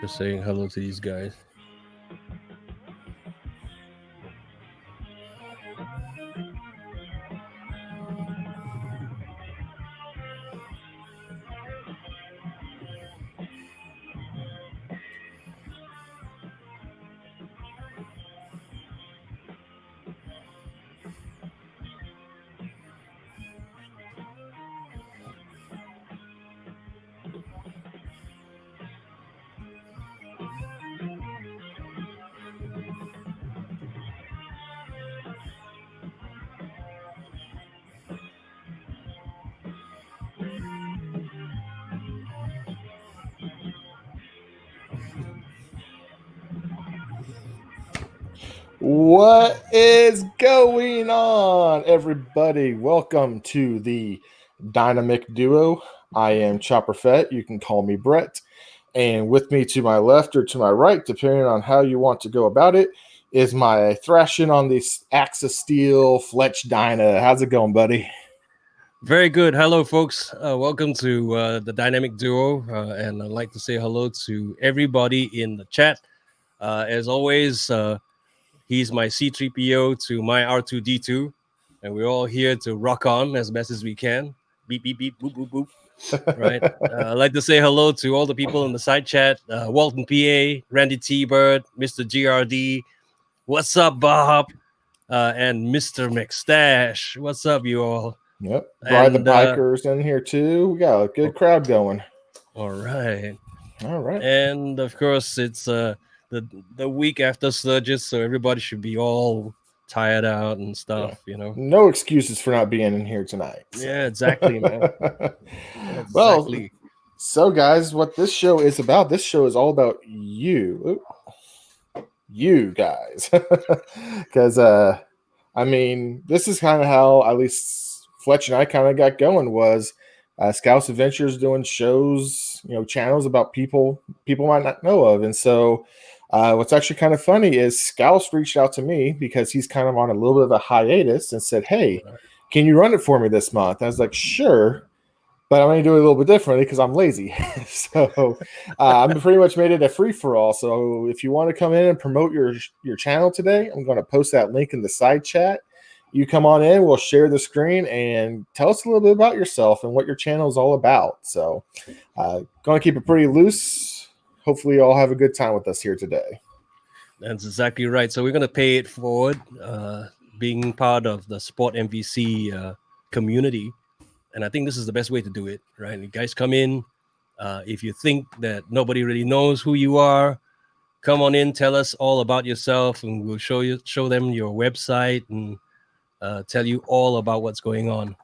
Just saying hello to these guys. What is going on, everybody? Welcome to the Dyna-Mic duo. I am Chopper Fett. You can call me Brett. And with me to my left or to my right, depending on how you want to go about it, is my thrashing on the axe of steel Fletch Dyna. How's it going, buddy? Very good. Hello, folks. Welcome to the Dynamic Duo. And I'd like to say hello to everybody in the chat. As always, he's my C3PO to my R2D2. And we're all here to rock on as best as we can. Beep, beep, beep, boop, boop, boop. Right. I'd like to say hello to all the people in the side chat. Walton PA, Randy T-Bird, Mr. GRD. What's up, Bob? And Mr. McStash. What's up, you all? Yep. Brian the Bikers in here, too. We got a good crowd going. All right. All right. And, of course, it's the week after Sturgis, so everybody should be all tired out and stuff, you know. No excuses for not being in here tonight. So. Yeah, exactly, man. Exactly. Well, so guys, what this show is about, this show is all about you guys. Because, I mean, this is kind of how at least Fletch and I kind of got going was Scouts Adventures doing shows, channels about people might not know of. And so what's actually kind of funny is Scouts reached out to me because he's kind of on a little bit of a hiatus and said, hey, can you run it for me this month? I was like, sure, but I'm going to do it a little bit differently because I'm lazy. So I've pretty much made it a free-for-all. So if you want to come in and promote your channel today, I'm going to post that link in the side chat. You come on in, we'll share the screen and tell us a little bit about yourself and what your channel is all about. So going to keep it pretty loose. Hopefully you all have a good time with us here today. That's exactly right. So we're going to pay it forward, being part of the Sport MVC community. And I think this is the best way to do it, right? You guys come in. If you think that nobody really knows who you are, come on in, tell us all about yourself, and we'll show them your website and tell you all about what's going on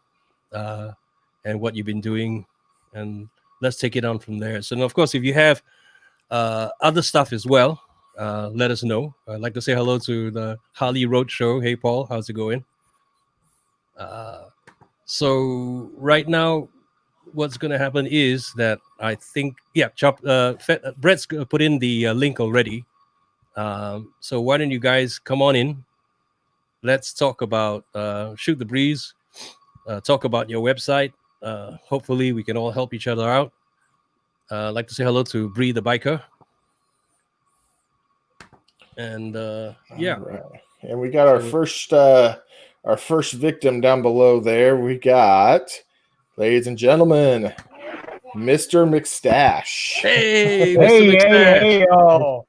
and what you've been doing, and let's take it on from there. So, of course, if you have other stuff as well, let us know. I'd like to say hello to the Harley Road Show. Hey, Paul, how's it going? So right now, what's going to happen is that I think, Brett's put in the link already. So why don't you guys come on in? Let's talk about Shoot the Breeze, talk about your website. Hopefully we can all help each other out. I'd like to say hello to Bree the Biker. And right. And we got our first victim down below there. We got, ladies and gentlemen, Mr. McStash. Hey, Mr. McStash. Hey, y'all.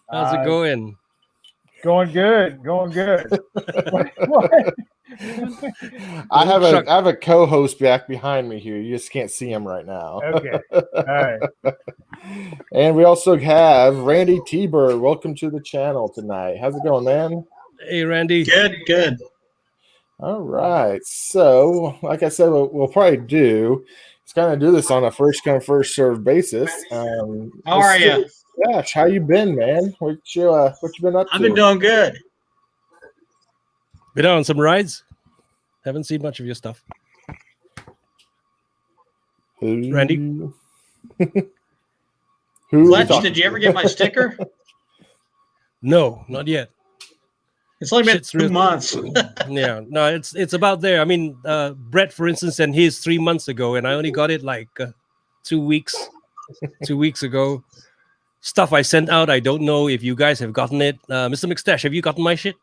How's it going? Going good. What? I have a co-host back behind me here. You just can't see him right now. Okay. All right. And we also have Randy T-Bird. Welcome to the channel tonight. How's it going, man? Hey, Randy. Good. All right. So, like I said, we'll probably do is kind of do this on a first come first served basis. How are you? Gosh, how you been, man? What you been up to? I've been doing good. Been on some rides? Haven't seen much of your stuff. Randy? Fletch, did you ever get my sticker? No, not yet. It's only been 2 months. Yeah, no, it's about there. I mean, Brett, for instance, sent his 3 months ago, and I only got it like 2 weeks ago. stuff I sent out. I don't know if you guys have gotten it. Mr. McStash, have you gotten my shit?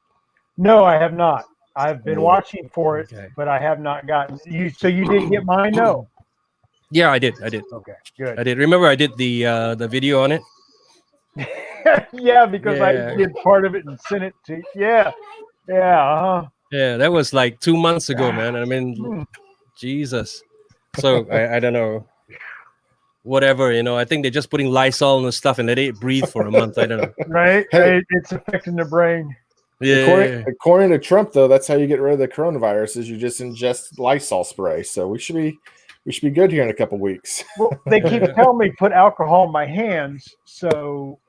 No, I have not. I've been watching for it, Okay. but I have not gotten you. So you didn't get mine? No. Yeah, I did. Okay, good. I did. Remember, I did the video on it. Yeah, because I Yeah. did part of it and sent it to. Yeah. Yeah, that was like 2 months ago, man. I mean, Jesus. So I don't know. Whatever, I think they're just putting Lysol and stuff and let it breathe for a month. I don't know. Right. Hey. It's affecting the brain. Yeah. According to Trump, though, that's how you get rid of the coronavirus is you just ingest Lysol spray. So we should be good here in a couple weeks. Well, they keep telling me put alcohol in my hands, so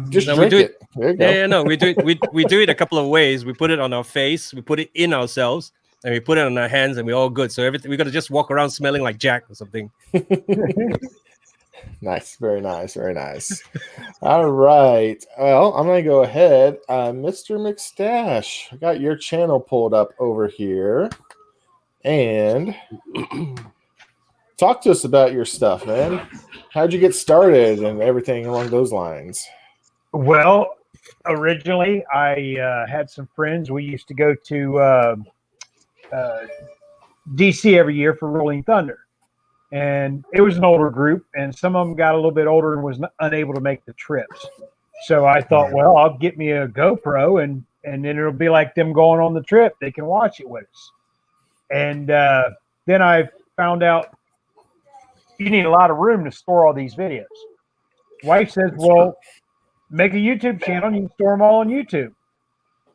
Just No, drink we do it. There you go. Yeah, no, we do it. We do it a couple of ways. We put it on our face, we put it in ourselves, and we put it on our hands, and we're all good. So everything we got to just walk around smelling like Jack or something. Nice, very nice, very nice. All right. Well, I'm gonna go ahead. Mr. McStash, I got your channel pulled up over here. And talk to us about your stuff, man. How'd you get started and everything along those lines? Well, originally I had some friends. We used to go to DC every year for Rolling Thunder, and it was an older group, and some of them got a little bit older and was unable to make the trips. So I thought, well, I'll get me a GoPro, and then it'll be like them going on the trip. They can watch it with us. And then I found out you need a lot of room to store all these videos. Wife says, well, make a YouTube channel and you can store them all on YouTube.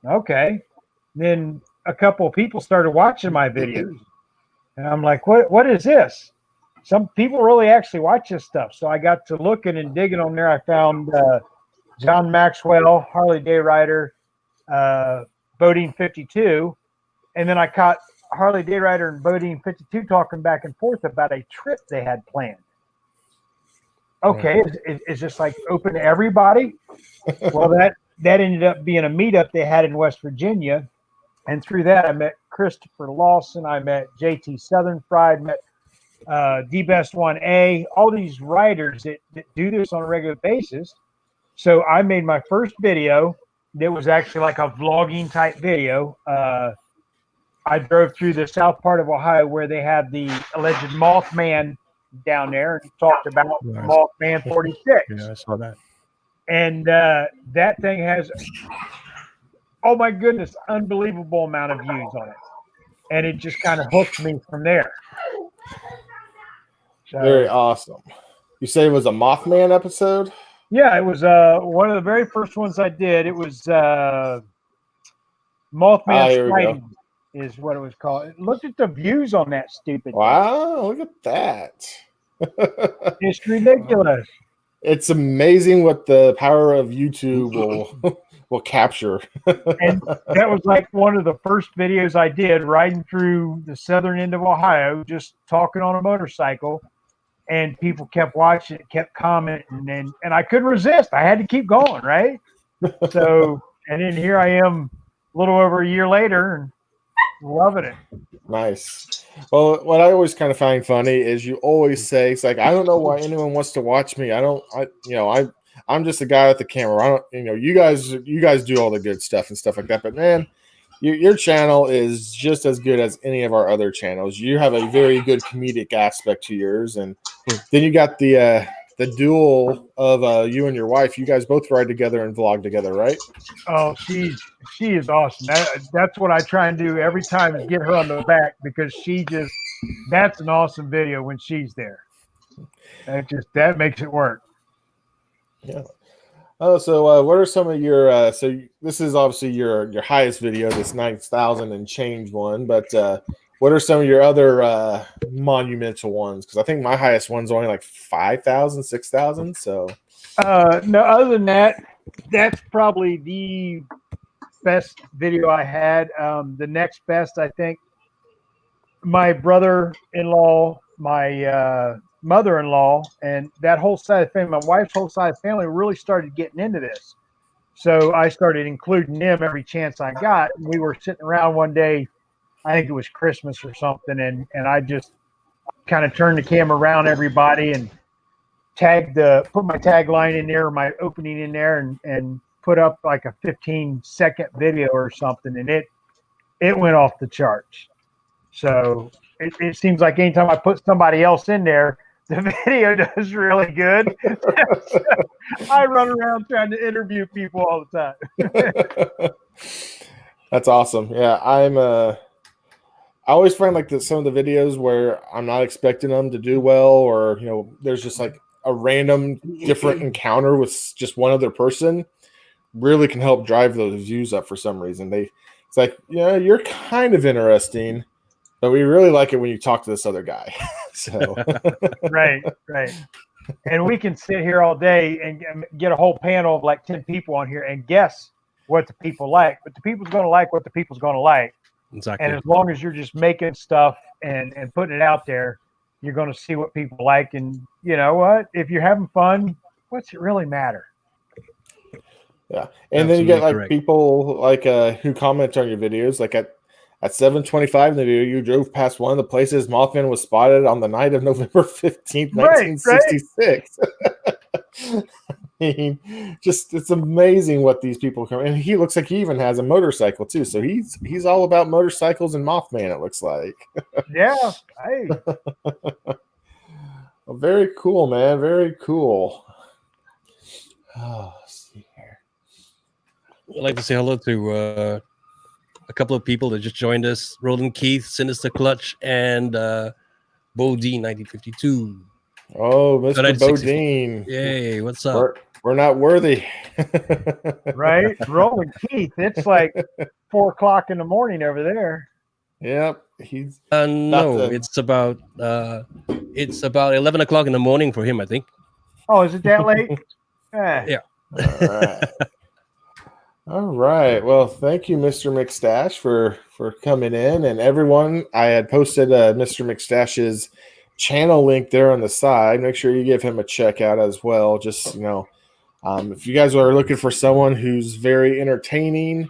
Okay. Then a couple of people started watching my videos. And I'm like, what is this? Some people really actually watch this stuff. So I got to looking and digging on there. I found John Maxwell, Harley Day Rider, Boating 52. And then I caught Harley Day Rider and Boating 52 talking back and forth about a trip they had planned. Okay, it's just like open to everybody. Well, that ended up being a meetup they had in West Virginia, and through that I met Christopher Lawson, I met JT Southern Fried, met D-Best1A, all these writers that do this on a regular basis. So I made my first video that was actually like a vlogging type video. I drove through the south part of Ohio where they had the alleged Mothman down there and talked about Mothman 46. Yeah, I saw that. And that thing has, oh my goodness, unbelievable amount of views on it. And it just kind of hooked me from there. So, Very awesome. You say it was a Mothman episode? Yeah, it was one of the very first ones I did. It was Mothman Sighting is what it was called. Look at the views on that stupid Wow, look at that. It's ridiculous. It's amazing what the power of YouTube will capture. And that was like one of the first videos I did, riding through the southern end of Ohio, just talking on a motorcycle. And people kept watching it, kept commenting, and I couldn't resist. I had to keep going, right? So, and then here I am a little over a year later and loving it. Nice. Well, what I always kind of find funny is you always say, it's like, I don't know why anyone wants to watch me. I'm just a guy with the camera. You guys do all the good stuff and stuff like that. But man, your channel is just as good as any of our other channels. You have a very good comedic aspect to yours. And then you got the duel of you and your wife. You guys both ride together and vlog together, right? Oh, she is awesome. That's what I try and do every time is get her on the back, because that's an awesome video when she's there. That makes it work. Yeah. Oh, so what are some of your so this is obviously your highest video, this 9,000 and change one, but what are some of your other monumental ones? Because I think my highest one's only like 5,000, 6,000. So no, other than that, that's probably the best video I had. The next best, I think, my brother-in-law, my mother-in-law, and that whole side of the family, my wife's whole side of the family really started getting into this. So I started including them every chance I got. We were sitting around one day, I think it was Christmas or something, and I just kind of turned the camera around everybody, and put my tagline in there, or my opening in there, and put up like a 15-second video or something, and it went off the charts. So it seems like anytime I put somebody else in there, the video does really good. I run around trying to interview people all the time. That's awesome. Yeah, I always find like some of the videos where I'm not expecting them to do well, or there's just like a random different encounter with just one other person, really can help drive those views up for some reason. It's like, you're kind of interesting, but we really like it when you talk to this other guy. So right. And we can sit here all day and get a whole panel of like 10 people on here and guess what the people like. But the people's going to like what the people's going to like. Exactly. And as long as you're just making stuff and putting it out there, you're going to see what people like. And you know what? If you're having fun, what's it really matter? Yeah. And then you get like people like who comment on your videos, like at 7:25 in the video, you drove past one of the places Mothman was spotted on the night of November 15th, 1966. Right. I mean, it's amazing what these people come. And he looks like he even has a motorcycle too. So he's all about motorcycles and Mothman, it looks like. Yeah. Hey. Well, very cool, man. Very cool. Oh, let's see here. I'd like to say hello to a couple of people that just joined us: Roland Keith, Sinister Clutch, and Bo Dean, 1952. Oh, Mr. Bo Dean. Yay, what's up? We're not worthy. Right? Roland Keith. It's like 4:00 in the morning over there. Yep. He's no, it's about 11 o'clock in the morning for him, I think. Oh, is it that late? Yeah. All right. All right. Well, thank you, Mr. McStash, for coming in. And everyone, I had posted Mr. McStash's channel link there on the side. Make sure you give him a check out as well. Just, if you guys are looking for someone who's very entertaining,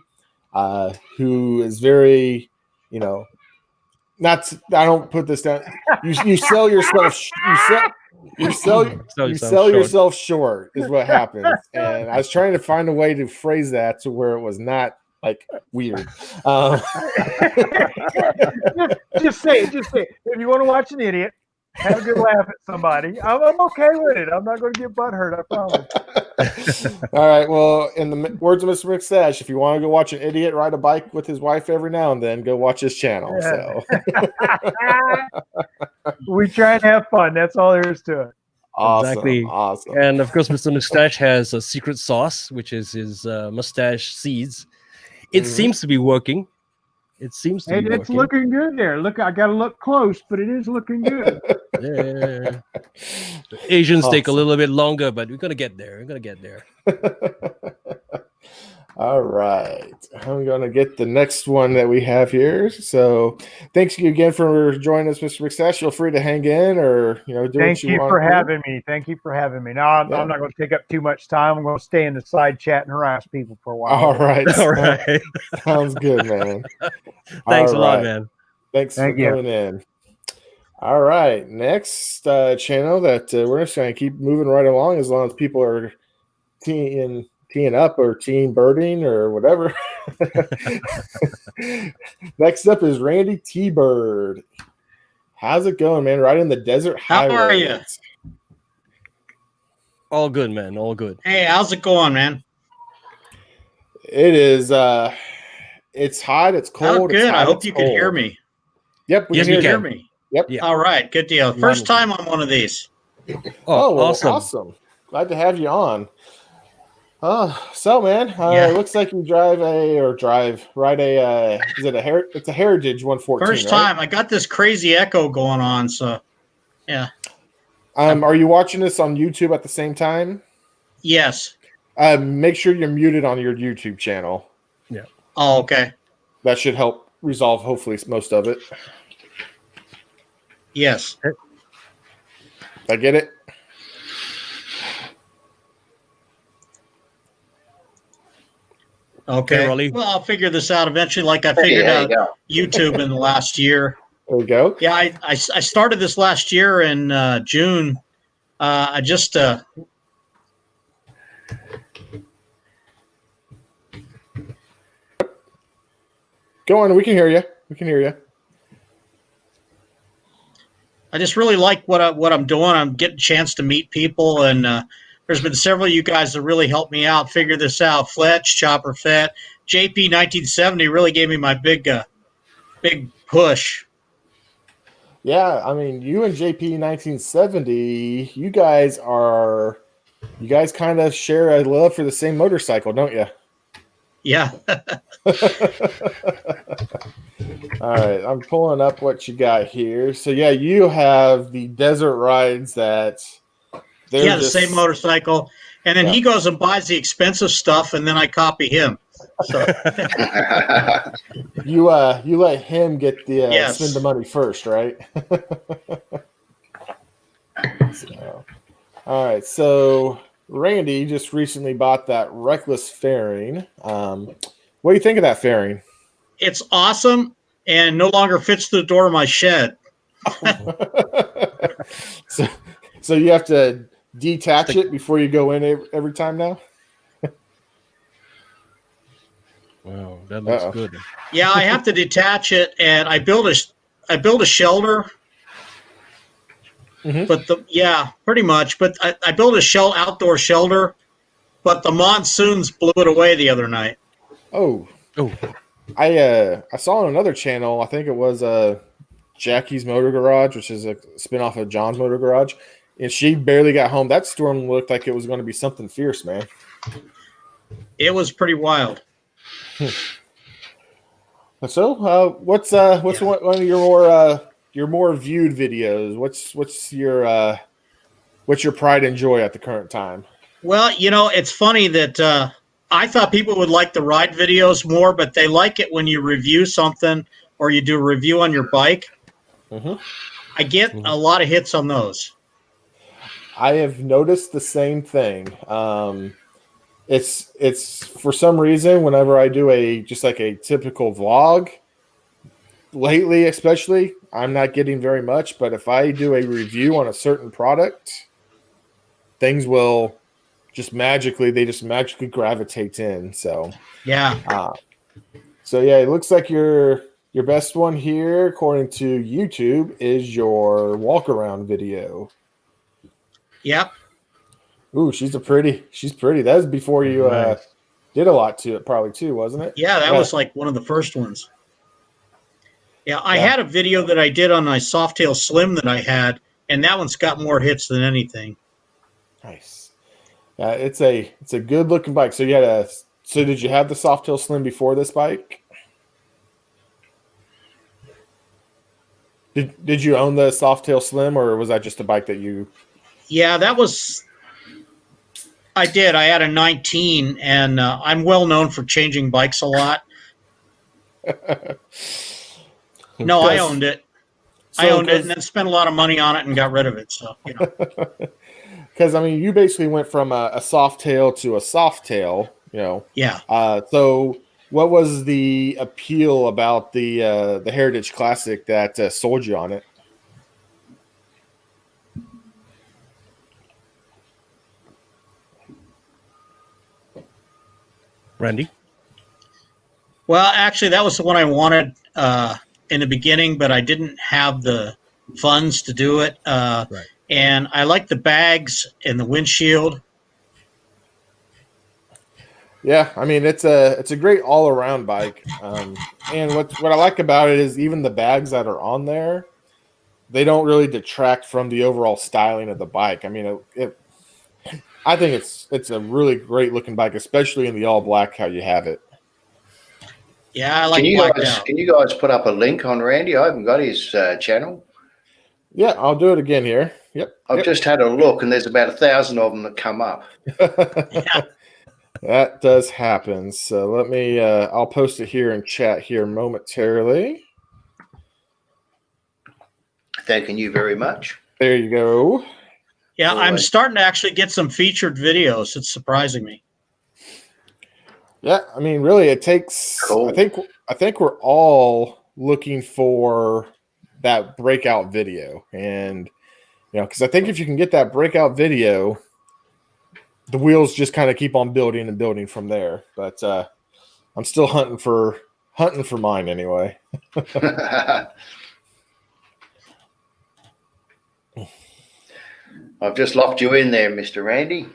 who is very, I don't put this down. You sell yourself. You sell yourself short is what happens. And I was trying to find a way to phrase that to where it was not like weird. Just say it. If you want to watch an idiot, have a good laugh at somebody, I'm okay with it. I'm not going to get butthurt, I promise. All right. Well, in the words of Mr. McStash, if you want to go watch an idiot ride a bike with his wife every now and then, go watch his channel. Yeah. So we try and have fun. That's all there is to it. Awesome. Exactly. Awesome. And of course, Mr. Mustache has a secret sauce, which is his mustache seeds. It seems to be working. It's looking good there. Look, I got to look close, but it is looking good. Yeah. Asians take a little bit longer, but we're gonna get there. All right. I'm going to get the next one that we have here. So thanks you again for joining us, Mr. McStash. Feel free to hang in or, do what you want. Thank you for having me. No, I'm not going to take up too much time. I'm going to stay in the side chat and harass people for a while. All right. All right. Sounds good, man. Thanks a lot, man. Thanks for coming in. All right. Next channel that we're just going to keep moving right along as long as people are teeing up or team birding or whatever. Next up is Randy T. Bird. How's it going, man? Right in the desert highway. How are you? All good, man. All good. Hey, how's it going, man? It is. It's hot. It's cold. Oh, good. I hope you can hear me. Yep. Yes, we can hear me. Yep. Yeah. All right. Good deal. First time on one of these. Oh, well, awesome. Glad to have you on. So man, it looks like you ride a it's a Heritage 114. First time. I got this crazy echo going on, so yeah. Are you watching this on YouTube at the same time? Yes. Make sure you're muted on your YouTube channel. Yeah. Oh, okay. That should help resolve hopefully most of it. Yes. I get it. Okay. Well, I'll figure this out eventually, like I figured out YouTube in the last year. There we go. Yeah, I started this last year in June I just Go on. We can hear you. We can hear you. I just really like what I'm doing. I'm getting a chance to meet people, and there's been several of you guys that really helped me out figure this out. Fletch, Chopper Fett, JP 1970 really gave me my big push. Yeah, I mean, you and JP 1970, you guys kind of share a love for the same motorcycle, don't you? Yeah. All right, I'm pulling up what you got here. So yeah, you have the desert rides that the same motorcycle, and then he goes and buys the expensive stuff, and then I copy him. So you let him get the spend the money first, right? So, all right, so Randy just recently bought that Reckless fairing. What do you think of that fairing? It's awesome and no longer fits the door of my shed. So you have to detach it before you go in every time now? Wow, that looks good. Yeah, I have to detach it, and I build a shelter. Mm-hmm. But pretty much. But I built a outdoor shelter, but the monsoons blew it away the other night. Oh. I saw on another channel, I think it was Jackie's Motor Garage, which is a spinoff of John's Motor Garage, and she barely got home. That storm looked like it was going to be something fierce, man. It was pretty wild. So, what's one of your more viewed videos? What's your pride and joy at the current time? Well, it's funny that I thought people would like the ride videos more, but they like it when you review something or you do a review on your bike. Mm-hmm. I get a lot of hits on those. I have noticed the same thing. It's for some reason whenever I do a typical vlog, lately especially, I'm not getting very much. But if I do a review on a certain product, things will just magically gravitate in. So yeah. So yeah, it looks like your best one here, according to YouTube, is your walk around video. Yep. Ooh, she's pretty. That was before you did a lot to it, probably too, wasn't it? Yeah, that was like one of the first ones. Yeah, I had a video that I did on my Softail Slim that I had, and that one's got more hits than anything. Nice. It's a good looking bike. So did you have the Softail Slim before this bike? Did you own the Softail Slim, or was that just a bike that you? Yeah, I did. I had a 19, and I'm well known for changing bikes a lot. No, I owned it. I owned it and then spent a lot of money on it and got rid of it. So, Because, I mean, you basically went from a Softail to a Softail, Yeah. So what was the appeal about the Heritage Classic that sold you on it? Randy? Well, actually, that was the one I wanted in the beginning, but I didn't have the funds to do it. Right. And I like the bags and the windshield. Yeah, I mean it's a great all around bike, and what I like about it is even the bags that are on there, they don't really detract from the overall styling of the bike. I mean, I think it's a really great looking bike, especially in the all black how you have it. Yeah, I like blacked out. Can you guys put up a link on Randy? I haven't got his channel. Yeah, I'll do it again here. Yep. I've just had a look, and there's about 1,000 of them that come up. Yeah. That does happen. So let me, I'll post it here in chat here momentarily. Thanking you very much. There you go. Yeah, I'm starting to actually get some featured videos. It's surprising me. Yeah, I mean, really, it takes. Cool. I think we're all looking for that breakout video, and because I think if you can get that breakout video, the wheels just kind of keep on building and building from there. But I'm still hunting for mine anyway. I've just locked you in there, Mr. Randy.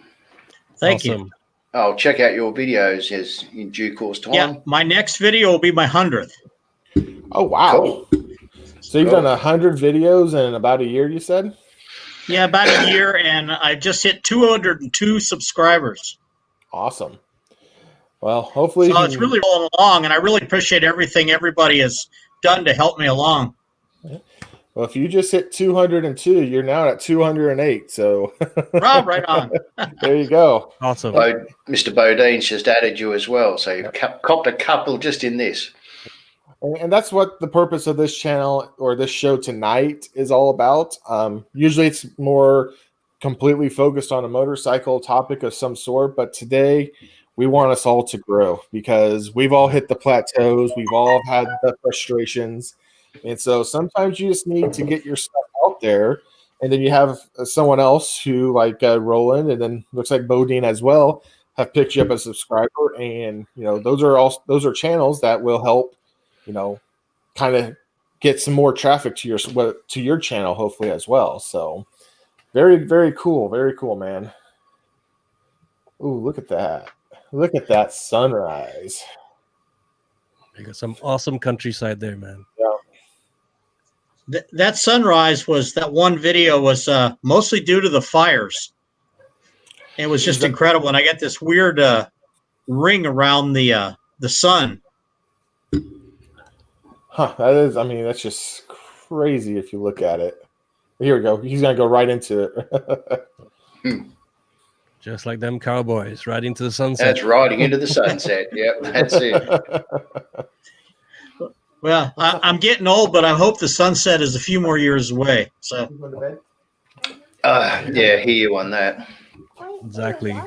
Thank you. I'll check out your videos as in due course time. Yeah, my next video will be my 100th. Oh wow! Cool. So you've done 100 videos in about a year, you said? Yeah, about a year, and I just hit 202 subscribers. Awesome. Well, hopefully, so it's really rolling along, and I really appreciate everything everybody has done to help me along. Well, if you just hit 202, you're now at 208. So, Rob, right on. There you go. Awesome. Mr. Bodine's just added you as well, so you've copped a couple just in this. And that's what the purpose of this channel or this show tonight is all about. Usually it's more completely focused on a motorcycle topic of some sort, but today we want us all to grow because we've all hit the plateaus. We've all had the frustrations. And so sometimes you just need to get your stuff out there. And then you have someone else who, like Roland, and then looks like Bodine as well, have picked you up as a subscriber. And, those are channels that will help, kind of get some more traffic to your channel, hopefully as well. So very, very cool. Very cool, man. Ooh, look at that. Look at that sunrise. You got some awesome countryside there, man. Yeah. That sunrise that one video was mostly due to the fires. It was just incredible. And I got this weird ring around the sun. Huh, that's just crazy if you look at it. Here we go. He's going to go right into it. Just like them cowboys, right into the sunset. That's riding into the sunset. Yep, that's it. Well, I'm getting old, but I hope the sunset is a few more years away. So, yeah, hear you on that. Exactly.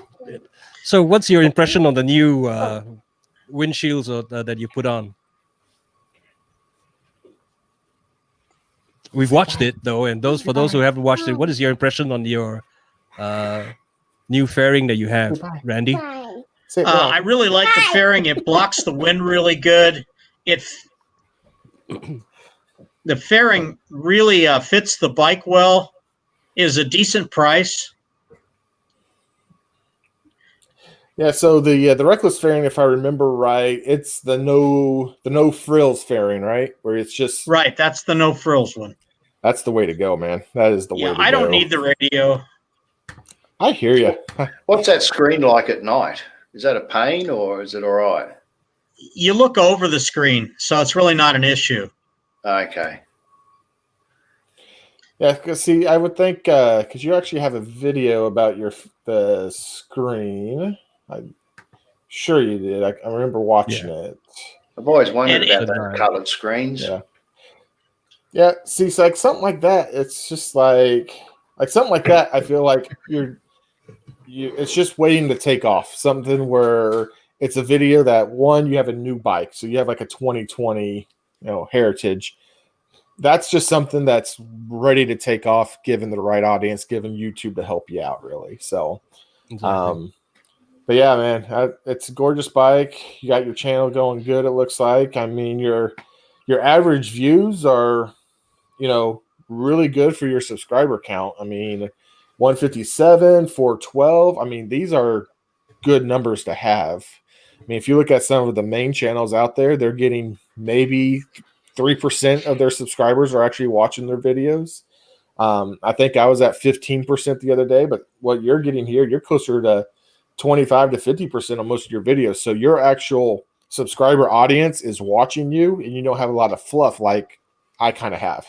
So what's your impression on the new windshields that you put on? We've watched it though, and for those who haven't watched it, what is your impression on your new fairing that you have, Randy? I really like the fairing. It blocks the wind really good. The fairing really fits the bike well. Is a decent price. Yeah, so the Reckless fairing, if I remember right, it's the no frills fairing, right? Where it's just right. That's the no frills one. That's the way to go, man. That is the way to go. I don't need the radio. I hear you. What's that screen like at night? Is that a pain or is it all right? You look over the screen, so it's really not an issue. Okay. Yeah, because see, I would think because you actually have a video about the screen. I'm sure you did. I remember watching it. I've always wondered about those colored screens. Yeah. Yeah, see, it's like something like that. It's just like something like that. I feel like it's just waiting to take off. Something where it's a video that you have a new bike, so you have like a 2020, Heritage. That's just something that's ready to take off, given the right audience, given YouTube to help you out, really. So, exactly. But yeah, man, it's a gorgeous bike. You got your channel going good. It looks like. I mean, your average views are, really good for your subscriber count. I mean, 157, 412. I mean, these are good numbers to have. I mean, if you look at some of the main channels out there, they're getting maybe 3% of their subscribers are actually watching their videos. I think I was at 15% the other day, but what you're getting here, you're closer to 25 to 50% on most of your videos. So your actual subscriber audience is watching you, and you don't have a lot of fluff like I kind of have.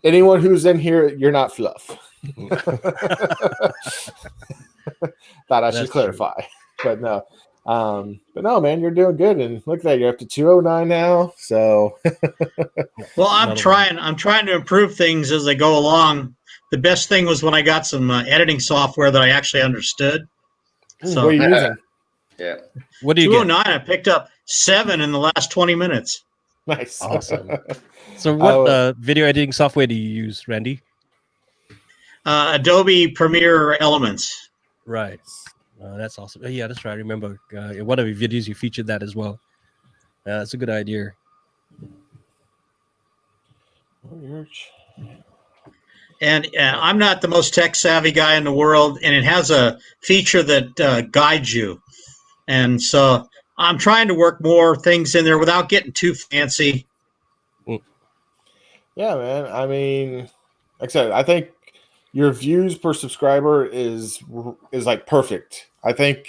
Anyone who's in here, you're not fluff. Thought I should clarify. But no, man, you're doing good. And look at that, you're up to 209 now. So well, I'm trying to improve things as I go along. The best thing was when I got some editing software that I actually understood. So what are you using? Yeah. What do you 209, I picked up 7 in the last 20 minutes. Nice. Awesome. So what video editing software do you use, Randy? Adobe Premiere Elements. Right. That's awesome. Yeah, that's right. I remember in one of your videos you featured that as well. That's a good idea. And I'm not the most tech savvy guy in the world, and it has a feature that guides you. And so I'm trying to work more things in there without getting too fancy. Yeah, man. I mean, like I said, I think your views per subscriber is like perfect. I think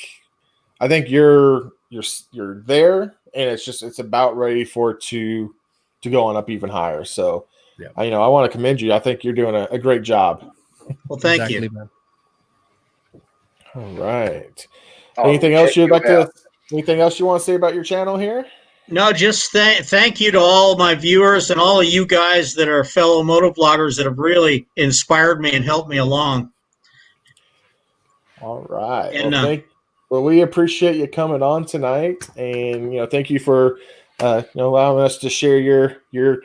you're there, and it's about ready for it to go on up even higher. So, yeah. I want to commend you. I think you're doing a great job. Well, thank you. Man. All right. Anything else you want to say about your channel here? No, just thank you to all my viewers and all of you guys that are fellow motovloggers that have really inspired me and helped me along. All right. And, well, we appreciate you coming on tonight, and thank you for allowing us to share your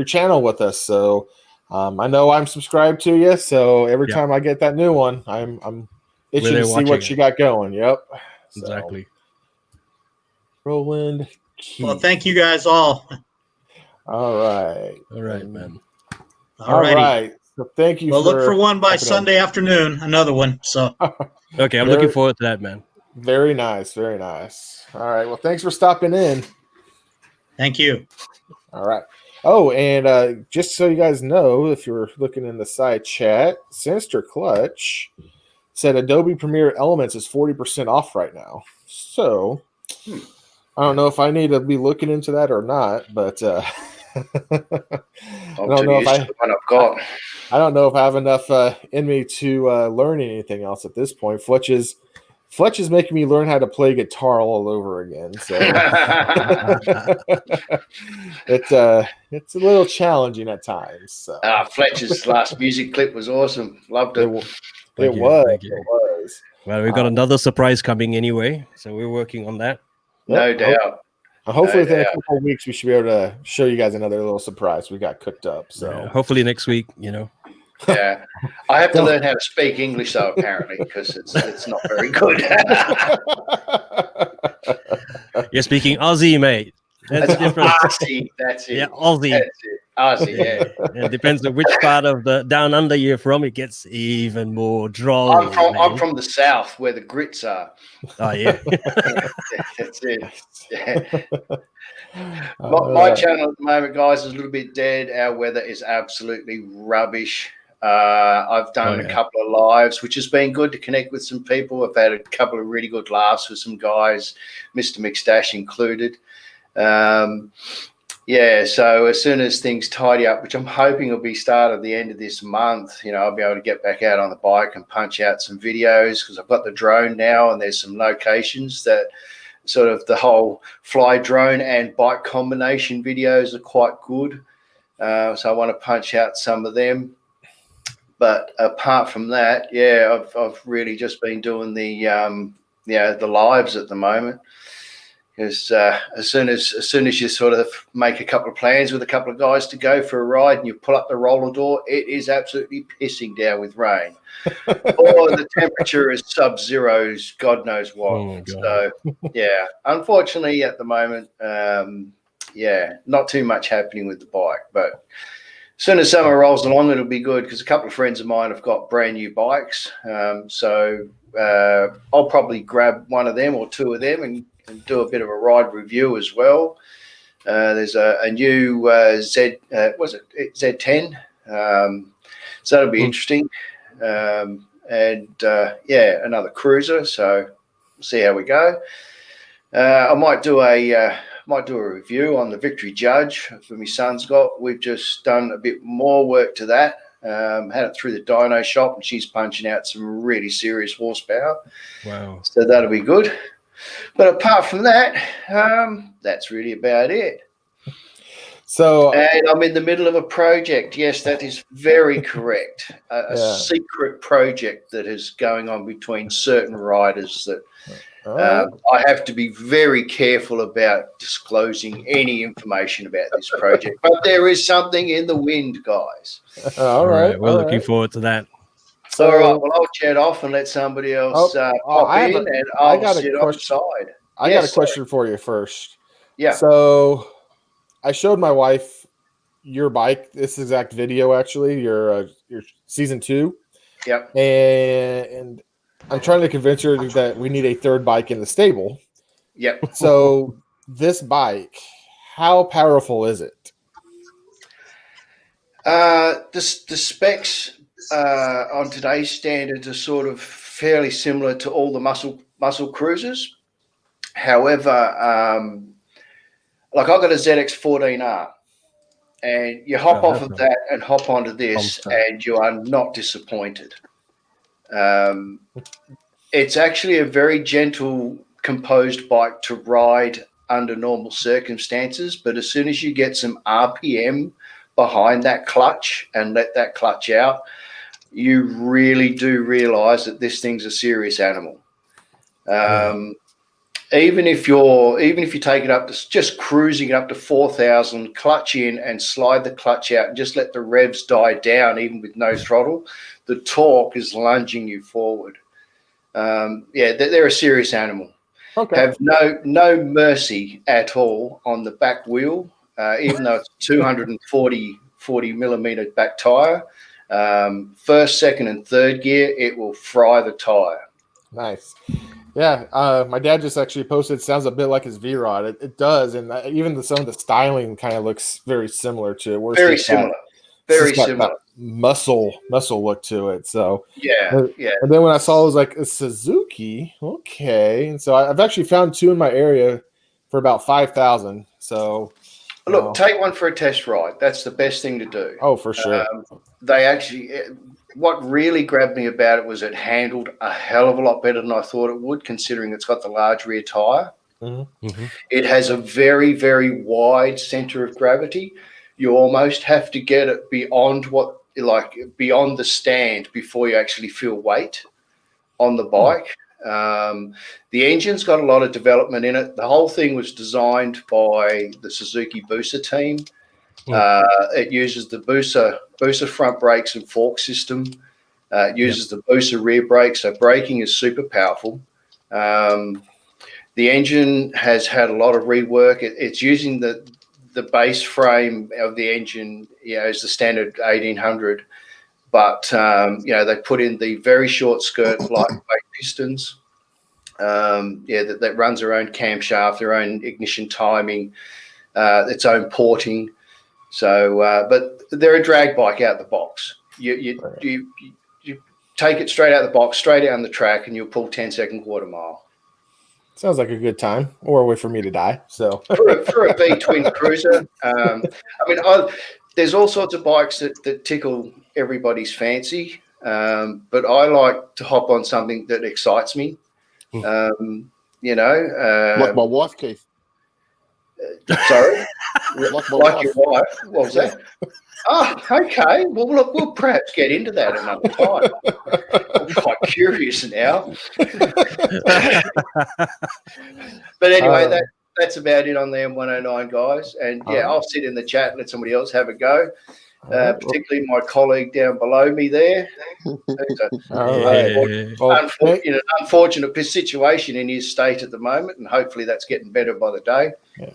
channel with us. So I know I'm subscribed to you, so every time I get that new one, I'm itching to see what you got going. Yep. Exactly. Roland Keith. Well, thank you guys all. All right. All right, man. All right. So thank you. Well, look for one by Sunday afternoon, another one. So. Okay, I'm looking forward to that, man. Very nice. Very nice. All right. Well, thanks for stopping in. Thank you. All right. Oh, and just so you guys know, if you're looking in the side chat, Sinister Clutch said Adobe Premiere Elements is 40% off right now. So I don't know if I need to be looking into that or not, but I don't know if I don't know if I have enough in me to learn anything else at this point. Fletch is making me learn how to play guitar all over again. So it's a little challenging at times. So. Fletcher's last music clip was awesome. Loved it. It was. Well, we've got another surprise coming anyway, so we're working on that. No doubt. Hopefully, within a couple of weeks, we should be able to show you guys another little surprise we got cooked up. So hopefully next week, Yeah, I have to learn how to speak English though, apparently, because it's not very good. You're speaking Aussie, mate. That's different. Aussie, that's it. Yeah, Aussie. That's it. Aussie, yeah. It depends on which part of the down under you're from. It gets even more droll. I'm from the south, where the grits are. Oh yeah, that's it. Yeah. My channel at the moment, guys, is a little bit dead. Our weather is absolutely rubbish. I've done a couple of lives, which has been good to connect with some people. I've had a couple of really good laughs with some guys, Mr. McStash included. So as soon as things tidy up, which I'm hoping will be start of the end of this month, I'll be able to get back out on the bike and punch out some videos, because I've got the drone now, and there's some locations that sort of the whole fly drone and bike combination videos are quite good. So I want to punch out some of them. But apart from that, I've really just been doing the lives at the moment. Because as soon as you sort of make a couple of plans with a couple of guys to go for a ride, and you pull up the roller door, it is absolutely pissing down with rain. Or the temperature is sub-zeros, God knows what. Oh, God. So unfortunately at the moment, not too much happening with the bike. But as soon as summer rolls along, it'll be good, because a couple of friends of mine have got brand new bikes. So I'll probably grab one of them or two of them and do a bit of a ride review as well. There's a new Z10. So that'll be interesting. Another cruiser. So we'll see how we go. I might do a review on the Victory Judge that my son's got. We've just done a bit more work to that. Had it through the dyno shop, and she's punching out some really serious horsepower. Wow. So that'll be good. But apart from that, that's really about it. So, and I'm in the middle of a project. Yes, that is very correct. A secret project that is going on between certain riders that I have to be very careful about disclosing any information about this project. But there is something in the wind, guys. All right. We're looking forward to that. So, all right. Well, I'll jet off and let somebody else pop in, and I'll sit on the side. I got a question for you first. Yeah. So I showed my wife your bike, this exact video, actually, your season 2. Yep. And I'm trying to convince her that we need a third bike in the stable. Yep. So this bike, how powerful is it? The specs on today's standards are sort of fairly similar to all the muscle cruisers. However, like I've got a ZX14R, and you hop off of that and hop onto this, and you are not disappointed. It's actually a very gentle, composed bike to ride under normal circumstances, but as soon as you get some RPM behind that clutch and let that clutch out, you really do realize that this thing's a serious animal. Even if you take it up to just cruising up to 4,000, clutch in and slide the clutch out and just let the revs die down, even with no throttle, the torque is lunging you forward. They're a serious animal. Okay. Have no mercy at all on the back wheel, even though it's 240 millimeter back tire. First, second, and third gear, it will fry the tire. Nice. Yeah, my dad just actually posted. Sounds a bit like his V-Rod. It does, and even some of the styling kind of looks very similar to it. Very similar. Very similar. Muscle look to it. So yeah. And then when I saw it was like a Suzuki, okay. And so I've actually found 2 in my area for about 5,000. So look, take one for a test ride. That's the best thing to do. Oh, for sure. They actually. What really grabbed me about it was it handled a hell of a lot better than I thought it would, considering it's got the large rear tire. Mm-hmm. It has a very, very wide center of gravity. You almost have to get it beyond the stand before you actually feel weight on the bike. The engine's got a lot of development in it. The whole thing was designed by the Suzuki Busa team. It uses the Busa front brakes and fork system. It uses the Busa rear brakes, so braking is super powerful. The engine has had a lot of rework. It's using the base frame of the engine, as the standard 1800, but they put in the very short skirt lightweight pistons. That runs their own camshaft, their own ignition timing, its own porting. So, but they're a drag bike out the box. You take it straight out the box, straight down the track, and you'll pull 10-second quarter mile. Sounds like a good time, or a way for me to die. So for a V twin cruiser, there's all sorts of bikes that tickle everybody's fancy, but I like to hop on something that excites me. Like my wife, Keith. Sorry, like your wife. What was that? Oh, okay. Well, look, we'll perhaps get into that another time. I'm quite curious now. But anyway, that's about it on the M109, guys. And I'll sit in the chat and let somebody else have a go. Particularly my colleague down below me there. In an unfortunate situation in his state at the moment, and hopefully that's getting better by the day. Yeah.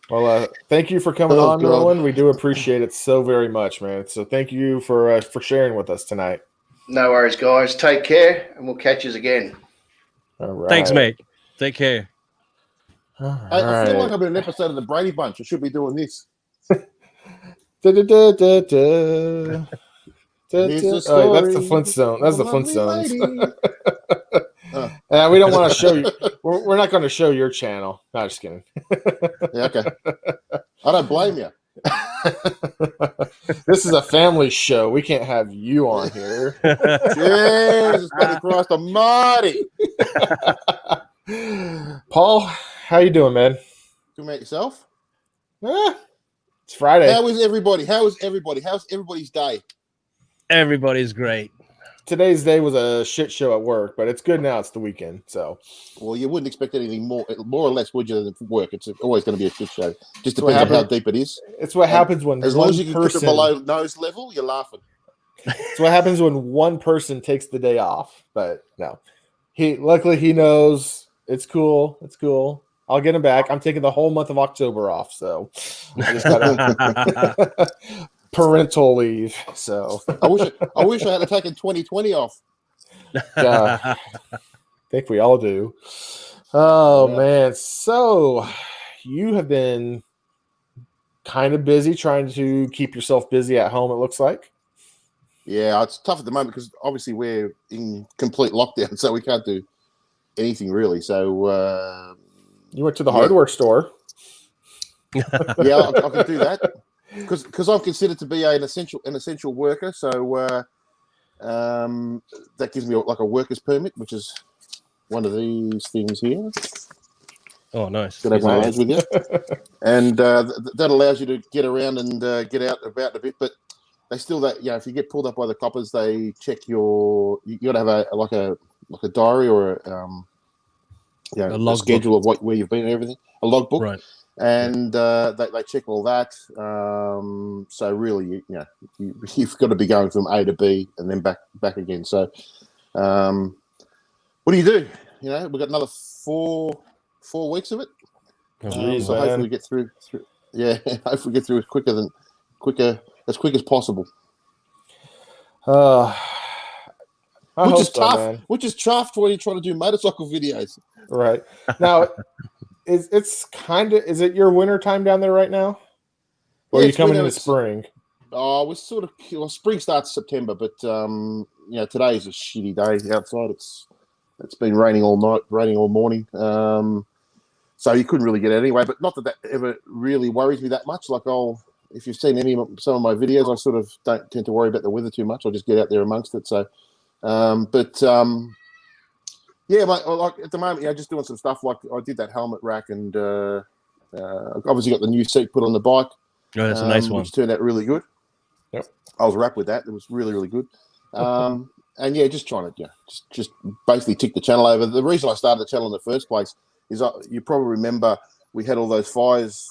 Well, thank you for coming on, Roland. We do appreciate it so very much, man. So thank you for sharing with us tonight. No worries, guys. Take care, and we'll catch you again. All right. Thanks, mate. Take care. I feel like I'm in an episode of the Brady Bunch. I should be doing this. That's the Flintstone. That's the Flintstones. We don't want to show you. We're not going to show your channel. No, just kidding. Yeah, okay. I don't blame you. This is a family show. We can't have you on here. Jesus, buddy Christ almighty. Paul, how you doing, man? Doing it yourself? It's Friday. How is everybody? How's everybody's day? Everybody's great. Today's day was a shit show at work, but it's good now. It's the weekend, so. Well, you wouldn't expect anything more or less, would you, than work? It's always going to be a shit show. Just depends on how deep it is. It's what happens when as long as you can keep it below nose level, you're laughing. It's what happens when one person takes the day off. But no, luckily he knows it's cool. It's cool. I'll get him back. I'm taking the whole month of October off, so I just got parental leave. So I wish I had taken 2020 off. I think we all do. Oh Yeah. man, so you have been kind of busy trying to keep yourself busy at home. It looks like. Yeah, it's tough at the moment because obviously we're in complete lockdown, so we can't do anything really. So You went to the hardware store. yeah, I can do that because I'm considered to be an essential worker. So that gives me like a worker's permit, which is one of these things here. Oh, nice. Got to have one of those with you, and that allows you to get around and get out about a bit. But they still if you get pulled up by the coppers, they check you got to have a diary or a schedule of where you've been and everything, a logbook, right? And they check all that. So really, you've got to be going from A to B and then back again. So what do you do? We've got another four weeks of it. Oh, So hopefully we get through. Yeah, hopefully we get through as quick as possible. Which is tough. Man. Which is chuffed when you're trying to do motorcycle videos. Right now, is it your winter time down there right now? Or are you coming into spring? Oh, we're sort of spring starts September, but today is a shitty day outside. It's been raining all night, raining all morning. So you couldn't really get out anyway. But not that ever really worries me that much. Like if you've seen some of my videos, I sort of don't tend to worry about the weather too much. I just get out there amongst it. So, yeah, like at the moment, just doing some stuff. Like I did that helmet rack, and obviously got the new seat put on the bike. Oh, that's a nice one. Which turned out really good. Yep, I was wrapped with that. It was really, really good. And yeah, just trying to just basically tick the channel over. The reason I started the channel in the first place is you probably remember we had all those fires,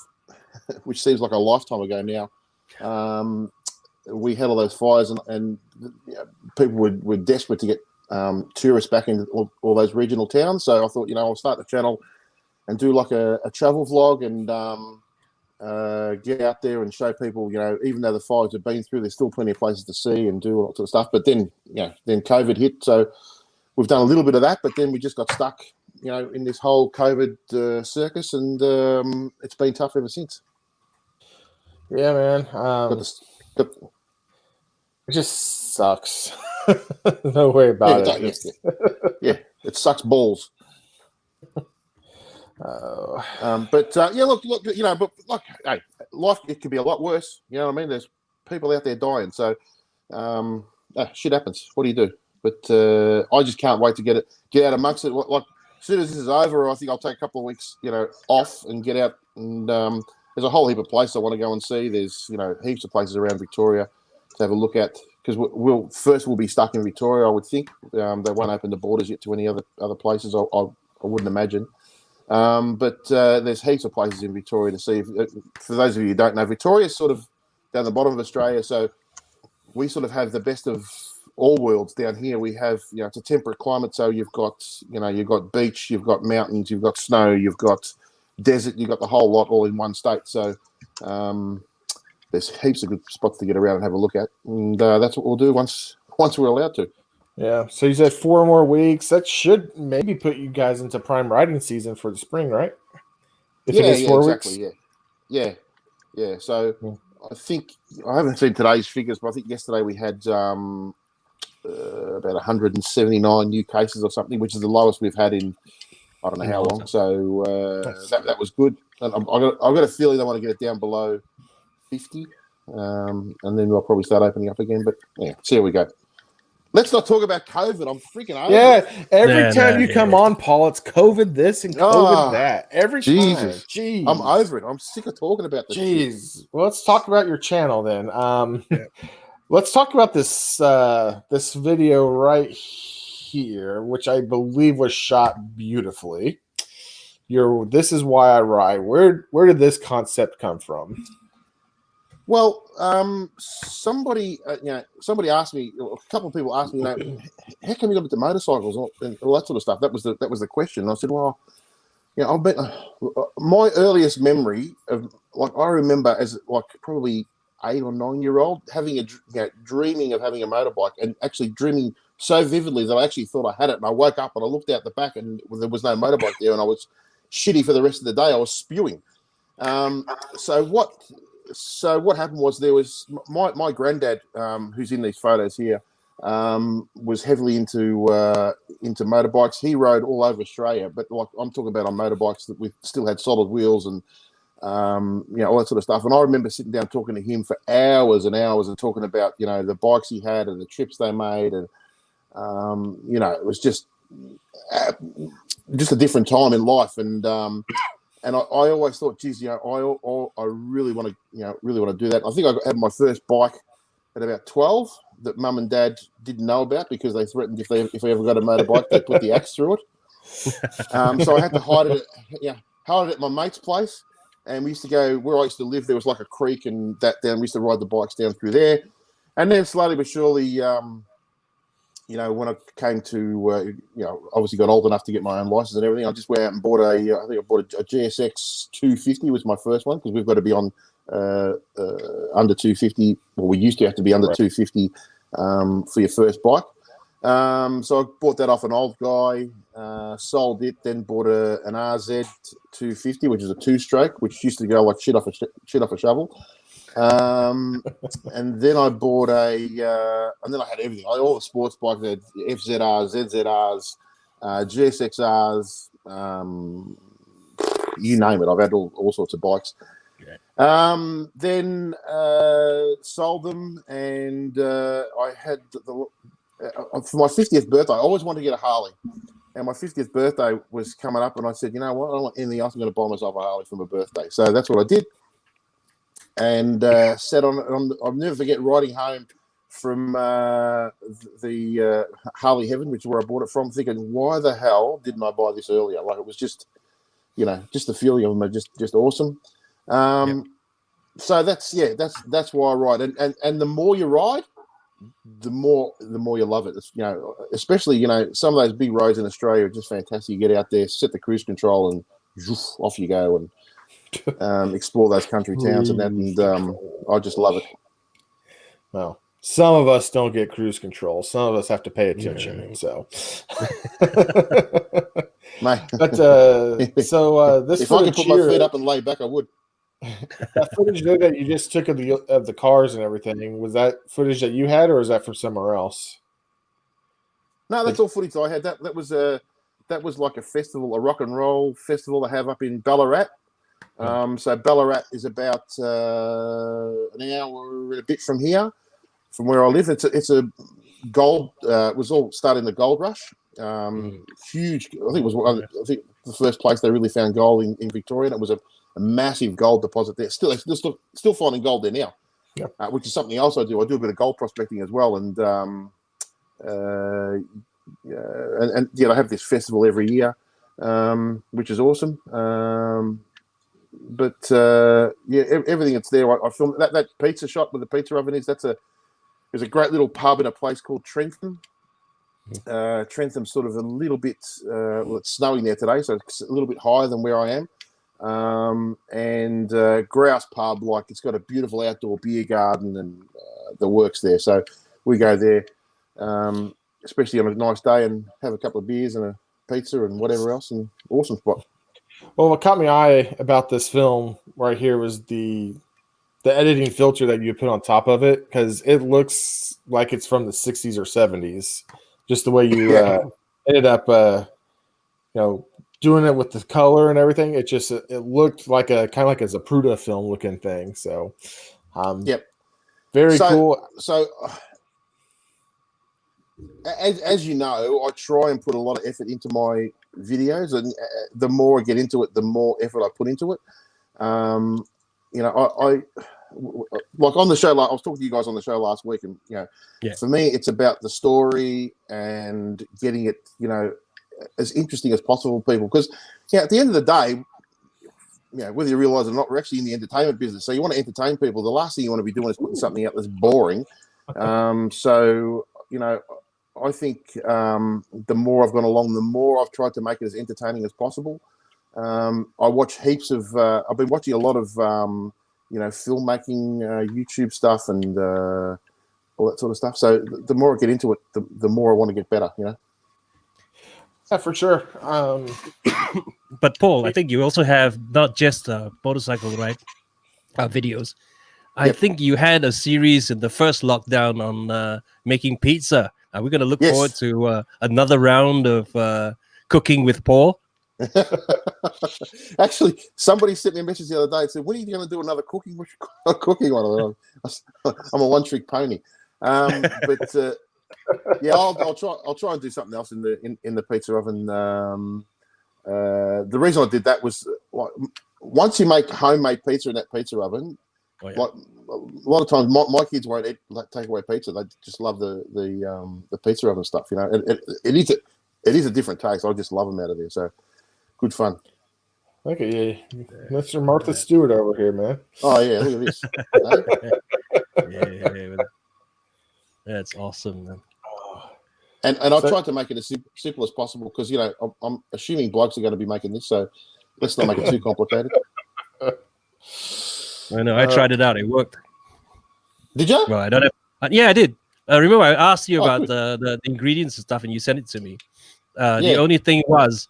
which seems like a lifetime ago now. We had all those fires, and people were desperate to get tourists back into all those regional towns. So I thought, I'll start the channel and do like a travel vlog and get out there and show people, even though the fires have been through, there's still plenty of places to see and do all that sort of stuff. But then, then COVID hit. So we've done a little bit of that, but then we just got stuck, in this whole COVID circus, and it's been tough ever since. Yeah, man. It just sucks. No way about it. Yeah, it sucks balls. Look, but like, hey, life it could be a lot worse. You know what I mean? There's people out there dying, so shit happens. What do you do? But I just can't wait to get out amongst it. Like as soon as this is over, I think I'll take a couple of weeks, off and get out. And there's a whole heap of places I want to go and see. There's heaps of places around Victoria to have a look at, because we'll be stuck in Victoria, I would think. They won't open the borders yet to any other places. I wouldn't imagine. But there's heaps of places in Victoria to see. For those of you who don't know, Victoria is sort of down the bottom of Australia, so we sort of have the best of all worlds down here. We have, it's a temperate climate, so you've got beach, you've got mountains, you've got snow, you've got desert, you've got the whole lot all in one state. So there's heaps of good spots to get around and have a look at, and that's what we'll do once we're allowed to. Yeah. So you said 4 more weeks. That should maybe put you guys into prime riding season for the spring, right? If it is 4 exactly, weeks. Yeah. So I think I haven't seen today's figures, but I think yesterday we had about 179 new cases or something, which is the lowest we've had in I don't know how long. So that was good. And I've got a feeling they want to get it down below 50, and then we'll probably start opening up again. But yeah, see how we go. Let's not talk about COVID. I'm freaking over it. Every time you come on, Paul, it's COVID this and COVID that. Every time. Jeez. I'm over it. I'm sick of talking about this. Jeez. Well, let's talk about your channel then. Let's talk about this this video right here, which I believe was shot beautifully. This is why I ride. Where did this concept come from? Well, somebody asked me, a couple of people asked me, how come you got into motorcycles and all that sort of stuff? That was the question. And I said, well, I've been my earliest memory of, like, I remember as like probably 8 or 9 year old having dreaming of having a motorbike, and actually dreaming so vividly that I actually thought I had it. And I woke up and I looked out the back and there was no motorbike there, and I was shitty for the rest of the day. I was spewing. So what happened was, there was my granddad, who's in these photos here, was heavily into motorbikes. He rode all over Australia, but like I'm talking about on motorbikes that we still had solid wheels and all that sort of stuff. And I remember sitting down talking to him for hours and hours and talking about the bikes he had and the trips they made, and it was just a different time in life. And I always thought, geez, I really want to do that. I think I had my first bike at about 12 that Mum and Dad didn't know about, because they threatened if I ever got a motorbike, they'd put the axe through it. So I had to hide it at my mate's place. And we used to go where I used to live. There was like a creek, and we used to ride the bikes down through there. And then slowly but surely, when I came to, obviously got old enough to get my own license and everything, I just went out and bought a GSX 250 was my first one, because we've got to be on under 250. Well, we used to have to be under 250 for your first bike. So I bought that off an old guy, sold it, then bought an RZ 250, which is a 2-stroke, which used to go like shit off a shovel. And then I bought and then I had everything. All the sports bikes. I had FZRs, ZZRs, GSXRs, you name it. I've had all sorts of bikes. Then sold them, and I had for my 50th birthday, I always wanted to get a Harley. And my 50th birthday was coming up, and I said, you know what, I don't want anything else. I'm going to buy myself a Harley for my birthday. So that's what I did. And sat on I'll never forget riding home from the Harley Heaven, which is where I bought it from, thinking, why the hell didn't I buy this earlier? Like, it was just, just the feeling of them are just awesome. So that's why I ride. And the more you ride, the more you love it. It's, especially, some of those big roads in Australia are just fantastic. You get out there, set the cruise control, and off you go, and explore those country towns and that. And I just love it. Well, some of us don't get cruise control. Some of us have to pay attention. So, Mate. But this if I could put my feet up and lay back, I would. That footage there that you just took of the cars and everything, was that footage that you had, or is that from somewhere else? No, that's all footage I had. That was like a festival, a rock and roll festival they have up in Ballarat. So Ballarat is about an hour and a bit from here, from where I live. It's a gold. It was all started in the gold rush. Huge. I think it was. I think the first place they really found gold in Victoria. And it was a massive gold deposit there. Still finding gold there now, which is something else I do. I do a bit of gold prospecting as well, and I have this festival every year, which is awesome. But everything that's there, I filmed that pizza shop where the pizza oven is. There's a great little pub in a place called Trentham. Trentham's sort of a little bit. Well, it's snowing there today, so it's a little bit higher than where I am. And Grouse Pub, like, it's got a beautiful outdoor beer garden and the works there. So we go there, especially on a nice day, and have a couple of beers and a pizza and whatever else. And awesome spot. Well, what caught my eye about this film right here was the editing filter that you put on top of it, because it looks like it's from the 60s or 70s. Just the way you ended up, doing it with the color and everything. It looked like a kind of like a Zapruder film looking thing. So, very cool. So, as you know, I try and put a lot of effort into my videos, and the more I get into it, the more effort I put into it. I like on the show. I was talking to you guys on the show last week, and for me, it's about the story and getting it, as interesting as possible for people. Because at the end of the day, whether you realize it or not, we're actually in the entertainment business. So you want to entertain people. The last thing you want to be doing is putting something out that's boring. So, I think the more I've gone along, the more I've tried to make it as entertaining as possible. I watch heaps of, I've been watching a lot of, filmmaking, YouTube stuff and all that sort of stuff. So the more I get into it, the more I want to get better, Yeah, for sure. But Paul, I think you also have not just motorcycle ride videos. I think you had a series in the first lockdown on making pizza. Are we going to look forward to another round of cooking with Paul? Actually, somebody sent me a message the other day and said, "When are you going to do another cooking one?" I'm a one-trick pony. But I'll try and do something else in the pizza oven. The reason I did that was once you make homemade pizza in that pizza oven, like a lot of times my kids won't eat take away pizza. They just love the pizza oven stuff. It is a different taste. I just love them out of there. So good fun. Okay, yeah, Mr. Martha Stewart over here, man. Oh yeah, look at this. Yeah, that's awesome, man. And I tried to make it as simple as possible because I'm assuming blokes are going to be making this, so let's not make it too complicated. I know. I tried it out. It worked. Did you? Well, I don't have. Yeah, I did. Remember, I asked you about good. the ingredients and stuff, and you sent it to me. The only thing was,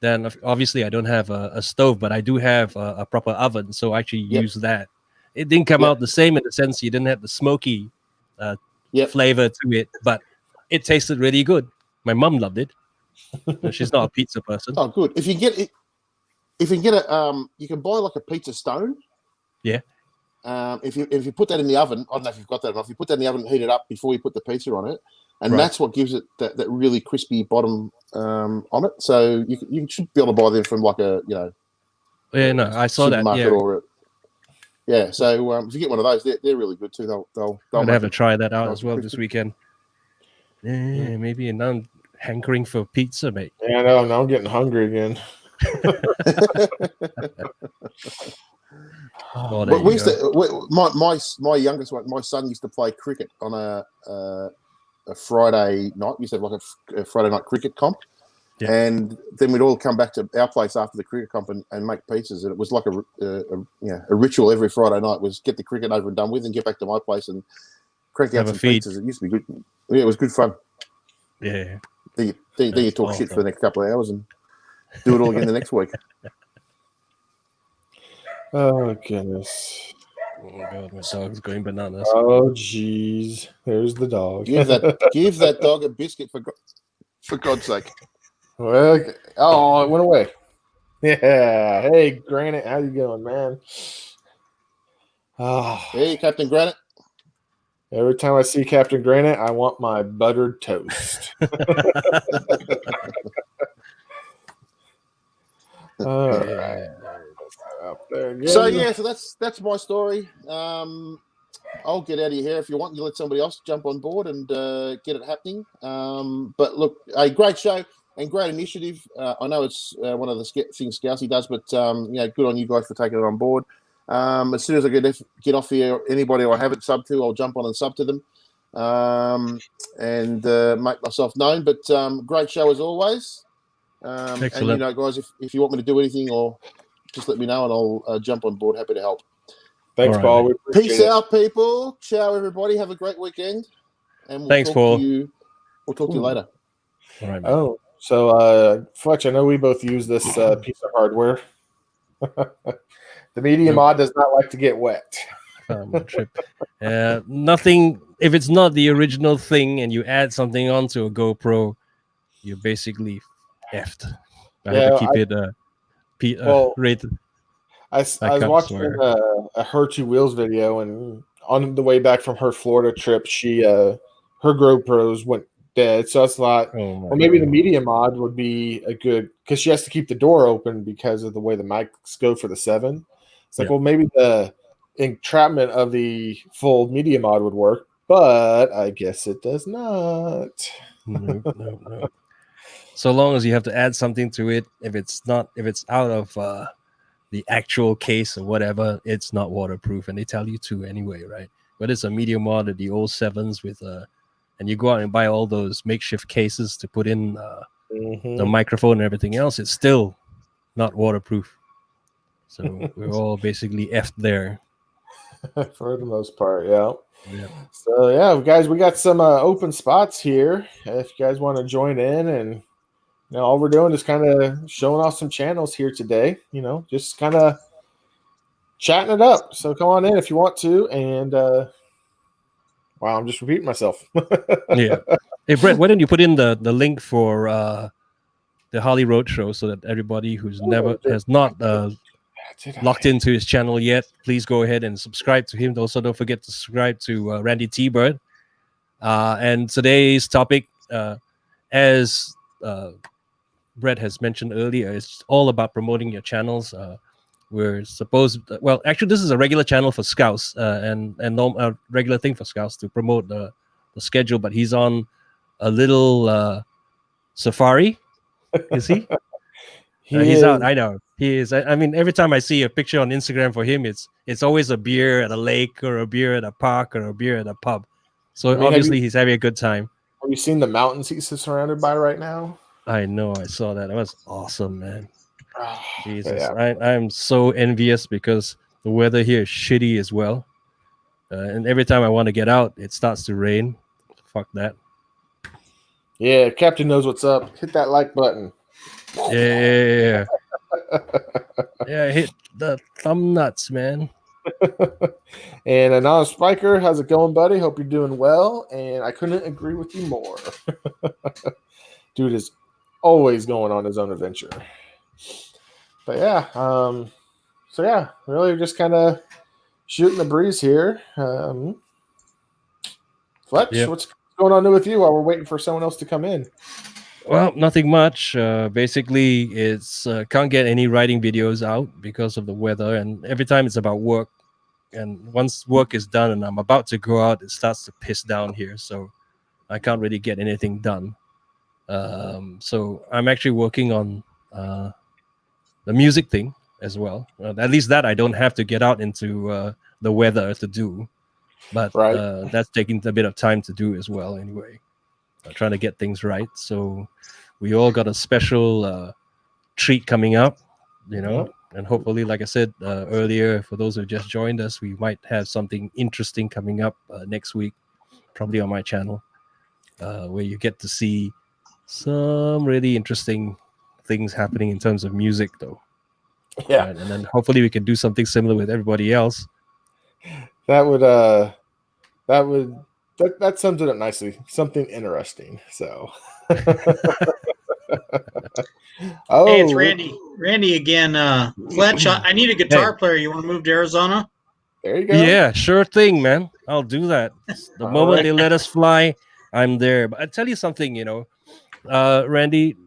then obviously I don't have a stove, but I do have a proper oven, so I actually use that. It didn't come out the same in the sense you didn't have the smoky flavor to it, but it tasted really good. My mum loved it. She's not a pizza person. Oh, good. If you get it, you can buy like a pizza stone. Yeah. If you put that in the oven, I don't know if you've got that or not. If you put that in the oven and heat it up before you put the pizza on it, and that's what gives it that really crispy bottom on it. So you should be able to buy them from like a I saw that. Yeah. So if you get one of those, they're really good too. They'll have to try that out nice as well this weekend. Yeah, maybe. And I'm hankering for pizza, mate. Yeah, I know. Now I'm getting hungry again. But we used to, my youngest one, my son used to play cricket on a Friday night. We used to have like a Friday night cricket comp, and then we'd all come back to our place after the cricket comp and make pizzas. And it was like a ritual every Friday night was get the cricket over and done with, and get back to my place and crank out some pizzas. It used to be good. Yeah, it was good fun. Yeah. Then you talk shit for the next couple of hours and do it all again the next week. Oh goodness! Oh god, my dog's going bananas. Oh jeez, there's the dog. Give that dog a biscuit for God's sake. Well, it went away. Yeah. Hey, Granite, how you going, man? Oh, hey, Captain Granite. Every time I see Captain Granite, I want my buttered toast. All right. Up there again. So that's my story. I'll get out of your hair if you want. You let somebody else jump on board and get it happening. But look, a great show and great initiative. I know it's one of the things Scousey does, but good on you guys for taking it on board. As soon as I get off here, anybody I haven't subbed to, I'll jump on and sub to them and make myself known. But great show as always. Excellent. And guys, if you want me to do anything, or just let me know and I'll jump on board. Happy to help. Thanks, Paul. We Peace out, people. Ciao, everybody. Have a great weekend. And thanks, Paul. We'll talk to you later. All right, man. Oh, so Fletch, I know we both use this piece of hardware. The media mod does not like to get wet. Nothing. If it's not the original thing and you add something onto a GoPro, you're basically effed. I had to keep it rated. I was watching a Her Two Wheels video, and on the way back from her Florida trip, she her GoPros went dead. So I thought, maybe the media mod would be a good, because she has to keep the door open because of the way the mics go for the 7. It's like, well, maybe the entrapment of the full media mod would work, but I guess it does not. No. So long as you have to add something to it, if it's out of the actual case or whatever, it's not waterproof, and they tell you to anyway, right? But it's a medium mod, the old 7s with and you go out and buy all those makeshift cases to put in the microphone and everything else, it's still not waterproof. So we're all basically effed there. For the most part, yeah. Yeah. So yeah, guys, we got some open spots here. If you guys want to join in, and all we're doing is kind of showing off some channels here today. Just kind of chatting it up. So come on in if you want to. And wow, I'm just repeating myself. Yeah. Hey, Brett, why don't you put in the link for the Harley Roadshow so that everybody who's has not locked into his channel yet, please go ahead and subscribe to him. Also, don't forget to subscribe to Randy T-Bird. And today's topic, as Brett has mentioned earlier, is all about promoting your channels. We're supposed, well, actually, this is a regular channel for Scouts and a regular thing for Scouts to promote the schedule. But he's on a little safari. Is he? He's out. I know he is. I mean, every time I see a picture on Instagram for him, it's always a beer at a lake or a beer at a park or a beer at a pub. So obviously he's having a good time. Have you seen the mountains he's surrounded by right now? I know. I saw that. That was awesome, man. Jesus, Yeah. I'm so envious because the weather here is shitty as well. And every time I want to get out, it starts to rain. Fuck that. Yeah, Captain knows what's up. Hit that like button. Yeah. Yeah, hit the thumb nuts, man. And Anonymous Spiker, how's it going, buddy? Hope you're doing well. And I couldn't agree with you more. Dude is always going on his own adventure. But yeah, so yeah, really just kind of shooting the breeze here. Fletch, what's going on new with you while we're waiting for someone else to come in? Well, nothing much. Basically, it's can't get any writing videos out because of the weather, and every time it's about work. And once work is done and I'm about to go out, it starts to piss down here, so I can't really get anything done. So I'm actually working on the music thing as well. At least that I don't have to get out into the weather to do, but that's taking a bit of time to do as well. Anyway. Trying to get things right. So we all got a special treat coming up, and hopefully, like I said earlier, for those who just joined us, we might have something interesting coming up next week, probably on my channel, where you get to see some really interesting things happening in terms of music, though. Yeah. And then hopefully we can do something similar with everybody else. That sums it up nicely. Something interesting. So, hey, it's Randy. Randy again. Fletch, I need a guitar player. You want to move to Arizona? There you go. Yeah, sure thing, man. I'll do that. The moment they let us fly, I'm there. But I tell you something, Randy,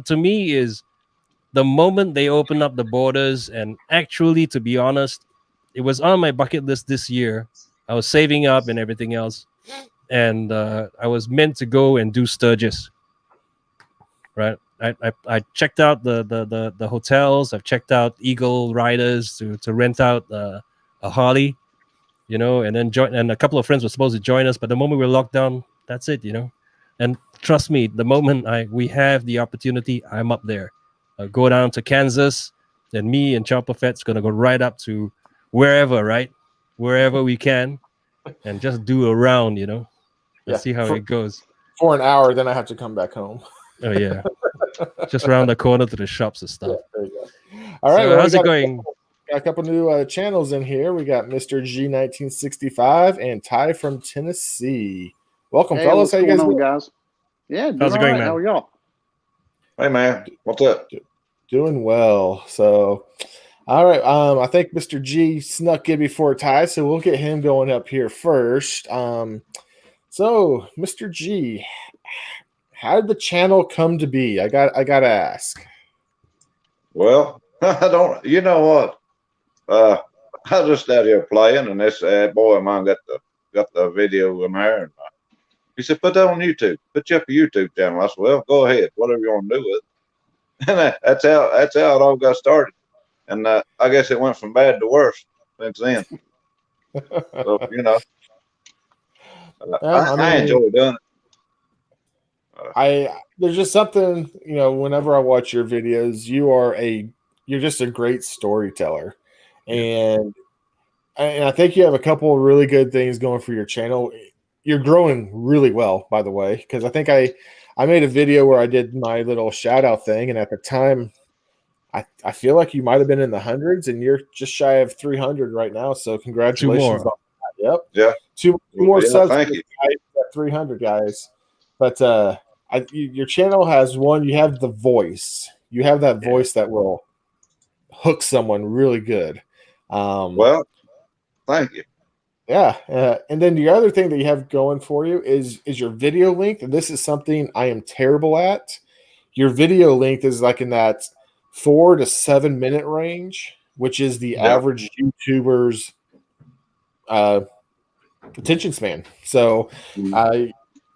to me is the moment they open up the borders, and actually, to be honest, it was on my bucket list this year. I was saving up and everything else. And I was meant to go and do Sturgis, right? I checked out the hotels. I've checked out Eagle Riders to rent out a Harley, and then and a couple of friends were supposed to join us, but the moment we were locked down, that's it, And trust me, the moment we have the opportunity, I'm up there. Go down to Kansas, then me and Chopper Fett's gonna go right up to wherever, right? Wherever we can, and just do a round, Let's see how it goes. For an hour, then I have to come back home. Oh yeah, just around the corner to the shops and stuff. Yeah, there you go. All right, so how's it going? Got a couple new channels in here. We got Mr. G 1965 and Ty from Tennessee. Welcome, fellas. How you guys doing, guys? Yeah, how's it going, man? How are y'all? Hey, man. What's up? Doing well. So, all right. I think Mr. G snuck in before Ty, so we'll get him going up here first. So, Mr. G, how did the channel come to be? I got to ask. Well, I don't. You know what? I was just out here playing, and this boy of mine got the video in there. And he said, "Put that on YouTube. Put you up a YouTube channel." I said, "Well, go ahead. Whatever you want to do with it." And that's how it all got started. and I guess it went from bad to worse since then. So Yeah, I enjoy doing it. There's just something, whenever I watch your videos, you're just a great storyteller. And I think you have a couple of really good things going for your channel. You're growing really well, by the way, because I think I made a video where I did my little shout out thing, and at the time I feel like you might have been in the hundreds, and you're just shy of 300 right now. So congratulations on that. Yep. Yeah. Two more subs. Thank you. 300 guys. But your channel has you have the voice. You have that voice that will hook someone really good. Well, thank you. Yeah. And then the other thing that you have going for you is your video length. And this is something I am terrible at. Your video length is like in that 4 to 7 minute range, which is the average YouTuber's attention span. So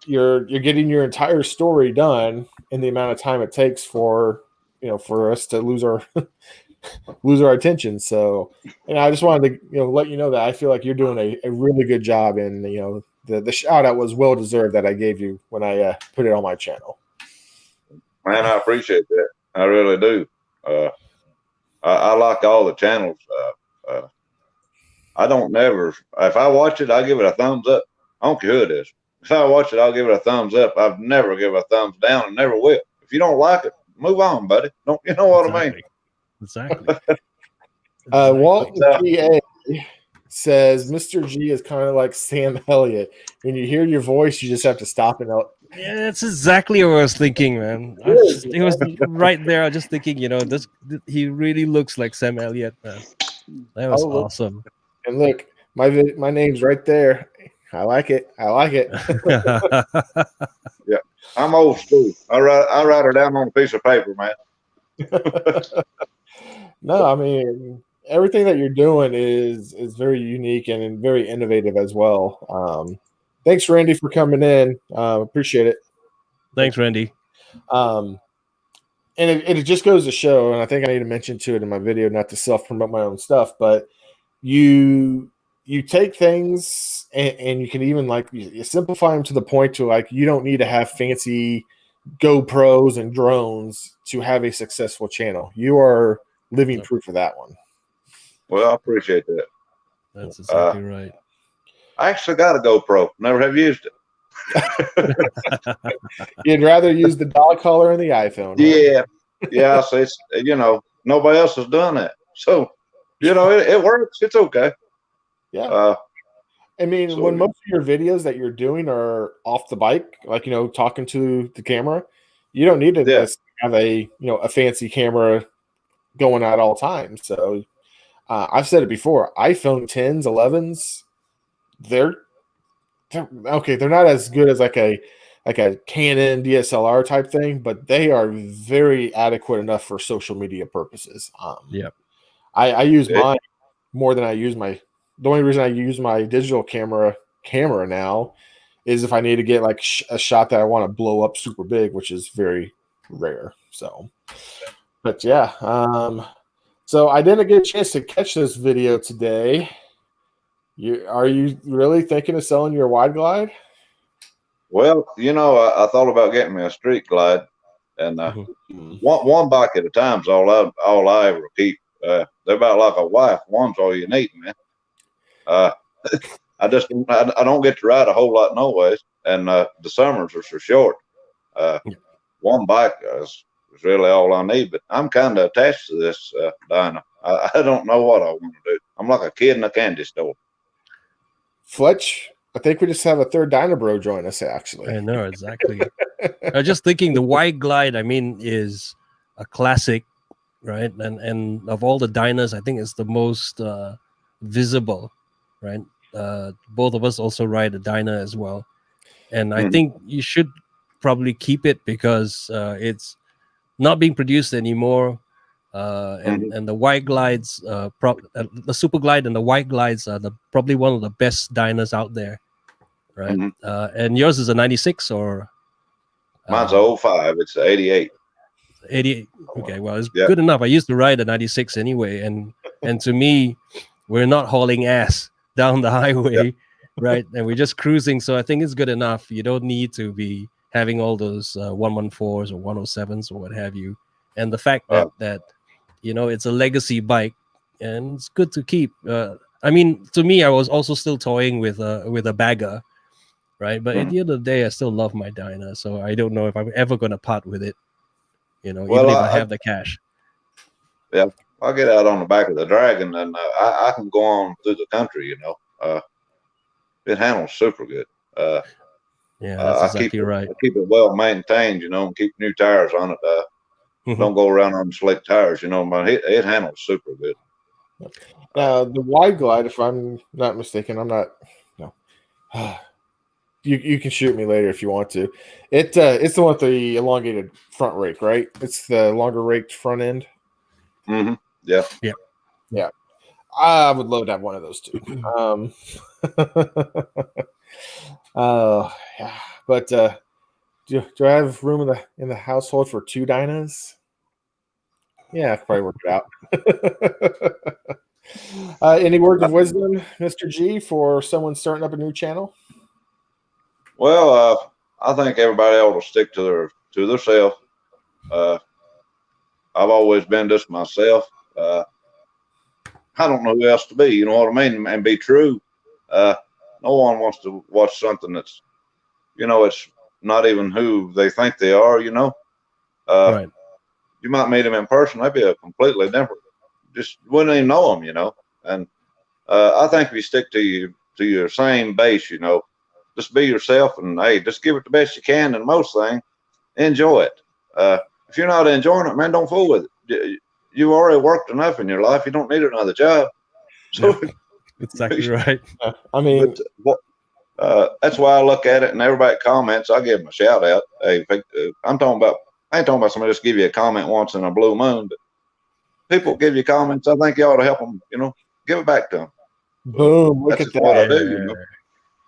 you're getting your entire story done in the amount of time it takes for us to lose our attention. So, I just wanted to let you know that I feel like you're doing a really good job, and the shout out was well deserved that I gave you when I put it on my channel. Man, I appreciate that. I really do. I like all the channels. I don't never. If I watch it, I give it a thumbs up. I don't care who it is. If I watch it, I'll give it a thumbs up. I've never give a thumbs down, and never will. If you don't like it, move on, buddy. Don't you know what I mean? Exactly. Walton GA says Mr. G is kind of like Sam Elliott. When you hear your voice, you just have to stop and out. Yeah, that's exactly what I was thinking, man. It was right there. I was just thinking, he really looks like Sam Elliott, man. That was awesome. And look, my name's right there. I like it. Yeah, I'm old school. I write her down on a piece of paper, man. No, I mean, everything that you're doing is very unique and very innovative as well. Thanks, Randy, for coming in. Appreciate it. Thanks, Randy. And it just goes to show, and I think I need to mention to it in my video, not to self-promote my own stuff, but you take things and you can even you simplify them to the point to you don't need to have fancy GoPros and drones to have a successful channel. You are living proof of that one. Well, I appreciate that. That's exactly right. I actually got a GoPro. Never have used it. You'd rather use the dog collar in the iPhone. Yeah. Huh? Yeah. So it's, nobody else has done that. So, it works. It's okay. Yeah. I mean, when most of your videos that you're doing are off the bike, talking to the camera, you don't need to have a fancy camera going at all times. So I've said it before, iPhone 10s, 11s, they're okay. They're not as good as like a Canon DSLR type thing, but they are very adequate enough for social media purposes. I use mine more than I use my. The only reason I use my digital camera now is if I need to get a shot that I want to blow up super big, which is very rare. So, but yeah. So I didn't get a chance to catch this video today. Are you really thinking of selling your wide glide? Well, I thought about getting me a street glide, and one bike at a time is all I ever keep. They're about like a wife. One's all you need, man. I don't get to ride a whole lot no ways, and the summers are so short. One bike is really all I need, but I'm kind of attached to this Dyna. I don't know what I want to do. I'm like a kid in a candy store. Fletch, I think we just have a third Dyna bro join us, actually. I know, exactly. I was just thinking the wide glide, is a classic, right? And of all the Dynas, I think it's the most visible, right? Both of us also ride a Dyna as well. And I think you should probably keep it because it's not being produced anymore. And the wide glides, the super glide and the wide glides are probably one of the best Dynas out there, right? And yours is a 96 or? Mine's a 05. It's a 88. 88. Okay, well, it's Yeah. good enough. I used to ride a 96 anyway, and to me, we're not hauling ass down the highway, right? And we're just cruising. So I think it's good enough. You don't need to be having all those 114s or 107s or what have you. And the fact that it's a legacy bike, and it's good to keep. I mean, to me, I was also still toying with a bagger, right? But at the end of the day, I still love my Dyna, so I don't know if I'm ever going to part with it. Well, even if I have the cash. Yeah, I'll get out on the back of the Dragon, and I can go on through the country. It handles super good. Yeah, that's exactly right. I keep it well maintained, and keep new tires on it. Don't go around on slick tires, but it handles super good. Now the wide glide, if I'm not mistaken, I'm not. No, you can shoot me later if you want to. It's the one with the elongated front rake, right? It's the longer raked front end. Mm-hmm. Yeah. Yeah. I would love to have one of those too. Yeah. But do I have room in the household for 2 Dynas? Yeah, I could probably work it out. Any words of wisdom, Mr. G, for someone starting up a new channel? Well, I think everybody ought to stick to their self. I've always been just myself. I don't know who else to be. You know what I mean? And be true. No one wants to watch something that's, it's not even who they think they are. Right. You might meet them in person; they'd be a completely different. Just wouldn't even know them. And I think if you stick to your same base, just be yourself, and hey, just give it the best you can. And most thing, enjoy it. If you're not enjoying it, man, don't fool with it. You already worked enough in your life. You don't need another job. So exactly right. I mean, that's why I look at it, and everybody comments, I give them a shout out. Hey, I ain't talking about somebody just give you a comment once in a blue moon, but people give you comments. I think you ought to help them. Give it back to them. Boom! Look at that. What I do.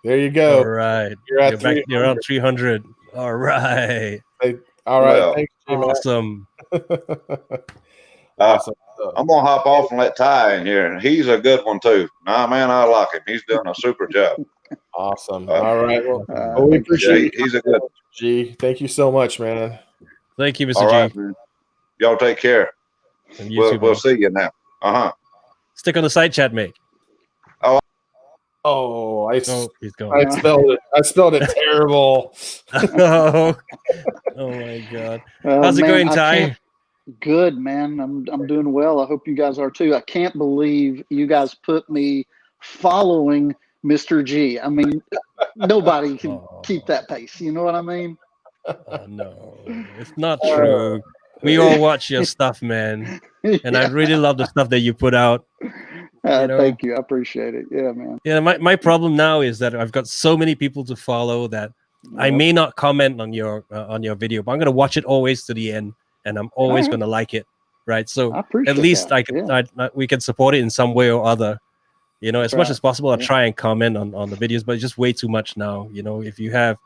There you go. All right. You're back. You're around 300. All right. All right. Well, thanks, Jim. Awesome. Awesome. I'm gonna hop off and let Ty in here, and he's a good one too. Nah, man, I like him. He's doing a super job. Awesome. All right. Well, we appreciate he's a good. G. Thank you so much, man. Thank you, Mr. All G. right, man. Y'all take care. And you too, We'll see you now. Stick on the side chat, mate. Oh, he's gone. I spelled it terrible. Oh my God. How's it going, Ty? Good, man. I'm doing well. I hope you guys are too. I can't believe you guys put me following Mr. G. I mean, nobody can keep that pace. You know what I mean? No, it's not true. We all watch your stuff, man. And I really love the stuff that you put out. Thank you. I appreciate it. Yeah, man. Yeah, my problem now is that I've got so many people to follow that I may not comment on your video, but I'm going to watch it always to the end, and I'm always going to like it, right? So at least we can support it in some way or other. As much as possible, I try and comment on the videos, but it's just way too much now. If you have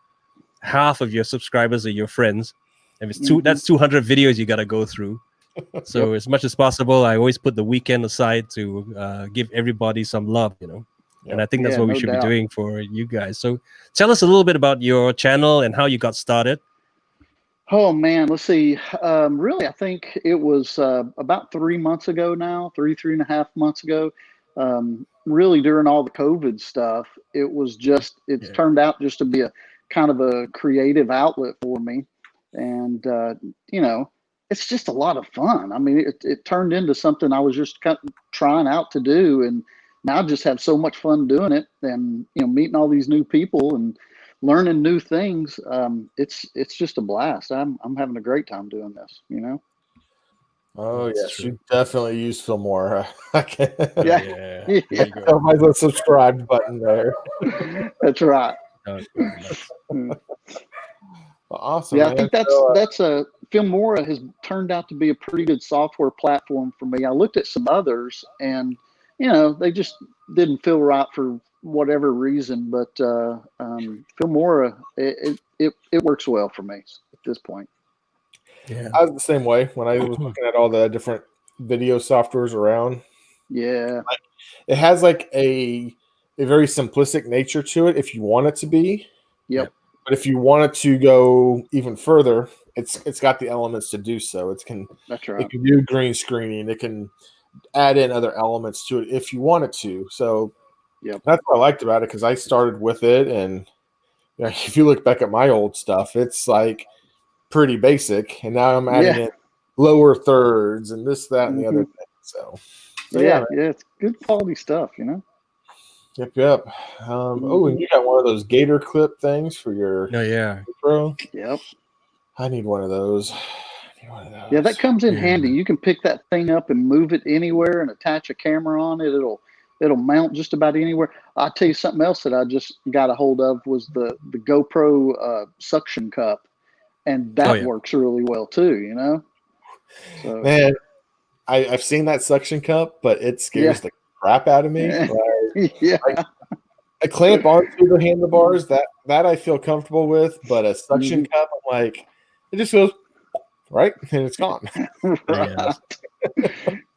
half of your subscribers are your friends, and it's that's 200 videos you got to go through. So as much as possible, I always put the weekend aside to give everybody some love, and I think that's what we should be doing for you guys. So tell us a little bit about your channel and how you got started. Oh man, let's see. Really, I think it was about 3 months ago now, 3.5 months ago. Really during all the COVID stuff, it's turned out just to be a kind of a creative outlet for me. And, it's just a lot of fun. I mean, it turned into something I was just kind of trying out to do. And now I just have so much fun doing it and, meeting all these new people and learning new things. It's just a blast. I'm having a great time doing this, Oh, yes. You definitely use Phil more. Yeah. Everybody's a subscribe button there. That's right. Awesome. Yeah, man. I think that's Filmora has turned out to be a pretty good software platform for me. I looked at some others, and they just didn't feel right for whatever reason. But Filmora, it works well for me at this point. Yeah. I was the same way when I was looking at all the different video softwares around. Yeah. It has like a very simplistic nature to it if you want it to be. Yep. But if you want it to go even further, it's got the elements to do so. That's It right. can do green screening. It can add in other elements to it if you want it to. So Yep. that's what I liked about it because I started with it, and if you look back at my old stuff, it's like pretty basic, and now I'm adding in lower thirds and this, that, and the other thing. So yeah, man. it's good quality stuff, Yep. Oh, and you got one of those gator clip things for your Oh yeah. Pro. Yep. I need one of those. Yeah, that comes in handy. You can pick that thing up and move it anywhere and attach a camera on it. It'll mount just about anywhere. I'll tell you something else that I just got a hold of was the GoPro suction cup, and that works really well too. So man, I've seen that suction cup, but it scares the crap out of me. I clamp onto the handlebars. That I feel comfortable with, but a suction cup, I'm like, it just goes right and it's gone. Right.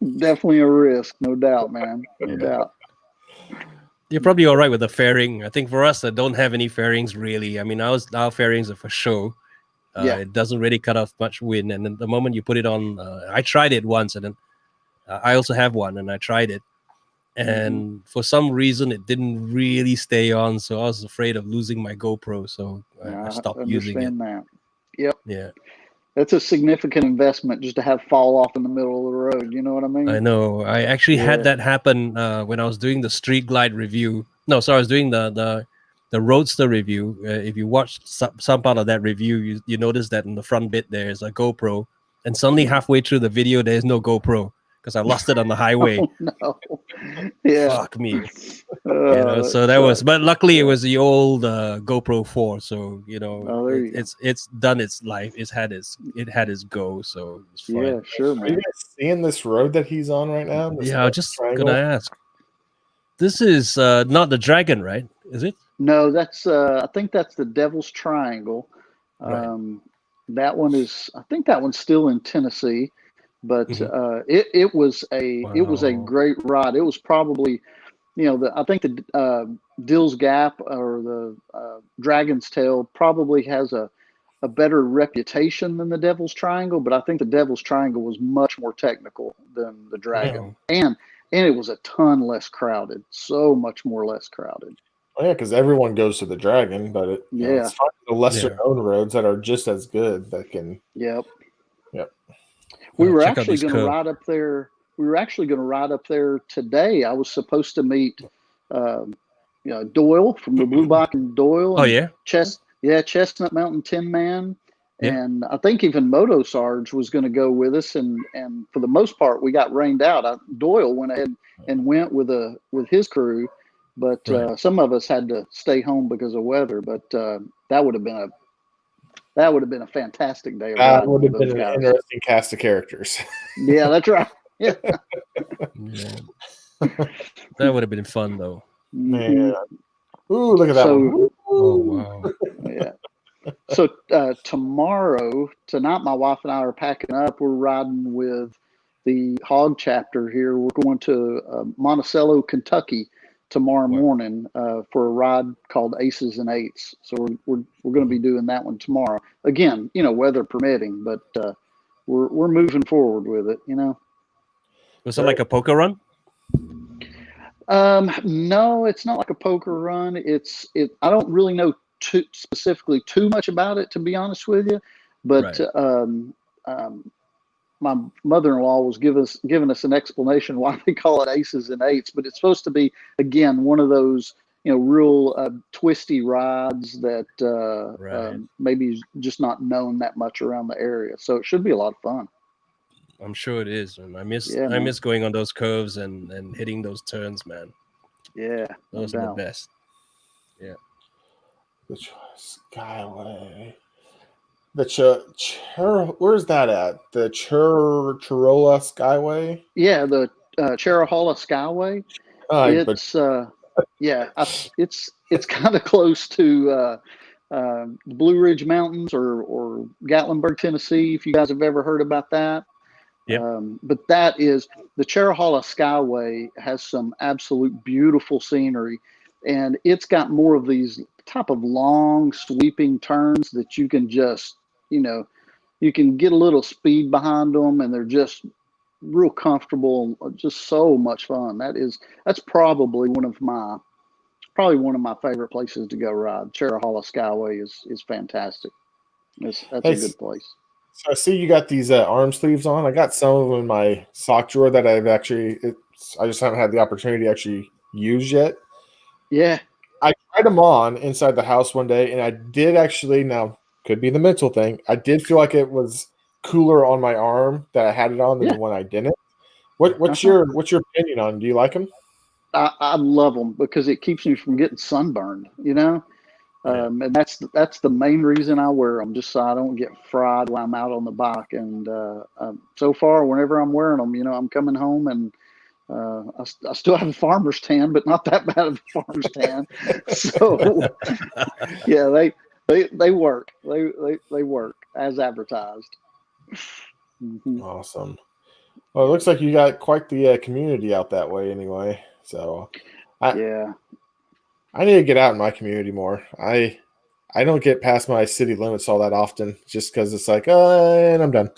Definitely a risk, no doubt, man. No doubt. You're probably all right with the fairing. I think for us that don't have any fairings really. I mean, our fairings are for show. It doesn't really cut off much wind, and then the moment you put it on, I tried it once, and then I also have one, and I tried it, and for some reason it didn't really stay on, so I was afraid of losing my GoPro, so I stopped using it. That. Yep. Yeah. That's a significant investment just to have fall off in the middle of the road. You know what I mean? I know. I actually had that happen when I was doing the Street Glide review. No, sorry, I was doing the Roadster review. If you watched some part of that review, you notice that in the front bit there's a GoPro, and suddenly halfway through the video there's no GoPro because I lost it on the highway. Oh, no. Yeah. Fuck me. So that was, but luckily it was the old GoPro 4, so it's done its life. It had its go, so it's fine. Yeah, sure, man. Are you guys seeing this road that he's on right now? Yeah, I'm just gonna ask. This is not the Dragon, right? Is it? No, that's I think that's the Devil's Triangle. Right. That one is, I think that one's still in Tennessee, but it was a great ride. It was probably, I think the Dill's Gap or the Dragon's Tail probably has a better reputation than the Devil's Triangle, but I think the Devil's Triangle was much more technical than the Dragon, and it was a ton less crowded, so much more less crowded. Oh, yeah, because everyone goes to the Dragon, but it's the lesser known roads that are just as good that can. Yep. We were actually going to ride up there. We were actually going to ride up there today. I was supposed to meet Doyle from the Blue Bike and Doyle. Oh yeah. Chestnut Mountain Tin Man. Yeah. And I think even Moto Sarge was going to go with us, and for the most part we got rained out. Doyle went ahead and went with his crew. But some of us had to stay home because of weather. But that would have been a fantastic day. That would have been an interesting cast of characters. Yeah, that's right. Yeah. That would have been fun though. Man. Ooh, look at that one. Oh wow. Yeah. So tonight, my wife and I are packing up. We're riding with the Hog chapter here. We're going to Monticello, Kentucky tomorrow morning for a ride called Aces and Eights. So we're going to be doing that one tomorrow. Again, weather permitting, but we're moving forward with it. Was it like a poker run? No, it's not like a poker run. I don't really know specifically too much about it, to be honest with you, but my mother-in-law was giving us an explanation why they call it Aces and Eights, but it's supposed to be, again, one of those real twisty rides that maybe just not known that much around the area. So it should be a lot of fun. I'm sure it is, and I miss going on those curves and hitting those turns, man. Yeah, those are the best. Yeah. The Skyway. Where's that at? The Chirola Skyway? Yeah, the Chirola Skyway. It's kind of close to the Blue Ridge Mountains or Gatlinburg, Tennessee, if you guys have ever heard about that. Yep. But that is the Cherahalla Skyway has some absolute beautiful scenery, and it's got more of these type of long sweeping turns that you can just, you can get a little speed behind them, and they're just real comfortable, just so much fun. That's probably one of my favorite places to go ride. Cherahalla Skyway is fantastic. That's a good place. So I see you got these arm sleeves on. I got some of them in my sock drawer that I just haven't had the opportunity to actually use yet. Yeah. I tried them on inside the house one day, and I did actually, now could be the mental thing, I did feel like it was cooler on my arm that I had it on than the one I didn't. What's your opinion on? Do you like them? I love them because it keeps me from getting sunburned, and that's the main reason I wear them, just so I don't get fried while I'm out on the bike. And so far, whenever I'm wearing them, I'm coming home and I still have a farmer's tan, but not that bad of a farmer's tan. So yeah, they work. They work as advertised. Mm-hmm. Awesome. Well, it looks like you got quite the community out that way anyway. So I need to get out in my community more. I don't get past my city limits all that often, just because it's like, and I'm done.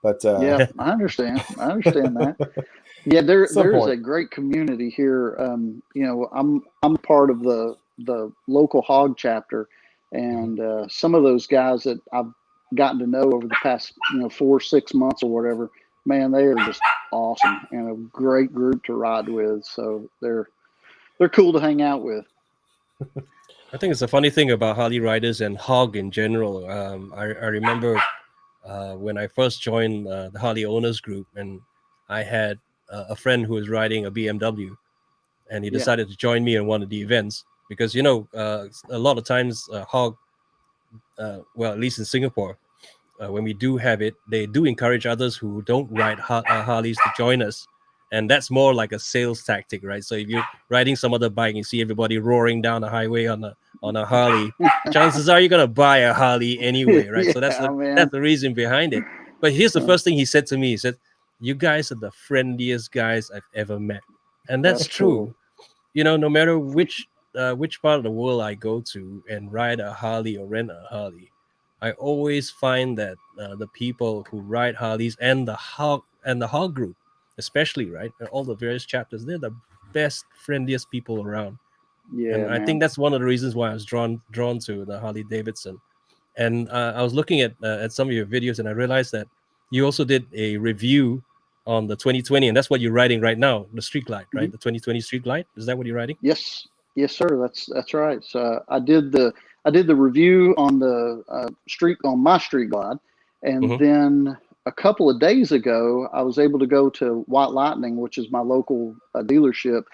But yeah, I understand that. Yeah, there is a great community here. I'm part of the local hog chapter, and some of those guys that I've gotten to know over the past 4-6 months or whatever, man, they are just awesome and a great group to ride with. So they're cool to hang out with. I think it's a funny thing about Harley riders and hog in general. I remember when I first joined the Harley owners group, and I had a friend who was riding a BMW, and he decided to join me in one of the events because a lot of times hog, well, at least in Singapore, when we do have it, they do encourage others who don't ride Harleys to join us. And that's more like a sales tactic, right? So if you're riding some other bike and you see everybody roaring down the highway on a Harley, chances are you're gonna buy a Harley anyway, right? So that's the reason behind it. But here's the first thing he said to me. He said, "You guys are the friendliest guys I've ever met," and that's true. Cool. No matter which part of the world I go to and ride a Harley or rent a Harley, I always find that the people who ride Harleys and the hog group, especially, right, all the various chapters, they're the best, friendliest people around. Yeah, and I think that's one of the reasons why I was drawn to the Harley Davidson. And I was looking at some of your videos, and I realized that you also did a review on the 2020, and that's what you're riding right now, the Street Glide, right? Mm-hmm. The 2020 Street Glide. Is that what you're riding? Yes, sir. That's right. So I did the review on the on my Street Glide, and then a couple of days ago, I was able to go to White Lightning, which is my local dealership,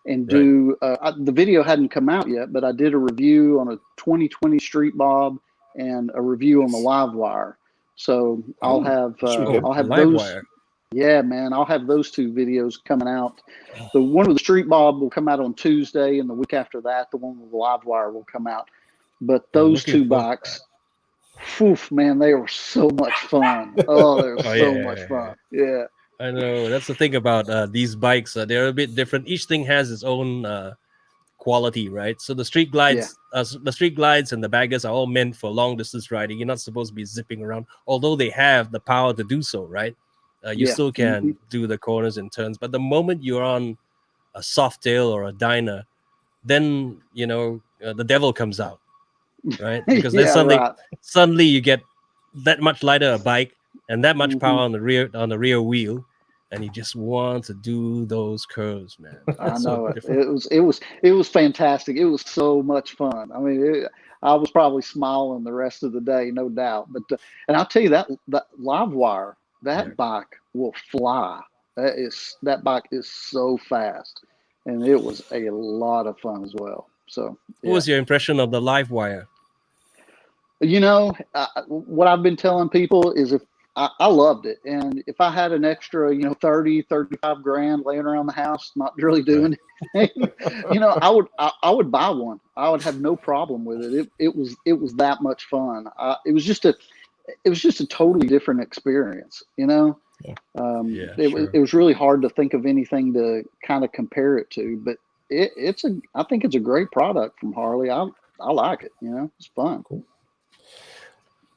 and do the video hadn't come out yet, but I did a review on a 2020 Street Bob and a review on the Live Wire. So I'll have those. Wire. Yeah, man, I'll have those two videos coming out. The one with the Street Bob will come out on Tuesday, and the week after that, the one with the Live Wire will come out. But those two bikes, man, they were so much fun. Oh, they were so much fun. Yeah. I know. That's the thing about these bikes. They're a bit different. Each thing has its own quality, right? So the Street Glides, and the Baggers are all meant for long distance riding. You're not supposed to be zipping around, although they have the power to do so, right? You still can do the corners and turns. But the moment you're on a Softail or a Dyna, then the devil comes out, right? Because then suddenly you get that much lighter a bike and that much power on the rear wheel, and you just want to do those curves, man. I know it was fantastic. It was so much fun. I mean, I was probably smiling the rest of the day, no doubt. But and I'll tell you that Live Wire, that bike will fly. That bike is so fast, and it was a lot of fun as well. So, what was your impression of the Live Wire? What I've been telling people is if I loved it. And if I had an extra, 30, 35 grand laying around the house, not really doing anything, I would buy one. I would have no problem with it. It was that much fun. It was just a totally different experience, Yeah. It was really hard to think of anything to kind of compare it to, but I think it's a great product from Harley. I like it. It's fun. Cool.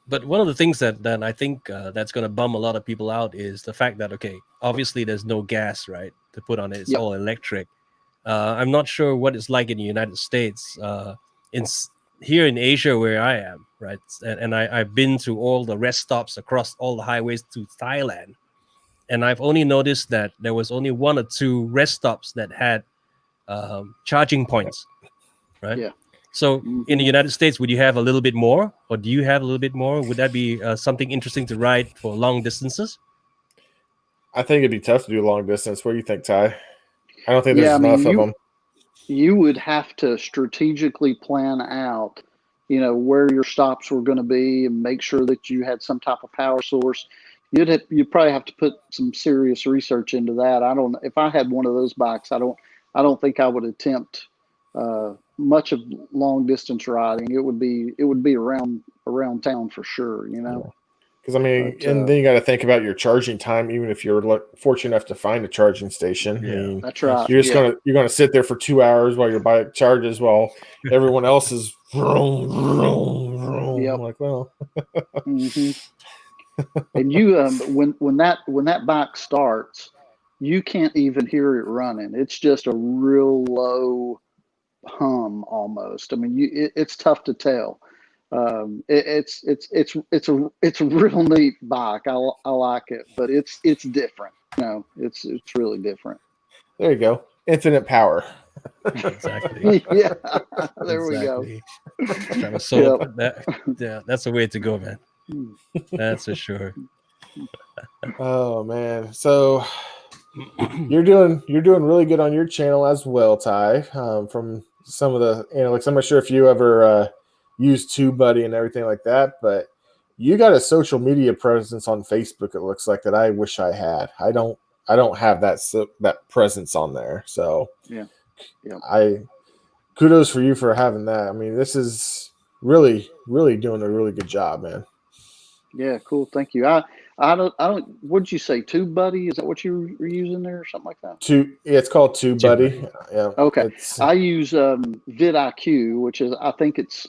But one of the things that I think that's going to bum a lot of people out is the fact that, okay, obviously there's no gas, right, to put on it. It's all electric. I'm not sure what it's like in the United States. Here in Asia where I am, right, and I've been to all the rest stops across all the highways to Thailand, and I've only noticed that there was only 1 or 2 rest stops that had charging points, right? Yeah. So in the United States, would you have a little bit more, or do you have a little bit more? Would that be something interesting to ride for long distances? I think it'd be tough to do long distance. What do you think, Ty? I don't think there's enough of them. You would have to strategically plan out, where your stops were going to be and make sure that you had some type of power source. You'd probably have to put some serious research into that. If I had one of those bikes, I don't think I would attempt much of long distance riding. It would be around town for sure, Because and then you got to think about your charging time. Even if you're fortunate enough to find a charging station, that's right. You're just gonna sit there for 2 hours while your bike charges, while everyone else is vroom, vroom, vroom. Yep. I'm like, well, and you when that bike starts, you can't even hear it running. It's just a real low hum almost. I mean, it's tough to tell. It's a real neat bike. I like it, but it's different. It's really different. There you go. Infinite power. Exactly. Yeah. There we go. Trying to solve that. Yeah, that's the way to go, man. That's for sure. Oh man. So you're doing really good on your channel as well, Ty. From some of the analytics, I'm not sure if you ever use TubeBuddy and everything like that, but you got a social media presence on Facebook. It looks like that I wish I had. I don't have that presence on there. So yeah. Kudos for you for having that. I mean, this is really, really doing a really good job, man. Yeah, cool. Thank you. I don't. What'd you say? TubeBuddy? Is that what you were using there, or something like that? It's called TubeBuddy. Yeah. Okay. I use vidIQ, which is, I think it's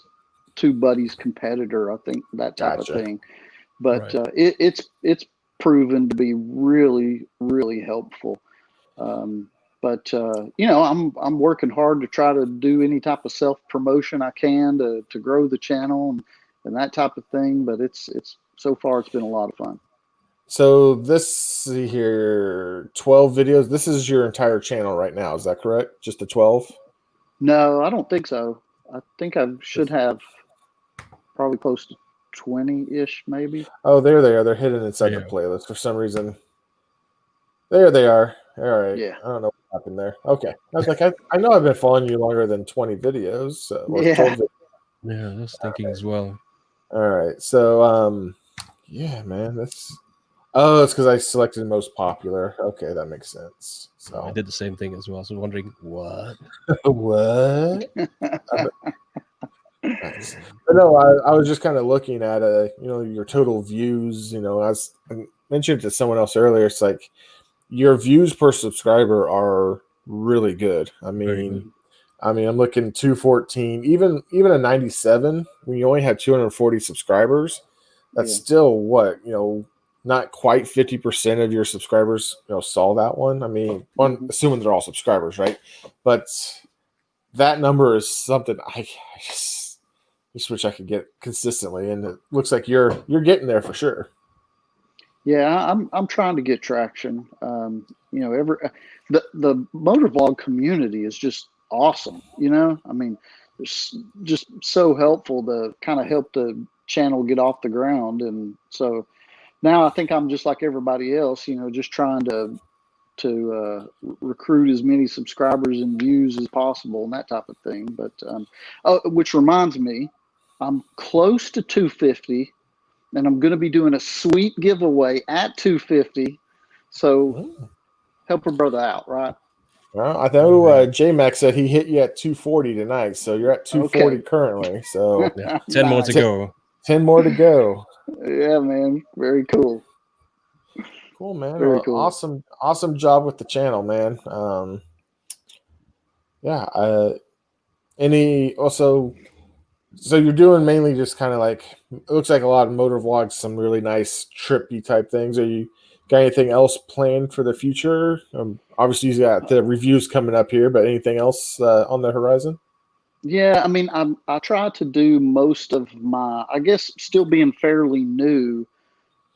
TubeBuddy's competitor. I think that type of thing. But it's proven to be really, really helpful. But I'm working hard to try to do any type of self promotion I can to grow the channel and that type of thing. But it's so far it's been a lot of fun. So see here, 12 videos. This is your entire channel right now. Is that correct? Just the 12? No, I don't think so. I think I should have probably close to 20-ish, maybe. Oh, there they are. They're hidden inside the playlist for some reason. There they are. All right. Yeah. I don't know what happened there. Okay. I was like, I know I've been following you longer than 20 videos. So, yeah. Yeah, I was thinking as well. All right. So, yeah, man, it's because I selected the most popular. Okay, that makes sense. So I did the same thing as well. So wondering what? What? Nice. But no, I was just kind of looking at your total views. As I mentioned to someone else earlier, it's like your views per subscriber are really good. I mean, I'm looking 214, even a 97 when you only have 240 subscribers. That's still what, not quite 50% of your subscribers, saw that one. I mean, assuming they're all subscribers, right? But that number is something I just wish I could get consistently, and it looks like you're getting there for sure. Yeah, I'm trying to get traction. The motovlog community is just awesome. I mean, it's just so helpful to kind of help the channel get off the ground, and so now I think I'm just like everybody else. Just trying to recruit as many subscribers and views as possible and that type of thing. But which reminds me, I'm close to 250. and I'm going to be doing a sweet giveaway at 250. So help a brother out, right? Well, I know J-Mac said he hit you at 240 tonight, so you're at 240 currently. So Yeah, 10 more to go. 10 more to go. Yeah, man. Very cool. Cool, man. Very Well, cool. awesome job with the channel, man. So you're doing mainly just kind of like, it looks like a lot of motor vlogs, some really nice trippy type things. Are you got anything else planned for the future? Obviously you got the reviews coming up here, but anything else on the horizon? Yeah, I mean, I try to do most of my, I guess, still being fairly new.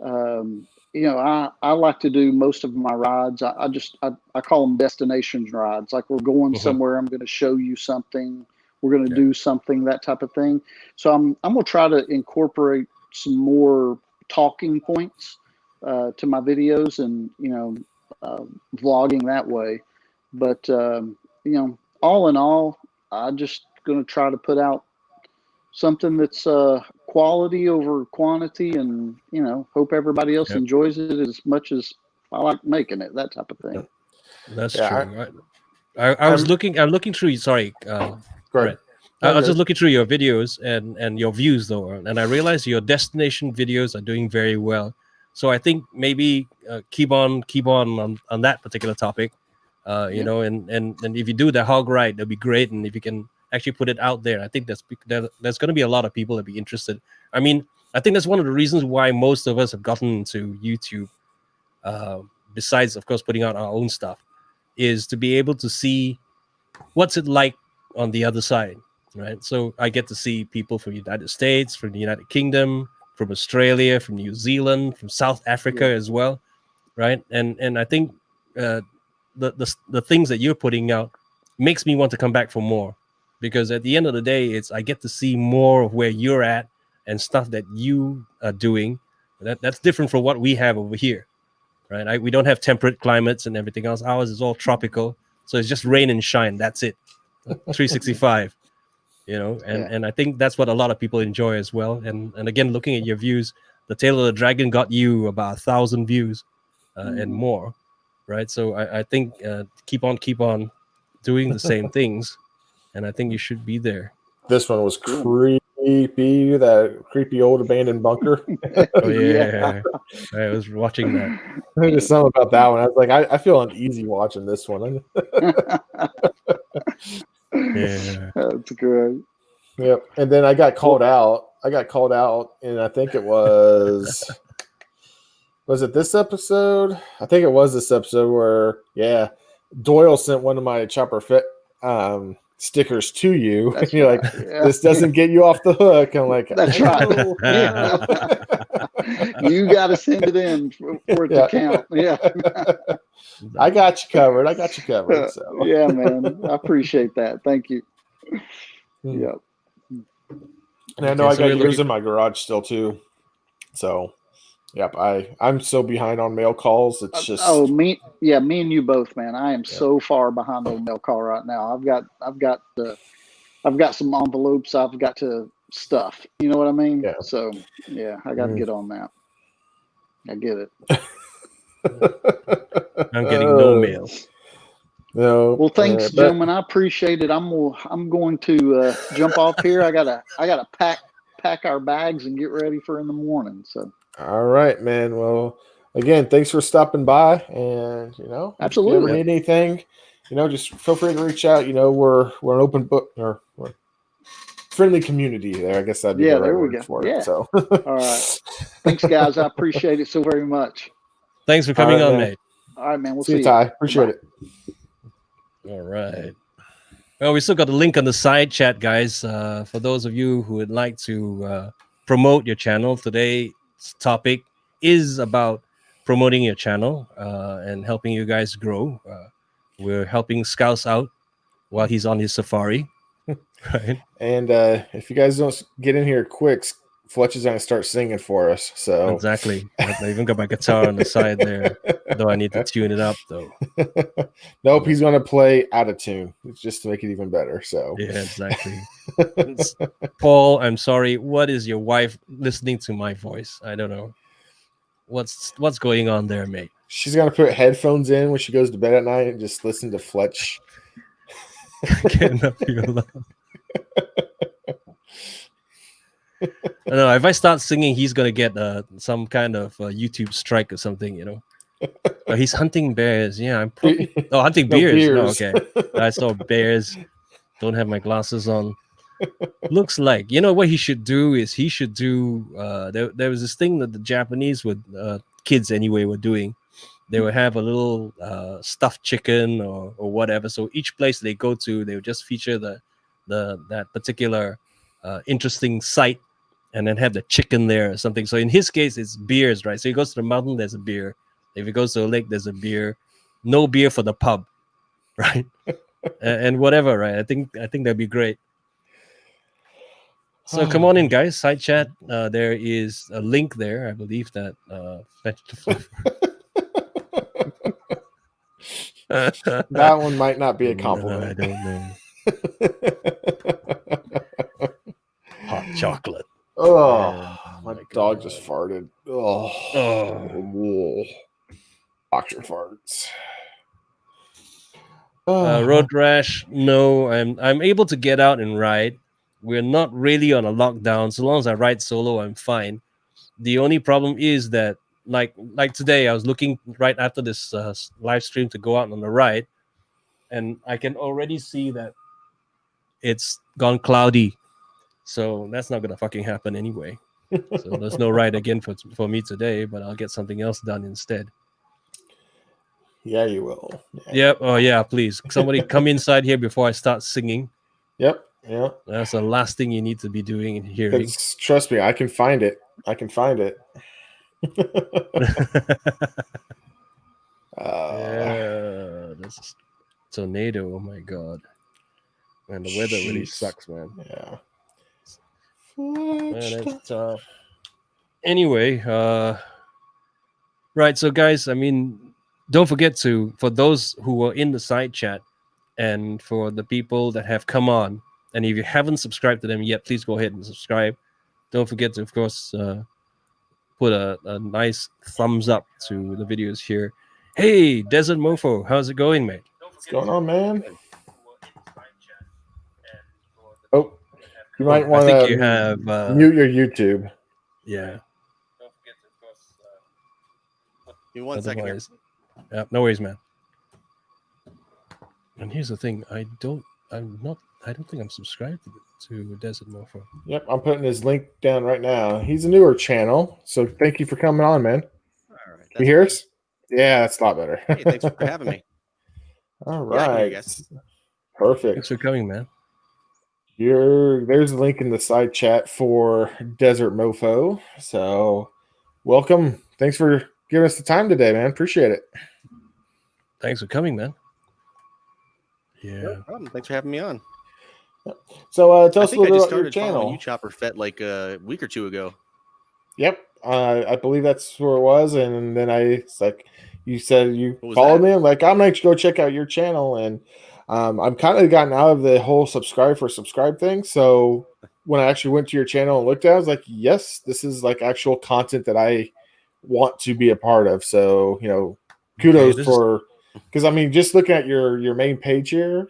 I like to do most of my rides. I call them destinations rides. Like we're going somewhere, I'm going to show you something. We're going to do something, that type of thing. So I'm going to try to incorporate some more talking points to my videos and, vlogging that way. But, all in all, I just going to try to put out something that's quality over quantity, and hope everybody else enjoys it as much as I like making it, that type of thing. That's true. I was looking through. Sorry, Brett. I was just looking through your videos and your views though, and I realized your destination videos are doing very well. So I think maybe keep on that particular topic. And if you do the hog ride, that'd be great. And if you can actually put it out there, I think there's going to be a lot of people that be interested. I mean, I think that's one of the reasons why most of us have gotten into YouTube, besides of course putting out our own stuff, is to be able to see what's it like on the other side, right? So I get to see people from the United States, from the United Kingdom, from Australia, from New Zealand, from South Africa as well, right? And I think the things that you're putting out makes me want to come back for more, because at the end of the day, I get to see more of where you're at and stuff that you are doing. That's different from what we have over here, right? We don't have temperate climates and everything else. Ours is all tropical, so it's just rain and shine. That's it, 365. And I think that's what a lot of people enjoy as well. And again, looking at your views, the Tail of the Dragon got you about 1,000 views and more, right? So I think keep on doing the same things, and I think you should be there. This one was creepy, that creepy old abandoned bunker. Oh yeah. I was watching that. There's something about that one. I was like, I feel uneasy watching this one. Yeah, that's great. Yep. And then I got called out, and I think it was it this episode? I think it was this episode where Doyle sent one of my Chopper Fit stickers to you. That's and you're right. like, this doesn't get you off the hook. I'm like, that's right. You got to send it in for it to count. Yeah. I got you covered. So. Yeah, man. I appreciate that. Thank you. Yep. And I know I got yours in my garage still too. So, yep. I'm so behind on mail calls. It's just me and you both, man. I am so far behind on mail call right now. I've got some envelopes I've got to stuff. You know what I mean? Yeah. So I got to get on that. I get it. I'm getting no mail. No. Well, thanks, gentlemen. I appreciate it. I'm going to jump off here. I gotta pack our bags and get ready for in the morning. So. All right, man. Well, again, thanks for stopping by, and absolutely. If you ever need anything, just feel free to reach out. We're an open book, or we're friendly community there. I guess that'd be the right word for it. So, all right. Thanks, guys. I appreciate it so very much. Thanks for coming on, mate. All right, man. We'll see see you, Ty. Appreciate it. All right. Well, we still got the link on the side chat, guys. For those of you who would like to promote your channel, today's topic is about promoting your channel and helping you guys grow. We're helping Scouse out while he's on his safari. Right. And if you guys don't get in here quick, Fletch is going to start singing for us. So exactly. I even got my guitar on the side there, though I need to tune it up, though. Nope, he's going to play out of tune just to make it even better. So yeah, exactly. It's, Paul, I'm sorry. What is your wife listening to my voice? I don't know. What's going on there, mate? She's gonna put headphones in when she goes to bed at night and just listen to Fletch. Can't enough of your love. I don't know. If I start singing, he's gonna get some kind of YouTube strike or something, you know. He's hunting bears. Yeah, I'm probably hunting beers. No, okay. I saw bears. Don't have my glasses on. Looks like, you know, what he should do is he should do. There was this thing that the Japanese would kids anyway were doing. They would have a little stuffed chicken or whatever. So each place they go to, they would just feature that particular interesting site, and then have the chicken there or something. So in his case, it's beers, right? So he goes to the mountain, there's a beer. If he goes to a lake, there's a beer. No beer for the pub, right? and whatever, right? I think that'd be great. So come on in, guys. Side chat. There is a link there. I believe that Fetch the Fluff. That one might not be a compliment. I don't know. Hot chocolate. Oh, my dog just farted. Oh. Boxer farts. Road rash. No, I'm able to get out and ride. We're not really on a lockdown. So long as I ride solo, I'm fine. The only problem is that, like today, I was looking right after this live stream to go out on the ride, and I can already see that it's gone cloudy. So that's not gonna fucking happen anyway. So there's no ride again for me today, but I'll get something else done instead. Yeah, you will. Yeah. Yep. Oh yeah, please. Somebody come inside here before I start singing. Yep. That's the last thing you need to be doing and hearing. Trust me, I can find it. Yeah, this is tornado. Oh my god. Man, the weather really sucks, man. Yeah. Man, it's tough. Anyway, right. So guys, I mean, don't forget to, for those who were in the side chat and for the people that have come on, and if you haven't subscribed to them yet, please go ahead and subscribe. Don't forget to, of course, put a nice thumbs up to the videos here. Hey, Desert Mofo, how's it going, mate? What's going on, man? Oh, you might want to mute your YouTube. Yeah. Give me 1 second here. Yeah, no worries, man. And here's the thing: I don't think I'm subscribed to Desert Mofo. Yep, I'm putting his link down right now. He's a newer channel, so thank you for coming on, man. All right. You hear us? Yeah, that's a lot better. Hey, thanks for having me. All Yeah, I can hear right. you guys. Perfect. Thanks for coming, man. There's a link in the side chat for Desert Mofo. So welcome. Thanks for giving us the time today, man. Appreciate it. Thanks for coming, man. Yeah. No problem. Thanks for having me on. So tell us a I little just bit about your started following channel. you, Chopper Fett, like a week or two ago. Yep. I believe that's where it was. And then it's like you said you What was followed that? me. I'm like, I'm going to go check out your channel. And I'm kind of gotten out of the whole subscribe thing. So when I actually went to your channel and looked at it, I was like, yes, this is like actual content that I want to be a part of. So, you know, kudos because I mean, just looking at your main page here,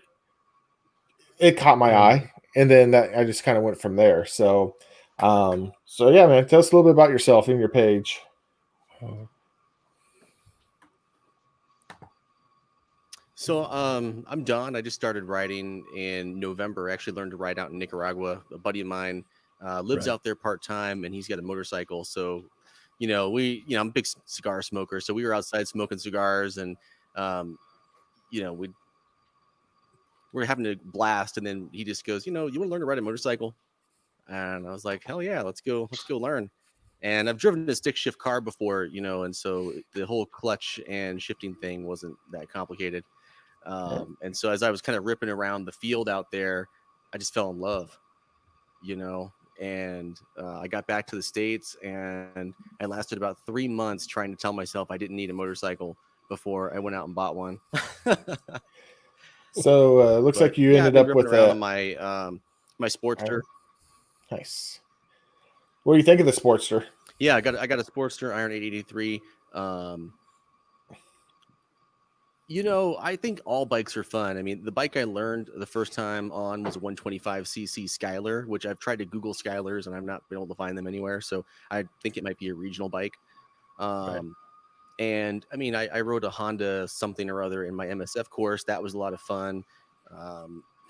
it caught my eye. And then I just kind of went from there. So, so yeah, man, tell us a little bit about yourself and your page. So I'm Don. I just started riding in November. I actually learned to ride out in Nicaragua. A buddy of mine lives out there part-time, and he's got a motorcycle. So, I'm a big cigar smoker. So we were outside smoking cigars, and, we're having a blast. And then he just goes, you want to learn to ride a motorcycle? And I was like, hell yeah, let's go learn. And I've driven a stick shift car before, and so the whole clutch and shifting thing wasn't that complicated. And so as I was kind of ripping around the field out there, I just fell in love, and I got back to the States, and I lasted about 3 months trying to tell myself I didn't need a motorcycle before I went out and bought one. So looks like you ended up with on my My Sportster. Nice. What do you think of the Sportster? Yeah, I got a Sportster Iron 883. I think all bikes are fun. I mean, the bike I learned the first time on was a 125cc Skylar, which I've tried to Google Skylars and I've not been able to find them anywhere. So I think it might be a regional bike. Right. And I mean, I rode a Honda something or other in my MSF course. That was a lot of fun.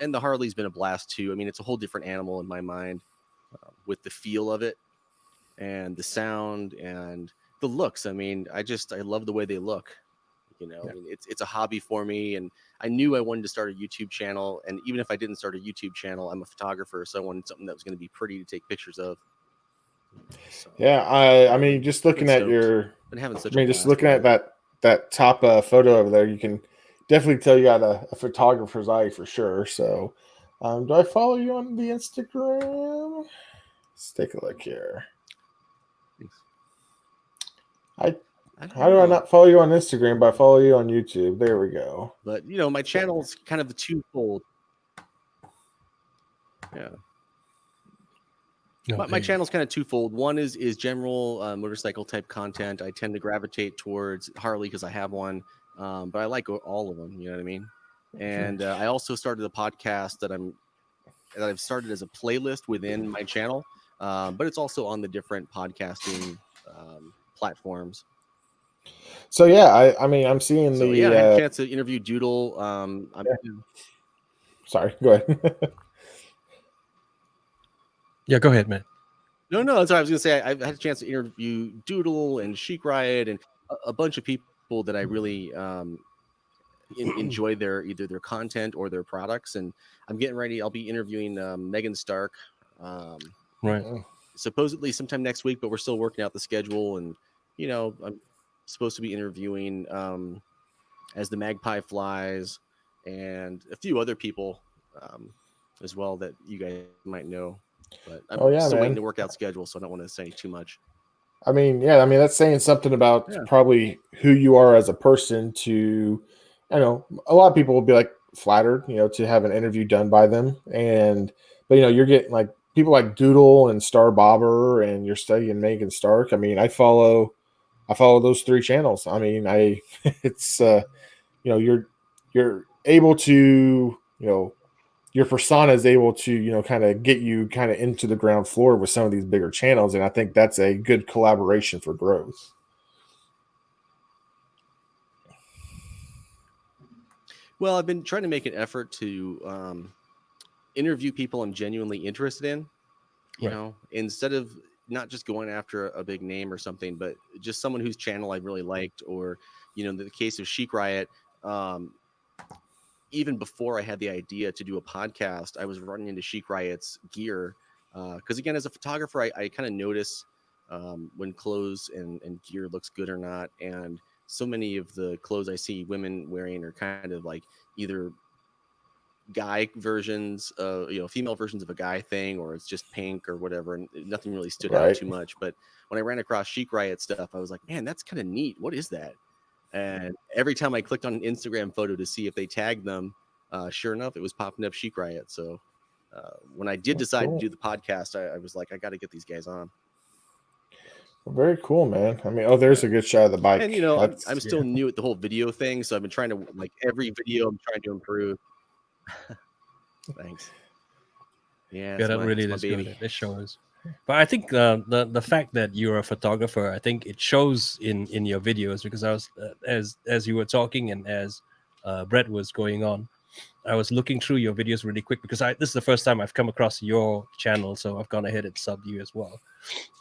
And the Harley's been a blast too. I mean, it's a whole different animal in my mind with the feel of it and the sound and the looks. I mean, I love the way they look. I mean, it's a hobby for me, and I knew I wanted to start a YouTube channel. And even if I didn't start a YouTube channel, I'm a photographer, so I wanted something that was going to be pretty to take pictures of. So, yeah, I mean, just looking at been having such. just looking at that top photo over there, you can definitely tell you got a photographer's eye for sure. So, do I follow you on the Instagram? Let's take a look here. How do I not follow you on Instagram, but I follow you on YouTube? There we go. But my channel's kind of the twofold. Yeah. Okay. My channel's kind of twofold. One is general motorcycle type content. I tend to gravitate towards Harley because I have one, but I like all of them. You know what I mean? And I also started a podcast that I've started as a playlist within my channel, but it's also on the different podcasting platforms. So yeah, I mean, I'm seeing I had a chance to interview Doodle. Sorry, go ahead. Yeah, go ahead, man. No, that's what I was going to say. I've had a chance to interview Doodle and Chic Riot and a bunch of people that I really enjoy either their content or their products. And I'm getting ready. I'll be interviewing Megan Stark. Right. Supposedly sometime next week, but we're still working out the schedule. And, I'm supposed to be interviewing As the Magpie Flies and a few other people as well that you guys might know. But I'm still waiting to work out schedule, so I don't want to say too much. I mean, that's saying something about probably who you are as a person to, a lot of people will be like flattered, to have an interview done by them. But you're getting like people like Doodle and Star Bobber and you're studying Megan Stark. I mean, I follow those three channels. I mean, it's, you're able to, your persona is able to, kind of get you kind of into the ground floor with some of these bigger channels. And I think that's a good collaboration for growth. Well, I've been trying to make an effort to interview people I'm genuinely interested in, instead of not just going after a big name or something, but just someone whose channel I really liked, or, in the case of Chic Riot, even before I had the idea to do a podcast, I was running into Chic Riot's gear. Because again, as a photographer, I kind of notice when clothes and gear looks good or not. And so many of the clothes I see women wearing are kind of like either guy versions, female versions of a guy thing, or it's just pink or whatever. And nothing really stood out too much. But when I ran across Chic Riot stuff, I was like, man, that's kind of neat. What is that? And every time I clicked on an Instagram photo to see if they tagged them, sure enough, it was popping up Chic Riot. So when I did decide to do the podcast, I was like, I got to get these guys on. Well, very cool, man. I mean, there's a good shot of the bike. And, I'm still new at the whole video thing. So I've been trying to, like, every video I'm trying to improve. Thanks. Yeah, that really is good. It shows. But I think the fact that you're a photographer, I think it shows in your videos, because I was as you were talking and as Brett was going on, I was looking through your videos really quick, because this is the first time I've come across your channel, so I've gone ahead and subbed you as well.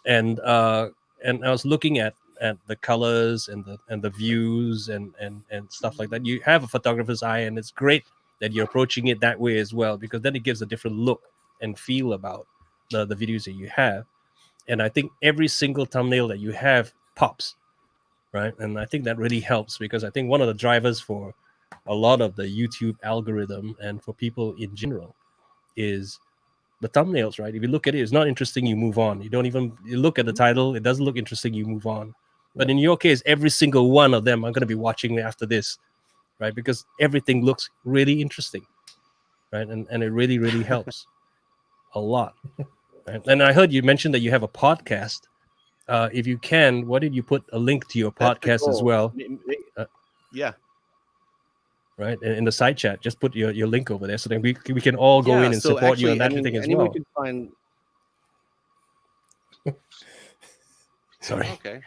And I was looking at the colors and the views and stuff like that. You have a photographer's eye, and it's great that you're approaching it that way as well, because then it gives a different look and feel about the videos that you have. And I think every single thumbnail that you have pops, right? And I think that really helps, because I think one of the drivers for a lot of the YouTube algorithm and for people in general is the thumbnails, right? If you look at it, it's not interesting, you move on. You look at the title, it doesn't look interesting, you move on. But in your case, every single one of them I'm going to be watching after this, right? Because everything looks really interesting, right? And it really, really helps. a lot. Right? And I heard you mention that you have a podcast. If you can, why did you put a link to your That's the podcast as goal. well? Yeah. Right, in the side chat, just put your link over there so that we can all go in and so support you actually, on that thing as anyone well. can find. Sorry. Okay.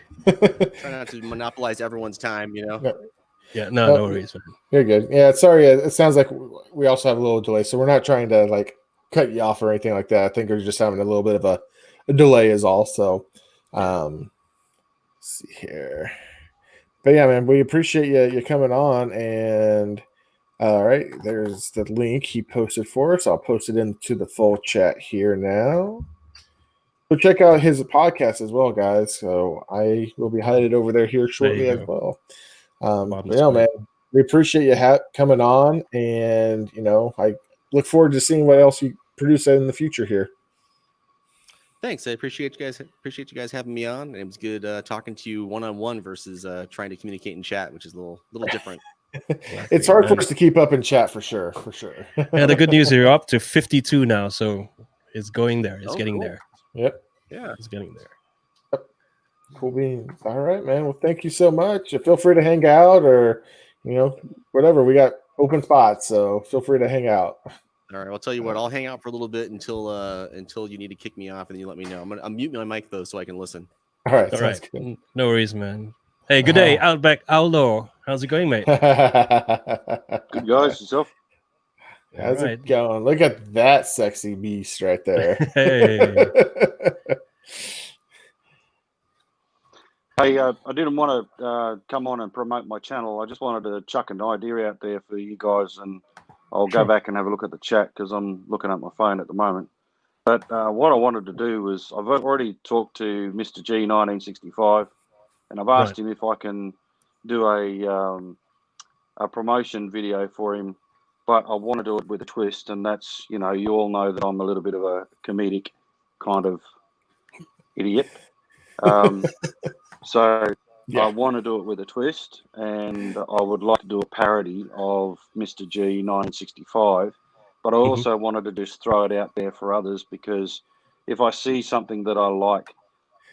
Try not to monopolize everyone's time, you know. Yeah, no worries. Man. You're good. Yeah, sorry. It sounds like we also have a little delay, so we're not trying to like cut you off or anything like that. I think we're just having a little bit of a delay is all. So, let's see here. But yeah, man, we appreciate you coming on. And all right, there's the link he posted for us. I'll post it into the full chat here now. So check out his podcast as well, guys. So I will be headed over there here shortly as well. But man, we appreciate you coming on, and I look forward to seeing what else you produce in the future here. Thanks. I appreciate you guys. Appreciate you guys having me on. It was good talking to you one-on-one versus trying to communicate in chat, which is a little different. It's hard for us to keep up in chat for sure. Yeah, the good news is you're up to 52 now, so it's going there. It's getting cool. there. Yep. Yeah, it's getting there. Yep. Cool beans. All right, man. Well, thank you so much. Feel free to hang out, or whatever. We got open spots, so feel free to hang out. All right, I'll tell you what. I'll hang out for a little bit until you need to kick me off, and then you let me know. I'm mute my mic though, so I can listen. All right. Good. No worries, man. Hey, good day, Outback Outlaw. How's it going, mate? Good guys, yourself. How's it going? Look at that sexy beast right there. Hey. Hey, I didn't want to come on and promote my channel. I just wanted to chuck an idea out there for you guys, and I'll go back and have a look at the chat because I'm looking at my phone at the moment. But what I wanted to do was I've already talked to Mr. G 1965, and I've asked him if I can do a promotion video for him, but I want to do it with a twist, and that's, you all know that I'm a little bit of a comedic kind of idiot. So I want to do it with a twist, and I would like to do a parody of Mr. G 1965, but I also wanted to just throw it out there for others, because if I see something that I like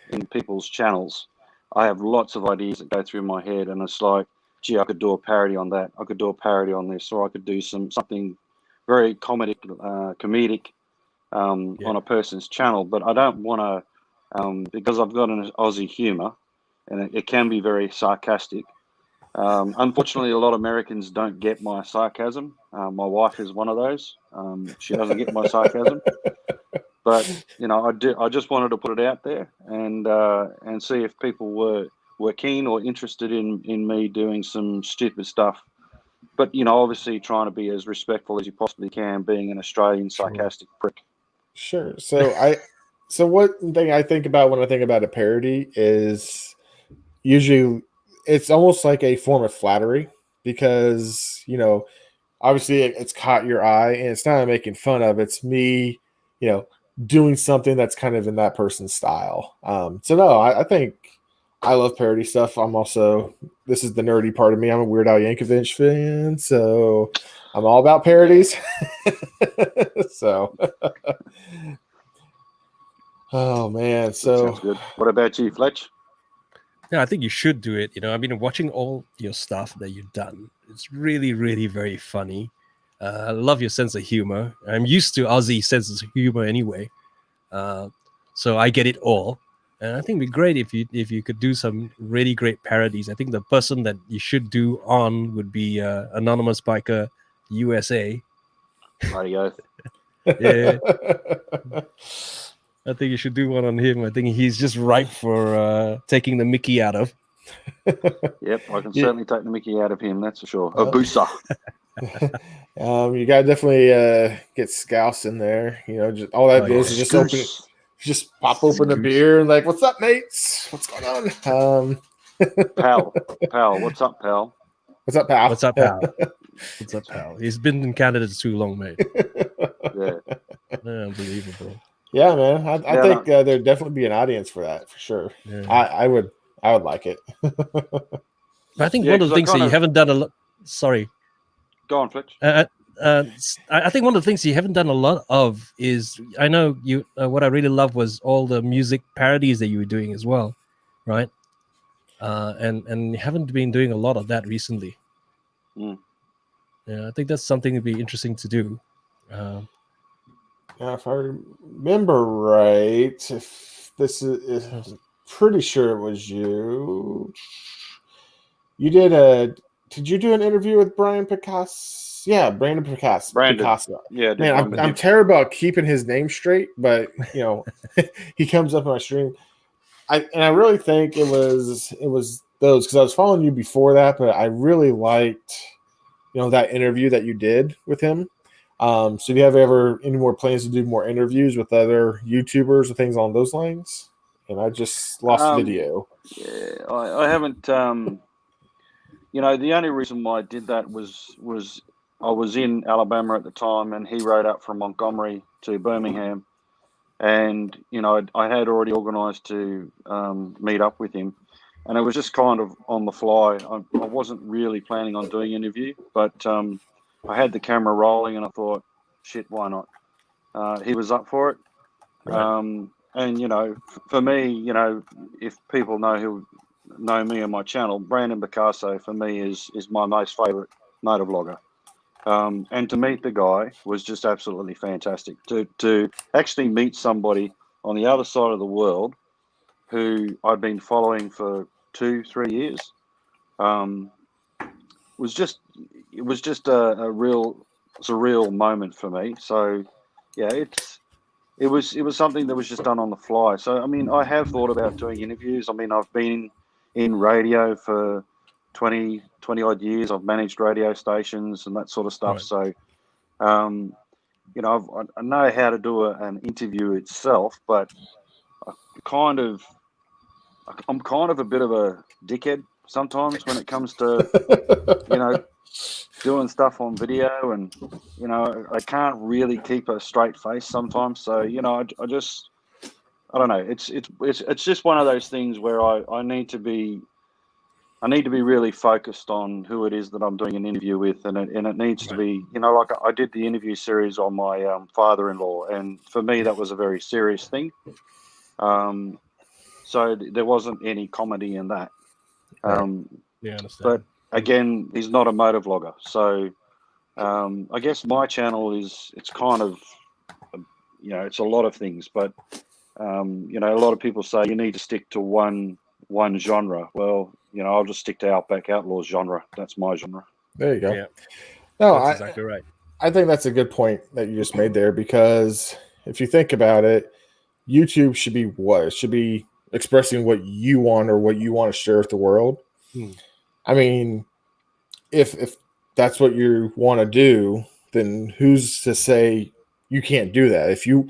in people's channels, I have lots of ideas that go through my head, and it's like, gee, I could do a parody on that. I could do a parody on this, or I could do something very comedic on a person's channel. But I don't want to, because I've got an Aussie humor, and it can be very sarcastic. Unfortunately, a lot of Americans don't get my sarcasm. My wife is one of those. She doesn't get my sarcasm. But I just wanted to put it out there and see if people were keen or interested in me doing some stupid stuff. But obviously trying to be as respectful as you possibly can, being an Australian sarcastic prick. Sure. So one thing I think about when I think about a parody is usually it's almost like a form of flattery, because obviously it's caught your eye, and it's not making fun of. It's me, doing something that's kind of in that person's style. So no, I think I love parody stuff. This is the nerdy part of me. I'm a Weird Al Yankovic fan, so I'm all about parodies. So, oh man. So sounds good. What about you, Fletch? Yeah, I think you should do it. I've been watching all your stuff that you've done. It's really, really very funny. I love your sense of humor. I'm used to Aussie senses of humor anyway, so I get it all. And I think it'd be great if you could do some really great parodies. I think the person that you should do on would be Anonymous Biker USA. Radio. Yeah. I think you should do one on him. I think he's just ripe for taking the Mickey out of. Yep, I can certainly take the Mickey out of him, that's for sure. Abusa. You gotta definitely get Scouse in there. Just all that is just pop open the beer and like, what's up, mates? What's going on? Pal, what's up, pal? What's up, pal? What's up, pal? What's up, pal? He's been in Canada too long, mate. Yeah. Unbelievable. Yeah, man. I think there'd definitely be an audience for that, for sure. Yeah. I would like it. I think one of the things that you haven't done a lot. Sorry. Go on, Fletch. I I think one of the things you haven't done a lot of is, I know you. What I really loved was all the music parodies that you were doing as well, right? And you haven't been doing a lot of that recently. Mm. Yeah, I think that's something that'd be interesting to do. Now, if I remember right, if this is, I'm pretty sure it was you. You did a. Did you do an interview with Brian Picasso? Yeah, Brandon Picasso. Brandon. Picasso. Yeah, I did Man, one with I'm him. terrible about keeping his name straight, but he comes up on my stream. I really think it was those, because I was following you before that, but I really liked that interview that you did with him. So do you have ever any more plans to do more interviews with other YouTubers or things along those lines? And I just lost video. Yeah, I haven't. The only reason why I did that was I was in Alabama at the time, and he rode up from Montgomery to Birmingham, and I had already organised to meet up with him, and it was just kind of on the fly. I wasn't really planning on doing an interview, but I had the camera rolling, and I thought, shit, why not? He was up for it. Right. And for me, if people know me and my channel, Brandon Picasso for me is my most favorite motovlogger. And to meet the guy was just absolutely fantastic. To actually meet somebody on the other side of the world who I'd been following for 2-3 years was just a real surreal moment for me. So yeah, it was something that was just done on the fly. So, I mean, I have thought about doing interviews. I mean, I've been in radio for 20 odd years. I've managed radio stations and that sort of stuff. Right. So, I know how to do an interview itself, but I'm kind of a bit of a dickhead sometimes when it comes to, doing stuff on video, and I can't really keep a straight face sometimes. So I don't know. It's just one of those things where I need to be really focused on who it is that I'm doing an interview with, and it needs to be like I did the interview series on my father-in-law, and for me that was a very serious thing. So there wasn't any comedy in that. Yeah, I understand. But again, he's not a motor vlogger, so I guess my channel it's kind of it's a lot of things, but a lot of people say you need to stick to one genre. Well, I'll just stick to Outback Outlaws genre. That's my genre. There you go. Yeah, No, that's exactly right. I think that's a good point that you just made there, because if you think about it, YouTube should be what? It should be expressing what you want or what you want to share with the world. I mean, if that's what you want to do, then who's to say you can't do that? If you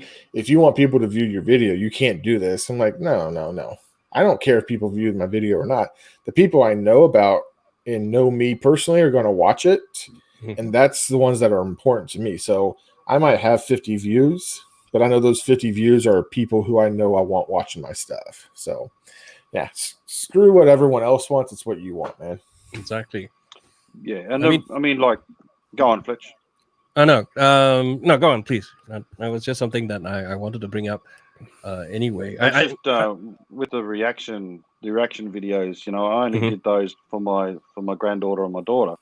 want people to view your video, you can't do this. I'm like, no. I don't care if people view my video or not. The people I know about and know me personally are going to watch it, and that's the ones that are important to me. So I might have 50 views, but I know those 50 views are people who I know I want watching my stuff. So yeah, screw what everyone else wants. It's what you want, man. Exactly. Yeah, and I mean, like, go on, Fletch. I know. No, go on, please. That was just something that I wanted to bring up. Anyway, With the reaction videos, I only did those for my granddaughter and my daughter.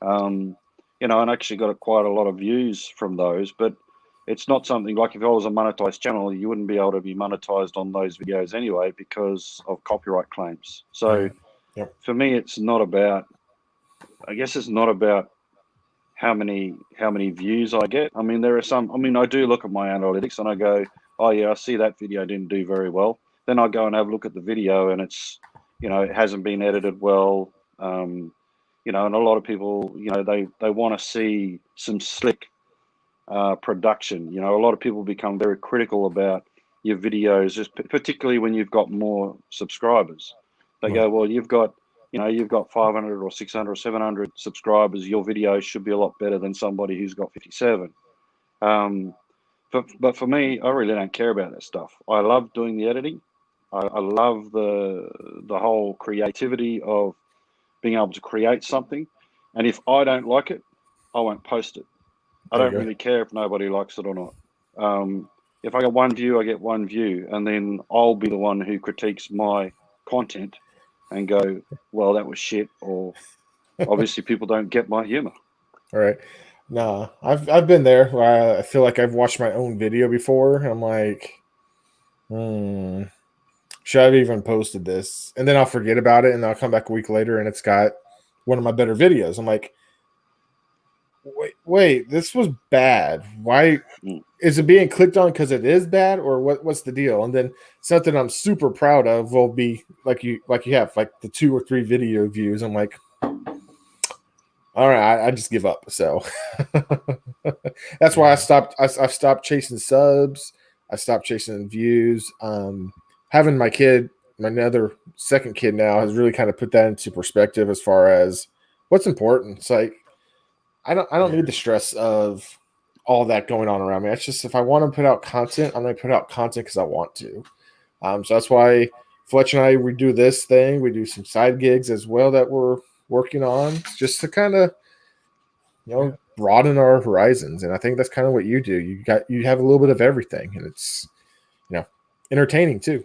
And I actually got quite a lot of views from those, but it's not something like, if I was a monetized channel, you wouldn't be able to be monetized on those videos anyway because of copyright claims. So for me, it's not about how many views I get. I mean, there are some. I mean, I do look at my analytics and I go, oh yeah, I see that video didn't do very well. Then I go and have a look at the video, and it's, it hasn't been edited well. And a lot of people, they want to see some slick production. A lot of people become very critical about your videos, just particularly when you've got more subscribers. They go, well, you've got 500 or 600 or 700 subscribers. Your video should be a lot better than somebody who's got 57. But for me, I really don't care about that stuff. I love doing the editing. I love the whole creativity of being able to create something. And if I don't like it, I won't post it. I There you don't go. really care if nobody likes it or not. If I get one view, I get one view, and then I'll be the one who critiques my content and go, well, that was shit, or obviously people don't get my humor. All right. No, I've been there where I feel like I've watched my own video before. I'm like, should I have even posted this? And then I'll forget about it, and I'll come back a week later, and it's got one of my better videos. I'm like, wait, this was bad. Why is it being clicked on because it is bad, or what's the deal? And then something I'm super proud of will be like you have like the 2 or 3 video views. I'm like, all right, I just give up. So that's why I've stopped chasing subs. I stopped chasing views. Having my other second kid now has really kind of put that into perspective as far as what's important. It's like I don't need the stress of all that going on around me. It's just if I want to put out content, I'm going to put out content because I want to. So that's why Fletch and we do this thing. We do some side gigs as well that we're working on just to kind of, broaden our horizons. And I think that's kind of what you do. You have a little bit of everything, and it's, entertaining too.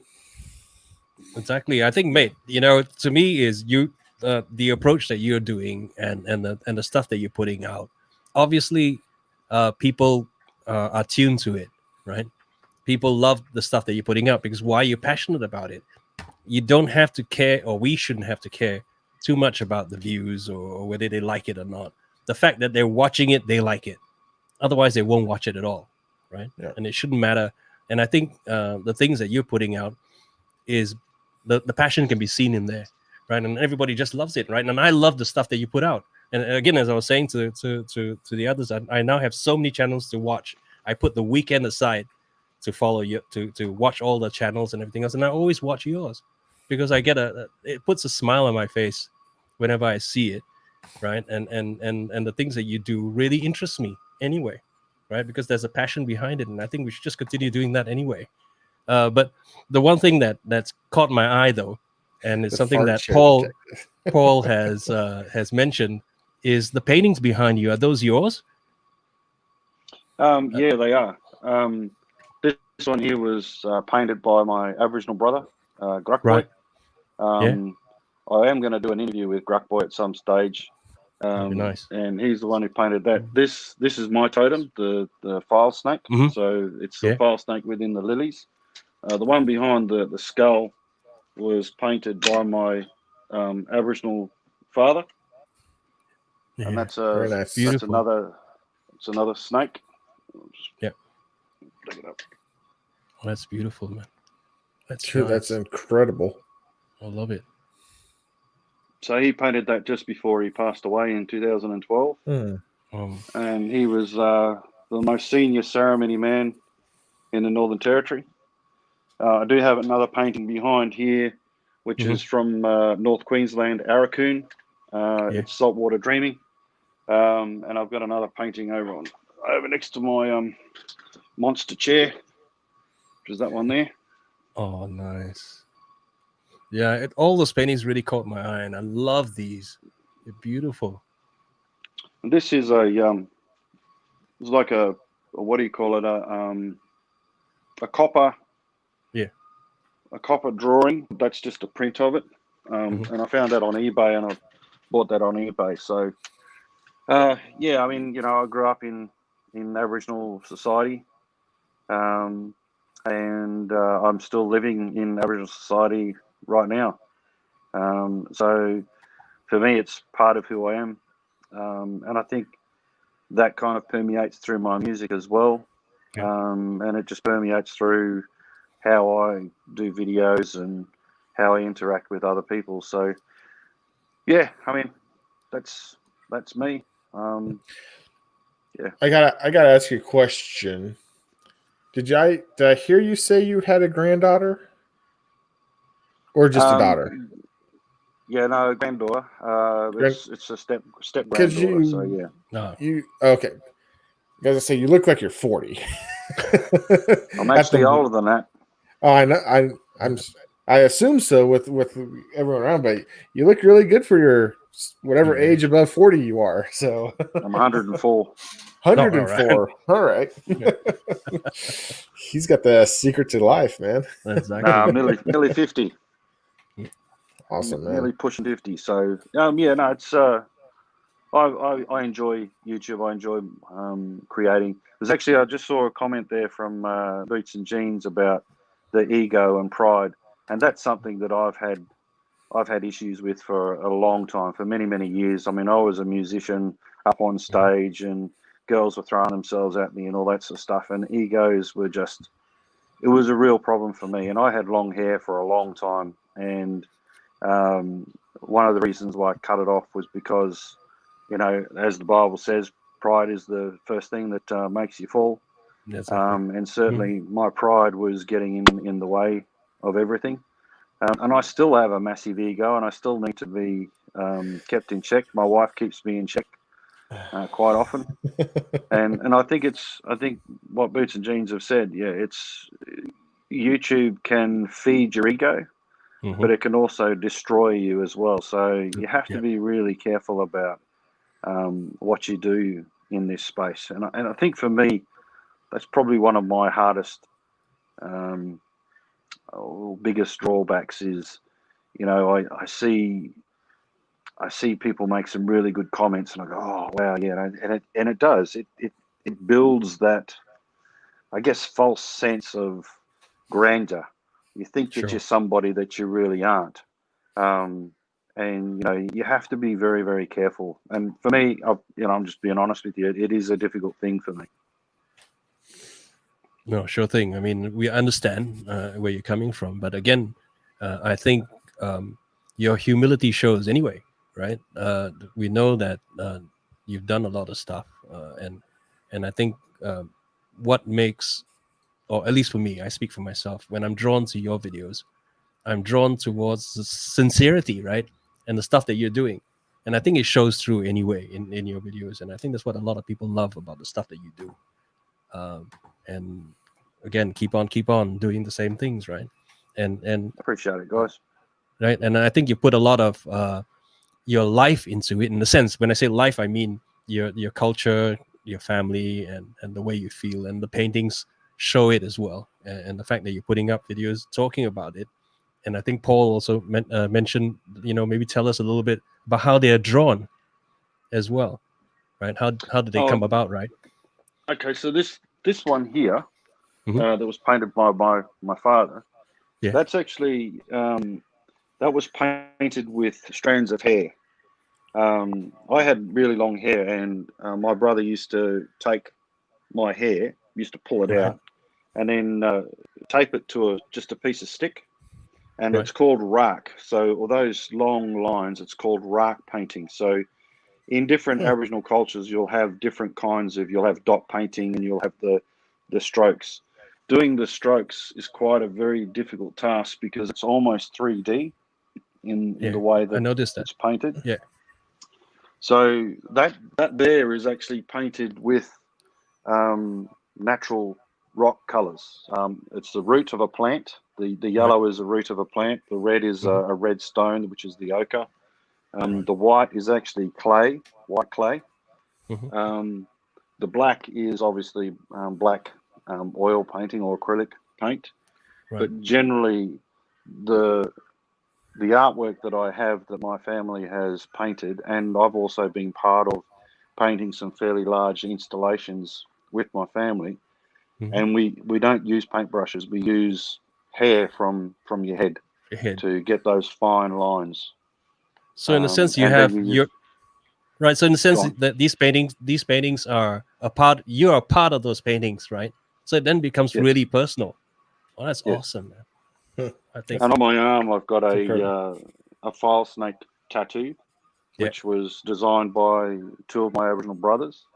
Exactly. I think, mate, to me is the approach that you're doing and the stuff that you're putting out. Obviously, people are tuned to it, right? People love the stuff that you're putting out because why? You're passionate about it. You don't have to care, or we shouldn't have to care too much about the views or whether they like it or not. The fact that they're watching it, they like it. Otherwise, they won't watch it at all, right? Yeah. And it shouldn't matter. And I think the things that you're putting out is the passion can be seen in there, right? And everybody just loves it, right? And I love the stuff that you put out. And again, as I was saying to the others, I now have so many channels to watch. I put the weekend aside to follow you, to watch all the channels and everything else, and I always watch yours because I get it puts a smile on my face whenever I see it, right? And the things that you do really interest me anyway, right? Because there's a passion behind it, and I think we should just continue doing that anyway. But the one thing that's caught my eye though, and it's The something fart that show Paul has mentioned, is the paintings behind you. Are those yours? Yeah, they are. This one here was painted by my Aboriginal brother, Gruckboy. Right. I am going to do an interview with Gruckboy at some stage. That'd be nice. And he's the one who painted that. This is my totem, the file snake. Mhm. So it's the file snake within the lilies. The one behind the skull was painted by my Aboriginal father, and that's Very nice. Beautiful. It's another snake. Yeah. Pick it up. That's beautiful, man. That's True. nice. That's incredible. I love it. So he painted that just before he passed away in 2012, and he was the most senior ceremony man in the Northern Territory. I do have another painting behind here, which is from North Queensland, Arakoon. It's Saltwater Dreaming, and I've got another painting over next to my monster chair, which is that one there. Oh, nice. Yeah, all those paintings really caught my eye, and I love these. They're beautiful. And this is it's like a what do you call it? A copper. Yeah. A copper drawing. That's just a print of it, and I found that on eBay, and I bought that on eBay. So, yeah, I mean, I grew up in Aboriginal society, and I'm still living in Aboriginal society right now. So for me, it's part of who I am. And I think that kind of permeates through my music as well. And it just permeates through how I do videos and how I interact with other people. So yeah, I mean, that's me. Yeah. I gotta ask you a question. Did I hear you say you had a granddaughter? Or just a daughter? Yeah, no, granddaughter. It's a step granddaughter. So yeah. No. You okay? As I say, you look like you're 40. I'm actually older than that. Oh, I know. I assume so with everyone around, but you look really good for your whatever age above 40 you are. So I'm 104. 104. All right. He's got the secret to life, man. Exactly. No, I'm nearly 50. Awesome, man. Nearly pushing 50. So it's I enjoy YouTube. I enjoy creating. There's actually, I just saw a comment there from Boots and Jeans about the ego and pride, and that's something that I've had issues with for a long time, for many years. I mean, I was a musician up on stage, and girls were throwing themselves at me and all that sort of stuff, and egos were just, it was a real problem for me. And I had long hair for a long time, and one of the reasons why I cut it off was because, as the Bible says, pride is the first thing that makes you fall. Exactly. And certainly my pride was getting in the way of everything. And I still have a massive ego, and I still need to be kept in check. My wife keeps me in check quite often, and I think what Boots and Jeans have said. Yeah, it's YouTube can feed your ego, but it can also destroy you as well. So you have to be really careful about what you do in this space. And I think for me, that's probably one of my hardest, biggest drawbacks is, I see people make some really good comments, and I go, oh wow, yeah, and it does. It builds that, I guess, false sense of grandeur. You think that you're somebody that you really aren't. And you have to be very, very careful. And for me, I'm just being honest with you, it is a difficult thing for me. No, sure thing. I mean, we understand where you're coming from, but again, I think your humility shows anyway, right? We know that you've done a lot of stuff, and I think what makes, or at least for me, I speak for myself, when I'm drawn to your videos, I'm drawn towards the sincerity, right? And the stuff that you're doing. And I think it shows through anyway in your videos. And I think that's what a lot of people love about the stuff that you do. And again, keep on doing the same things, right? And Appreciate it, guys. Right. And I think you put a lot of your life into it. In a sense, when I say life, I mean your culture, your family, and the way you feel. And the paintings show it as well. And the fact that you're putting up videos talking about it. And I think Paul also mentioned, maybe tell us a little bit about how they are drawn as well, right? How did they come about, right? Okay, so this one here Mhm. that was painted by my father, Yeah. that's actually that was painted with strands of hair. I had really long hair, and my brother used to take my hair, used to pull it Right. out, and then tape it to just a piece of stick. And Right. it's called rack. So all those long lines, it's called rack painting. So in different Aboriginal cultures, you'll have different kinds of, you'll have dot painting, and you'll have the strokes. Doing the strokes is quite a very difficult task because it's almost 3D in the way that I noticed that. it's painted. Yeah. So that there is actually painted with natural rock colors. It's the root of a plant. The yellow is the root of a plant. The red is a red stone, which is the ochre. The white is actually clay, white clay. The black is obviously black oil painting or acrylic paint. Right. But generally, the artwork that I have that my family has painted, and I've also been part of painting some fairly large installations with my family. And we don't use paintbrushes. We use hair from your head to get those fine lines. So in a sense, you have your right. So in the sense that these paintings are a part. You are a part of those paintings, right? So it then becomes really personal. Oh, that's awesome, man. I think. And on my arm, I've got a file snake tattoo, which was designed by two of my Aboriginal brothers.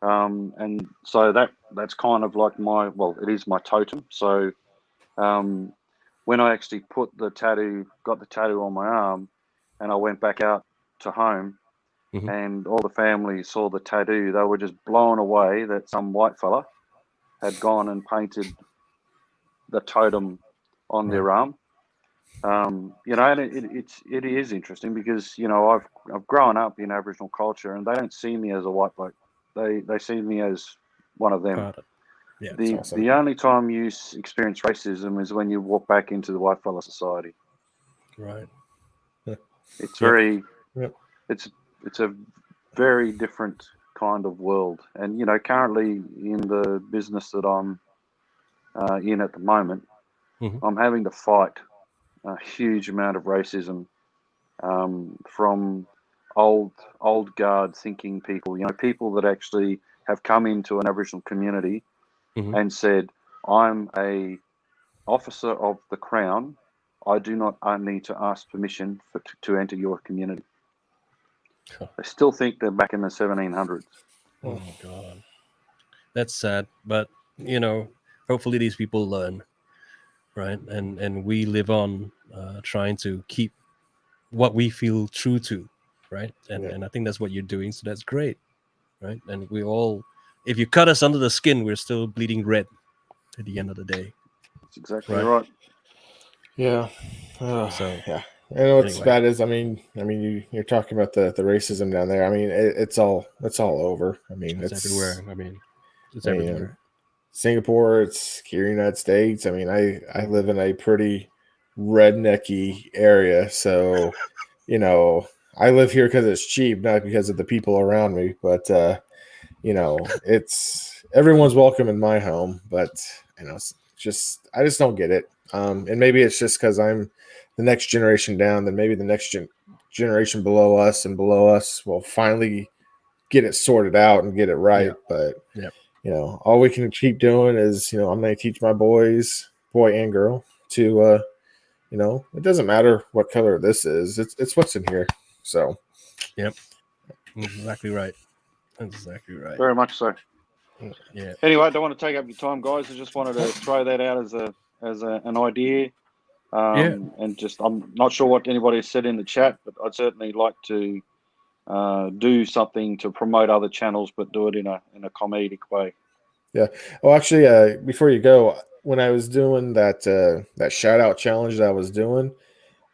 And so that's kind of like it is my totem. So when I actually got the tattoo on my arm, and I went back out to home, and all the family saw the tattoo, they were just blown away that some white fella had gone and painted the totem on their arm. And it is interesting because I've grown up in Aboriginal culture, and they don't see me as a white bloke. They see me as one of them. Yeah, The only time you experience racism is when you walk back into the white fella society. right. It's very, Yep. it's a very different kind of world. And currently in the business that I'm in at the moment, Mhm. I'm having to fight a huge amount of racism from old guard thinking people. People that actually have come into an Aboriginal community Mhm. and said, "I'm a officer of the Crown. I do not need to ask permission to enter your community." They still think they're back in the 1700s. Oh my God, that's sad. But hopefully these people learn, right? And we live on, trying to keep what we feel true to, right? And I think that's what you're doing. So that's great, right? And we all, if you cut us under the skin, we're still bleeding red at the end of the day. That's exactly right. Yeah. So yeah. And what's anyway. bad is, you're talking about the racism down there. It's all over. It's everywhere. It's I mean, everywhere. Singapore, it's here in the United States. I live in a pretty rednecky area, so I live here because it's cheap, not because of the people around me. But it's everyone's welcome in my home. But it's just I just don't get it. And maybe it's just because I'm the next generation down. Then maybe the next generation below us and below us will finally get it sorted out and get it right. But all we can keep doing is I'm going to teach my boys, boy and girl, to it doesn't matter what color this is. It's what's in here. So, yep, exactly right. Exactly right. Very much so. Yeah. Anyway, I don't want to take up your time, guys. I just wanted to throw that out as an idea. And just I'm not sure what anybody said in the chat, but I'd certainly like to do something to promote other channels, but do it in a comedic way. Yeah. Well, actually, before you go, when I was doing that shout out challenge that I was doing,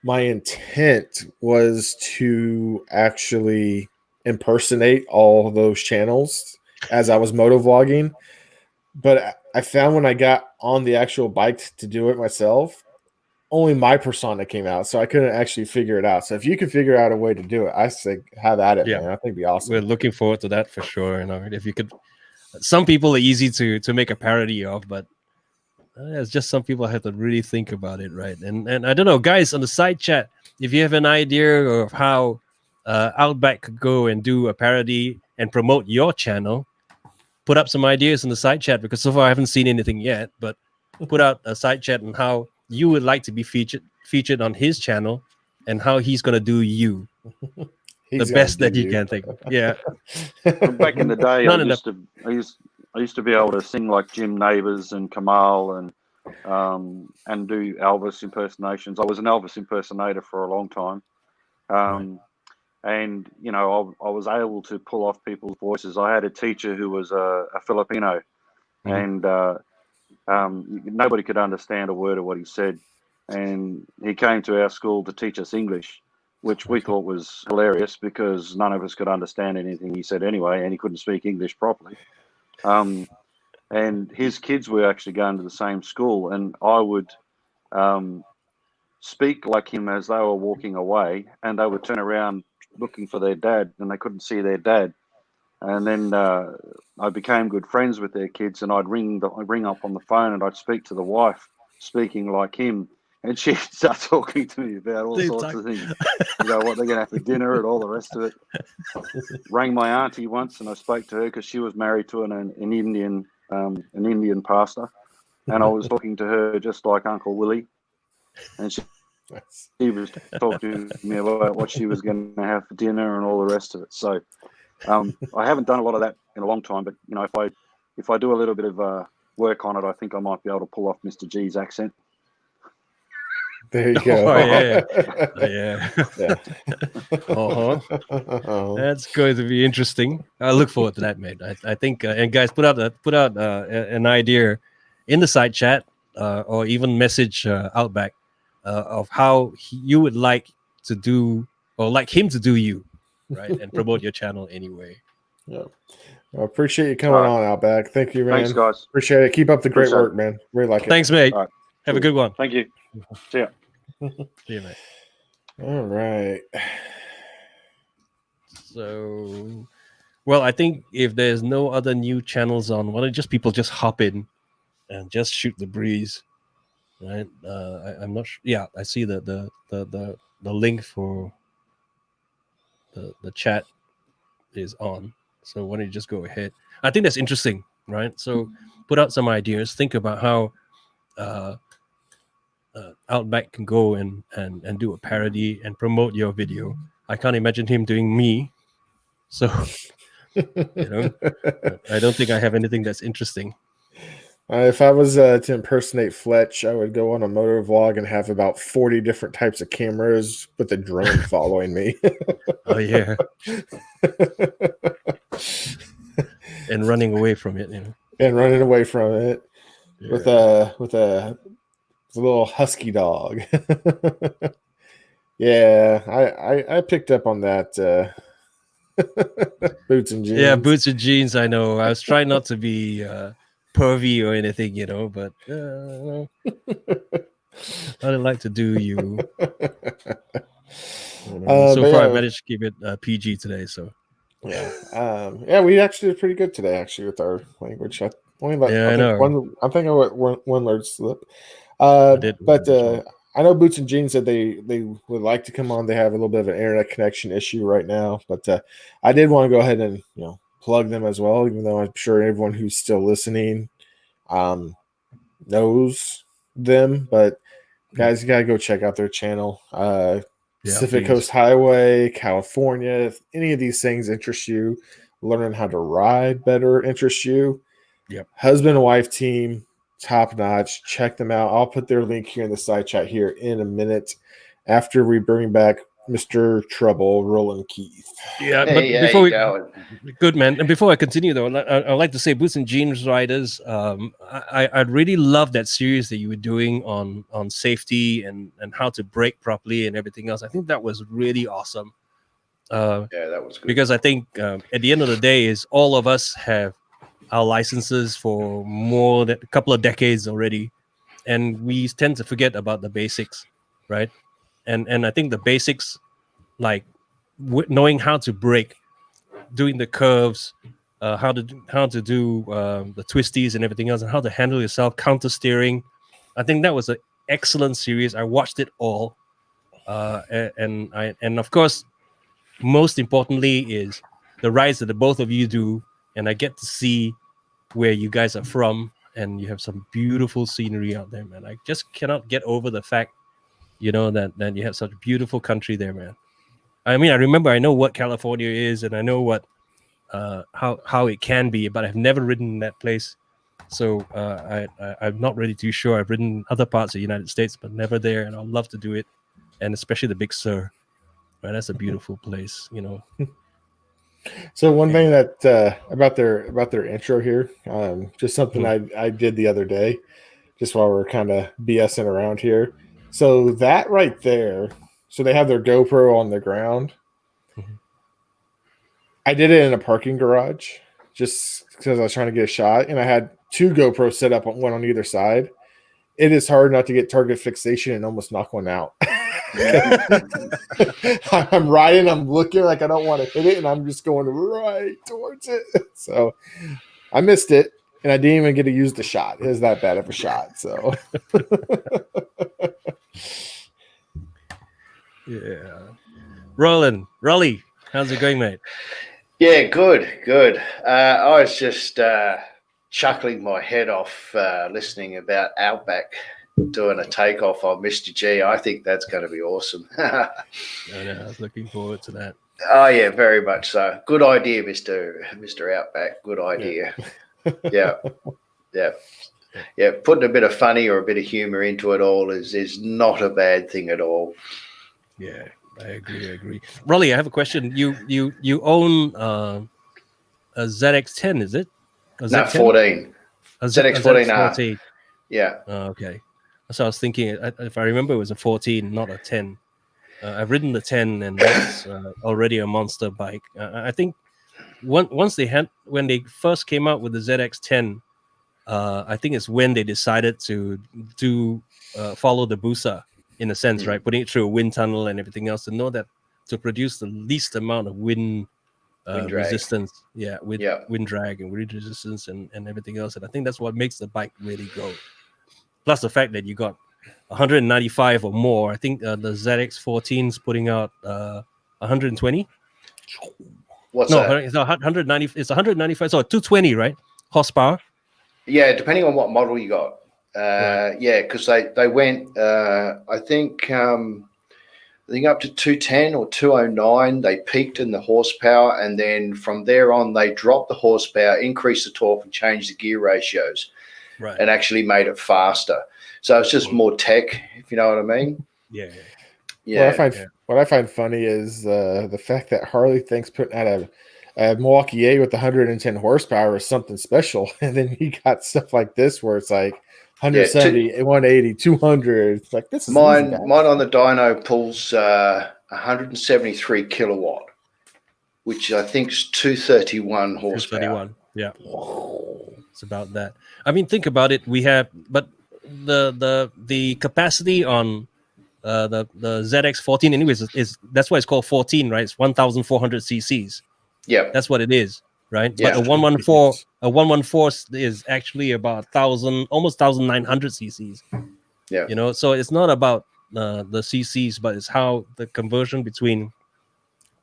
my intent was to actually impersonate all of those channels as I was motovlogging. But I found when I got on the actual bike to do it myself, only my persona came out, so I couldn't actually figure it out. So if you can figure out a way to do it, I say have at it, man. I think it'd be awesome. We're looking forward to that for sure. If you could, some people are easy to make a parody of, but it's just some people have to really think about it, right? And I don't know, guys, on the side chat, if you have an idea of how Outback could go and do a parody and promote your channel, put up some ideas in the side chat, because so far I haven't seen anything yet. But put out a side chat on how you would like to be featured on his channel and how he's gonna do you the best that you can think. Yeah. Back in the day, I used to be able to sing like Jim Neighbours and Kamal and do Elvis impersonations. I was an Elvis impersonator for a long time. And I was able to pull off people's voices. I had a teacher who was a Filipino, and nobody could understand a word of what he said. And he came to our school to teach us English, which we thought was hilarious because none of us could understand anything he said anyway, and he couldn't speak English properly. And his kids were actually going to the same school, and I would speak like him as they were walking away, and they would turn around looking for their dad, and they couldn't see their dad. And then I became good friends with their kids, and I'd ring up on the phone, and I'd speak to the wife, speaking like him, and she'd start talking to me about all sorts of things, what they're going to have for dinner and all the rest of it. Rang my auntie once, and I spoke to her because she was married to an Indian pastor, and I was talking to her just like Uncle Willie, and she was talking to me about what she was going to have for dinner and all the rest of it. So I haven't done a lot of that in a long time, but if I do a little bit of work on it, I think I might be able to pull off Mr. G's accent. There you go. Oh, yeah. That's going to be interesting. I look forward to that, mate. I think, and guys, put out an idea in the side chat, or even message Outback of how you would like to do, or like him to do you, right, and promote your channel anyway. Yeah. I appreciate you coming on, Outback. Thank you, man. Thanks, guys. Appreciate it. Keep up the great Appreciate work, man. Really like it. Thanks, mate. All right. Have a good one. Thank you. See ya. See you, mate. All right. So, well, I think if there's no other new channels on, why don't just people just hop in and just shoot the breeze, right? I'm not sure. Yeah, I see the link for the chat is on. So why don't you just go ahead? I think that's interesting, right? So put out some ideas. Think about how Outback can go and do a parody and promote your video. I can't imagine him doing me. So, I don't think I have anything that's interesting. If I was to impersonate Fletch, I would go on a motor vlog and have about 40 different types of cameras with a drone following me. Oh, yeah. And running away from it, And running away from it with Yeah. a little husky dog. Yeah, I picked up on that. Boots and jeans. Yeah, boots and jeans. I know. I was trying not to be pervy or anything, but I'd like to do you. So far, I managed to keep it PG today. So yeah, we actually did pretty good today, actually, with our language. I know. I think I went one large slip. I did. But I know Boots and Jeans said they would like to come on. They have a little bit of an internet connection issue right now, but I did want to go ahead and plug them as well, even though I'm sure everyone who's still listening knows them. But guys, you gotta go check out their channel. Pacific Coast Highway, California. If any of these things interest you, learning how to ride better interests you. Yep. Husband and wife team. Top notch. Check them out. I'll put their link here in the side chat here in a minute after we bring back Mr. Trouble, Roland Keith. Yeah, but before good man. And before I continue, though, I'd like to say, Boots and Jeans Riders. I'd really love that series that you were doing on safety and how to brake properly and everything else. I think that was really awesome. Yeah, that was good. Because I think at the end of the day, is all of us have our licenses for more than a couple of decades already, and we tend to forget about the basics, right? And I think the basics, like knowing how to brake, doing the curves, how to do the twisties and everything else, and how to handle yourself, counter steering. I think that was an excellent series. I watched it all, and of course, most importantly is the rides that the both of you do, and I get to see where you guys are from, and you have some beautiful scenery out there, man. I just cannot get over the fact, that you have such a beautiful country there, man. I mean, I know what California is, and I know what how it can be, but I've never ridden in that place, so I'm not really too sure. I've ridden other parts of the United States, but never there, and I'd love to do it, and especially the Big Sur, right? That's a beautiful place, So one thing that about their intro here, just something I did the other day, just while we're kind of BSing around here. So that right there, so they have their GoPro on the ground. Mm-hmm. I did it in a parking garage just because I was trying to get a shot, and I had two GoPros set up, one on either side. It is hard not to get target fixation and almost knock one out. I'm riding, I'm looking like I don't want to hit it, and I'm just going right towards it. So I missed it, and I didn't even get to use the shot. It was that bad of a shot. So yeah. Raleigh, how's it going, mate? Yeah, good. I was just chuckling my head off listening about Outback doing a takeoff on Mr. G. I think that's going to be awesome. I was looking forward to that. Oh yeah, very much so. Good idea, Mr. Outback. Good idea. Yeah. Putting a bit of funny or a bit of humor into it all is not a bad thing at all. Yeah, I agree. Raleigh, I have a question. You own a ZX10, is it? No, 14. ZX14R. Yeah. Okay. So I was thinking, if I remember, it was a 14, not a 10. I've ridden the 10, and that's already a monster bike. I think once when they first came out with the ZX10, I think it's when they decided to follow the Busa in a sense, right? Putting it through a wind tunnel and everything else, to know that to produce the least amount of wind drag. resistance, wind drag and wind resistance and everything else. And I think that's what makes the bike really go. Plus the fact that you got 195 or more. I think the ZX14 is putting out 120. What's no, that? it's 190. It's 195. So 220, right? Horsepower. Yeah, depending on what model you got. Right. Yeah, because they went. I think up to 210 or 209. They peaked in the horsepower, and then from there on, they dropped the horsepower, increased the torque, and changed the gear ratios, Right. and actually made it faster. So it's just more tech, if you know what I mean. Yeah. What I find funny is the fact that Harley thinks putting out a Milwaukee A with 110 horsepower is something special, and then you got stuff like this where it's like 170, 180, 200. It's like this is mine easy, on the dyno pulls 173 kilowatt, which I think is 231 horsepower. 231. Yeah, it's about that. I mean, think about it. We have, but the capacity on the ZX14, anyways, is that's why it's called 14, right? It's 1,400 cc's. Yeah, that's what it is, right? Yeah. But a 114 is actually about 1,000, almost 1,900 cc's. Yeah, you know, so it's not about the cc's, but it's how the conversion between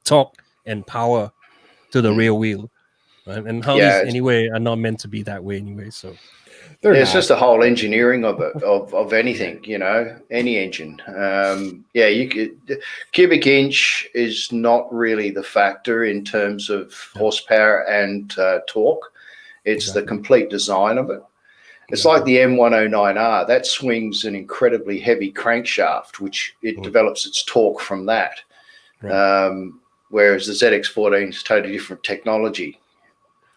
torque and power to the rear wheel, right? And how these anyway are not meant to be that way anyway. So it's just the whole engineering of it, of anything, you know, any engine. You could, cubic inch is not really the factor in terms of horsepower and torque. It's the complete design of it. It's like the M109R that swings an incredibly heavy crankshaft, which it develops its torque from that. Right. Whereas the ZX14 is totally different technology.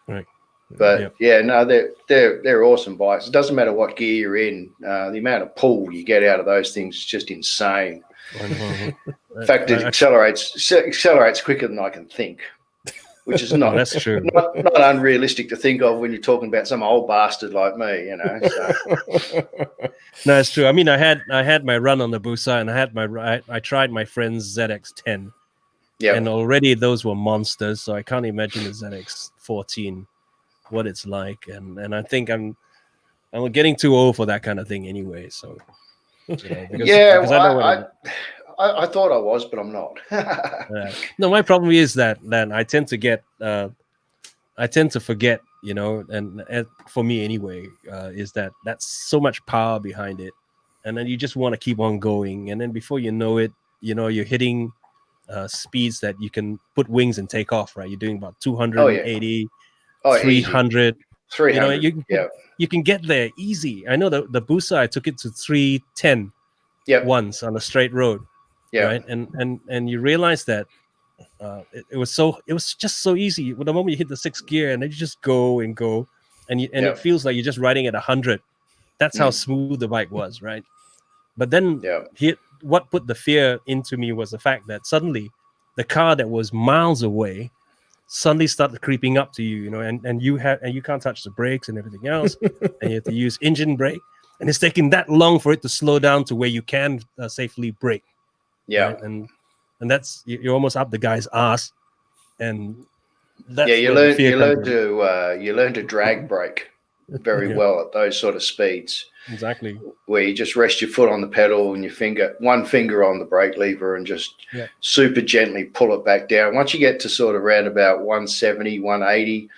Right. But they're awesome bikes. It doesn't matter what gear you're in. The amount of pull you get out of those things is just insane. In fact, it accelerates quicker than I can think, which is not that's true. Not unrealistic to think of when you're talking about some old bastard like me, you know. So. No, it's true. I mean, I had my run on the Busa, and I tried my friend's ZX10. Yeah, and already those were monsters. So I can't imagine the ZX14. What it's like, and I think I'm getting too old for that kind of thing anyway. So I thought I was, but I'm not. No, my problem is that I tend to forget, you know, and for me anyway, is that that's so much power behind it, and then you just want to keep on going, and then before you know it, you know, you're hitting speeds that you can put wings and take off, right? You're doing about 280. 300. You know, you can get there easy. I know the Busa, I took it to 310 once on a straight road. Yeah. Right. And you realize that it was just so easy. The moment you hit the sixth gear and then you just go and go, and it feels like you're just riding at 100. That's how smooth the bike was, right? But then what put the fear into me was the fact that suddenly the car that was miles away suddenly started creeping up to you, you know, and you can't touch the brakes and everything else, and you have to use engine brake, and it's taking that long for it to slow down to where you can safely brake. Right? And that's you're almost up the guy's ass, and that's you learn to drag brake very well at those sort of speeds. Exactly. Where you just rest your foot on the pedal and one finger on the brake lever and just super gently pull it back down. Once you get to sort of around about 170, 180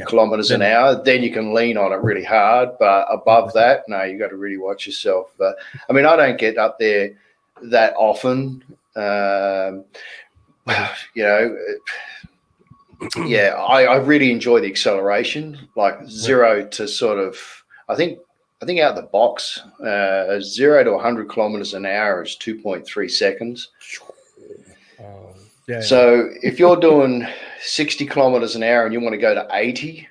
kilometers an hour, then you can lean on it really hard. But above that, no, you got to really watch yourself. But I mean, I don't get up there that often. You know, I really enjoy the acceleration, like 0 to sort of, I think out the box, 0 to 100 kilometers an hour is 2.3 seconds. So if you're doing 60 kilometers an hour and you want to go to 80,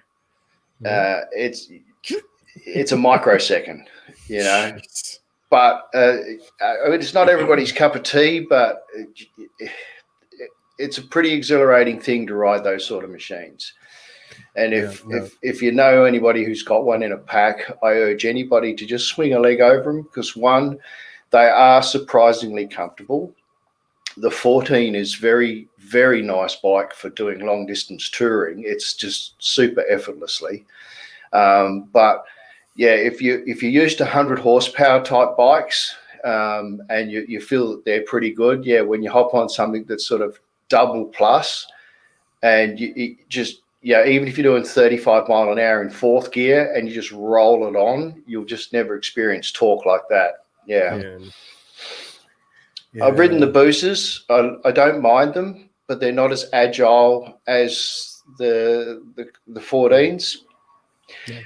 it's a microsecond, you know. But I mean, it's not everybody's cup of tea, but it's a pretty exhilarating thing to ride those sort of machines. And Yeah, if you know anybody who's got one in a pack, I urge anybody to just swing a leg over them, because one, they are surprisingly comfortable. The 14 is very, very nice bike for doing long distance touring. It's just super effortlessly. But yeah, if you're used to 100 horsepower type bikes, and you feel that they're pretty good, yeah, when you hop on something that's sort of double plus, and you just, yeah, even if you're doing 35 mile an hour in fourth gear and you just roll it on, you'll just never experience torque like that. Yeah. I've ridden the boosters. I don't mind them, but they're not as agile as the 14s. Yeah.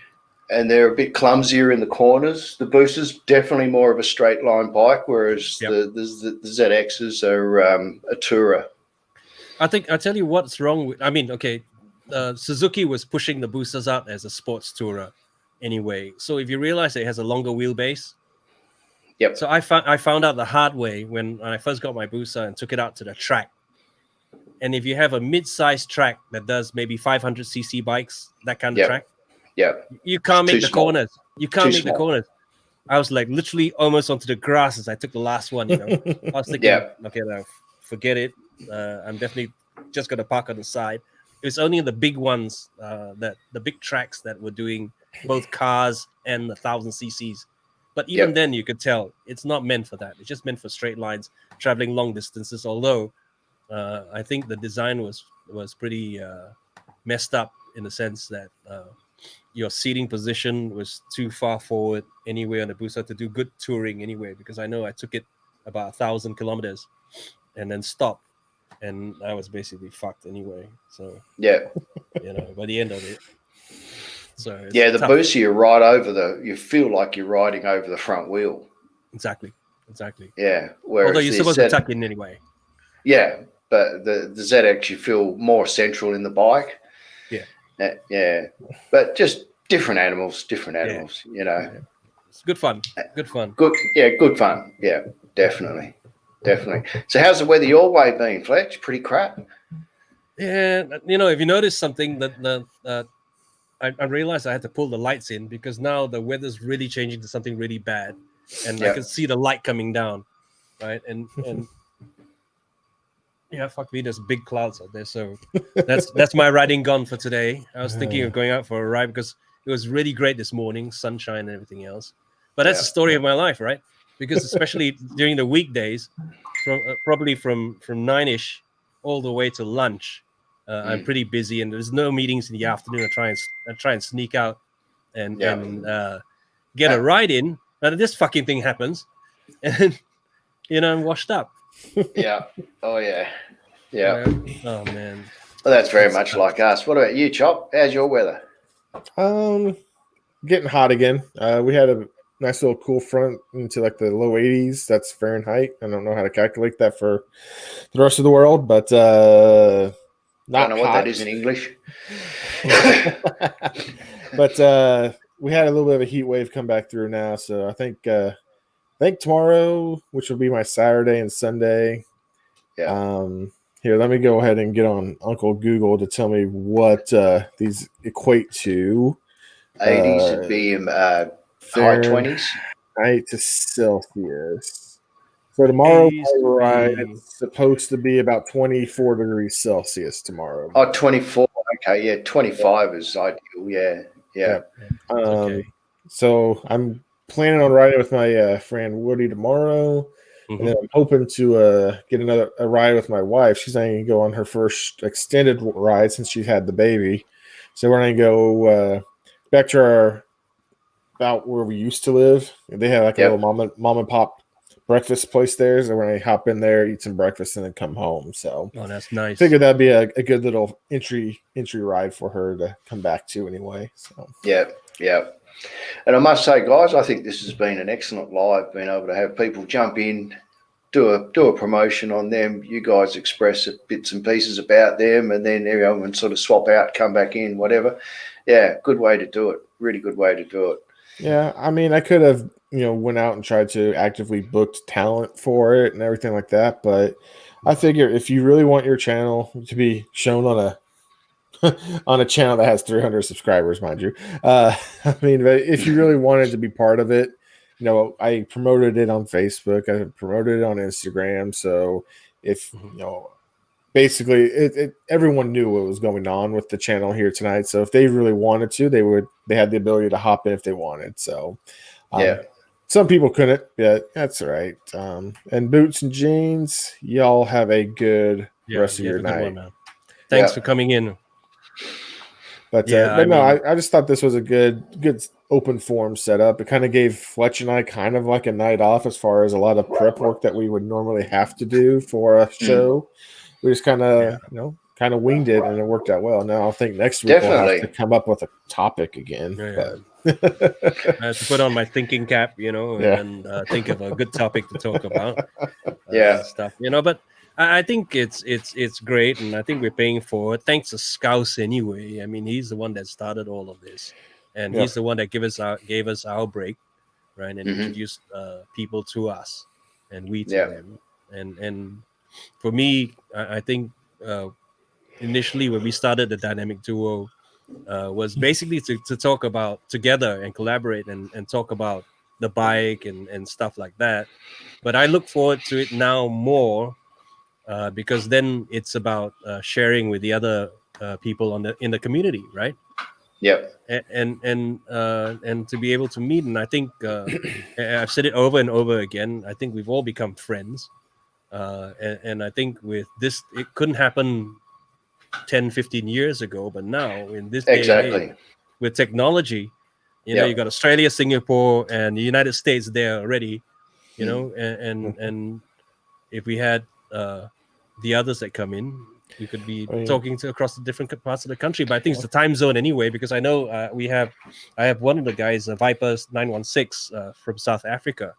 And they're a bit clumsier in the corners. The boosters definitely more of a straight line bike, whereas the ZXs are a tourer. I tell you what's wrong with. I mean, okay, Suzuki was pushing the boosters out as a sports tourer, anyway. So if you realize it has a longer wheelbase, yep. So I found out the hard way when I first got my booster and took it out to the track. And if you have a mid-sized track that does maybe 500cc bikes, that kind of track, you can't make the corners. You can't make the corners. I was like literally almost onto the grass as I took the last one. You know, I was thinking, okay, now forget it. I'm definitely just gonna park on the side. It was only the big ones, that the big tracks that were doing both cars and the 1000cc's. But even then, you could tell it's not meant for that. It's just meant for straight lines, traveling long distances. Although I think the design was pretty messed up in the sense that your seating position was too far forward anyway on the booster to do good touring anyway. Because I know I took it about 1,000 kilometers and then stopped, and I was basically fucked anyway. So you know, by the end of it. So the booster, you're right over you feel like you're riding over the front wheel. Exactly. Yeah. Although you're supposed to tuck in anyway. Yeah, but the ZX, you feel more central in the bike. Yeah. But just different animals, you know. Yeah. It's good fun. Good fun. Yeah, definitely. So how's the weather your way been, Fletch? Pretty crap? Yeah, you know, if you notice something that I realized I had to pull the lights in because now the weather's really changing to something really bad, and I can see the light coming down, right? And yeah, fuck me, there's big clouds out there. So that's my riding gone for today. I was thinking of going out for a ride because it was really great this morning, sunshine and everything else. But that's the story of my life, right? Because especially during the weekdays, probably from 9ish all the way to lunch. I'm pretty busy, and there's no meetings in the afternoon. I try and sneak out and get a ride in. And this fucking thing happens, and you know I'm washed up. Oh yeah. Oh man. Well, that's very much like us. What about you, Chop? How's your weather? Getting hot again. We had a nice little cool front into like the low 80s. That's Fahrenheit. I don't know how to calculate that for the rest of the world, but not I don't know what that is in English. But we had a little bit of a heat wave come back through now, so I think tomorrow, which will be my Saturday and Sunday. Here, let me go ahead and get on Uncle Google to tell me what these equate to. 80s would be high 20s. Right to Celsius. So tomorrow, it's supposed to be about 24 degrees Celsius tomorrow. Oh, 24. Okay, yeah, 25 is ideal. Yeah. Okay. So I'm planning on riding with my friend Woody tomorrow. And then I'm hoping to get a ride with my wife. She's going to go on her first extended ride since she's had the baby. So we're going to go back to about where we used to live. They have like a little mom and pop breakfast place there. So we're going to hop in there, eat some breakfast, and then come home. So that's nice. I figured that'd be a good little entry ride for her to come back to anyway. So yeah. And I must say, guys, I think this has been an excellent live, being able to have people jump in, do a promotion on them. You guys express bits and pieces about them, and then everyone sort of swap out, come back in, whatever. Yeah, good way to do it. Really good way to do it. Yeah, I mean, I could have, went out and tried to actively book talent for it and everything like that, but I figure if you really want your channel to be shown on a on a channel that has 300 subscribers, mind you, I mean, but if you really wanted to be part of it, I promoted it on Facebook, I promoted it on Instagram, so if basically everyone knew what was going on with the channel here tonight, so if they really wanted to, they had the ability to hop in if they wanted. So some people couldn't, but that's all right. And Boots and Jeans, y'all have a good rest of your night. Thanks for coming in. But no, I just thought this was a good open forum setup. It kind of gave Fletch and I kind of like a night off as far as a lot of prep work that we would normally have to do for a show. We just kind of winged it, and it worked out well. Now I think next week we'll have to come up with a topic again. I have to put on my thinking cap, and think of a good topic to talk about. Stuff, But I think it's great, and I think we're paying for it. Thanks to Scouse anyway. I mean, he's the one that started all of this, and he's the one that gave us our break, right, and introduced people to us, and we to them, and for me, I think initially when we started the Dynamic Duo was basically to talk about together and collaborate and talk about the bike and stuff like that. But I look forward to it now more because then it's about sharing with the other people in the community, right? Yep. And to be able to meet, and I think I've said it over and over again, I think we've all become friends. And I think with this, it couldn't happen 10, 15 years ago, but now in this day and age, with technology, you got Australia, Singapore, and the United States there already, and if we had the others that come in, we could be talking to across the different parts of the country. But I think it's the time zone anyway, because I know I have one of the guys, Vipers 916 from South Africa.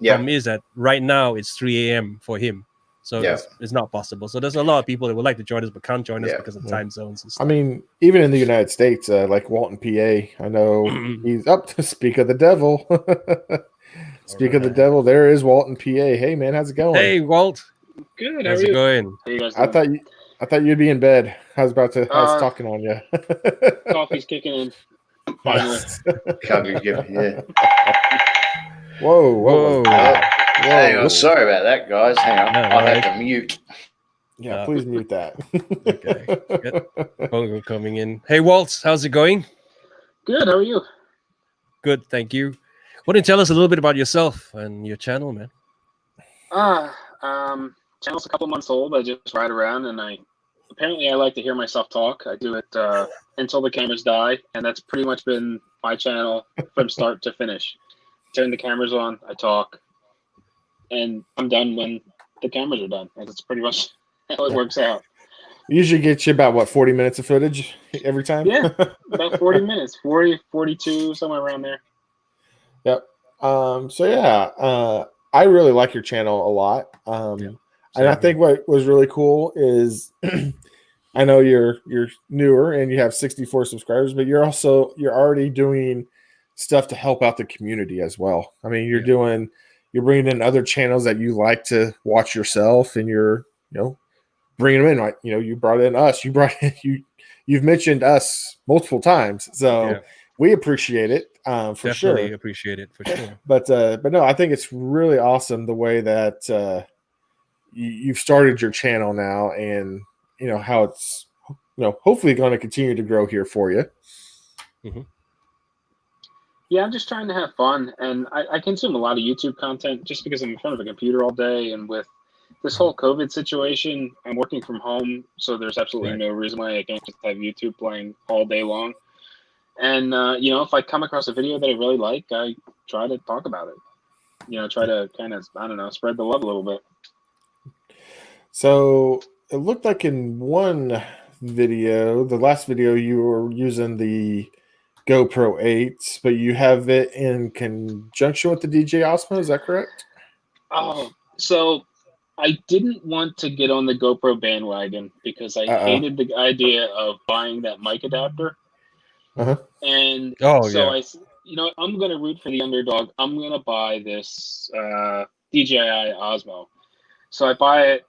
Problem is that right now it's 3 a.m. for him, so it's not possible. So there's a lot of people that would like to join us but can't join us because of time zones and stuff. I mean, even in the United States, like Walton, PA, I know he's up to speak of the devil. Speak of the devil, there is Walton, PA. Hey man, how's it going? Hey Walt, good. How's it going? How you guys doing? I thought you'd be in bed. I was talking on you. Coffee's kicking in. Finally. Whoa. Hang on, sorry about that, guys. Hang on. I'll have to mute. Yeah, please mute that. Okay. Good. Coming in. Hey, Walt, how's it going? Good. How are you? Good, thank you. Why don't you tell us a little bit about yourself and your channel, man? Channel's a couple months old. I just ride around, and I like to hear myself talk. I do it until the cameras die, and that's pretty much been my channel from start to finish. Turn the cameras on, I talk, and I'm done when the cameras are done. And that's pretty much how it works out. Usually get you about 40 minutes of footage every time? Yeah, about 40 minutes, 40, 42, somewhere around there. Yep. I really like your channel a lot. And I think what was really cool is I know you're newer and you have 64 subscribers, but you're already doing stuff to help out the community as well. I mean, you're bringing in other channels that you like to watch yourself, and you're, bringing them in. Right? You brought in us. You've mentioned us multiple times, so we appreciate it for Definitely sure. Appreciate it for sure. But no, I think it's really awesome the way that you've started your channel now, and how it's hopefully going to continue to grow here for you. Mm-hmm. Yeah, I'm just trying to have fun, and I consume a lot of YouTube content just because I'm in front of a computer all day, and with this whole COVID situation, I'm working from home, so there's absolutely no reason why I can't just have YouTube playing all day long. And if I come across a video that I really like, I try to talk about it. Try to kind of, spread the love a little bit. So it looked like in one video, the last video, you were using the GoPro 8, but you have it in conjunction with the DJ Osmo. Is that correct? Oh, so I didn't want to get on the GoPro bandwagon because I hated the idea of buying that mic adapter. Uh-huh. And you know, I'm gonna root for the underdog. I'm gonna buy this DJI Osmo. So I buy it,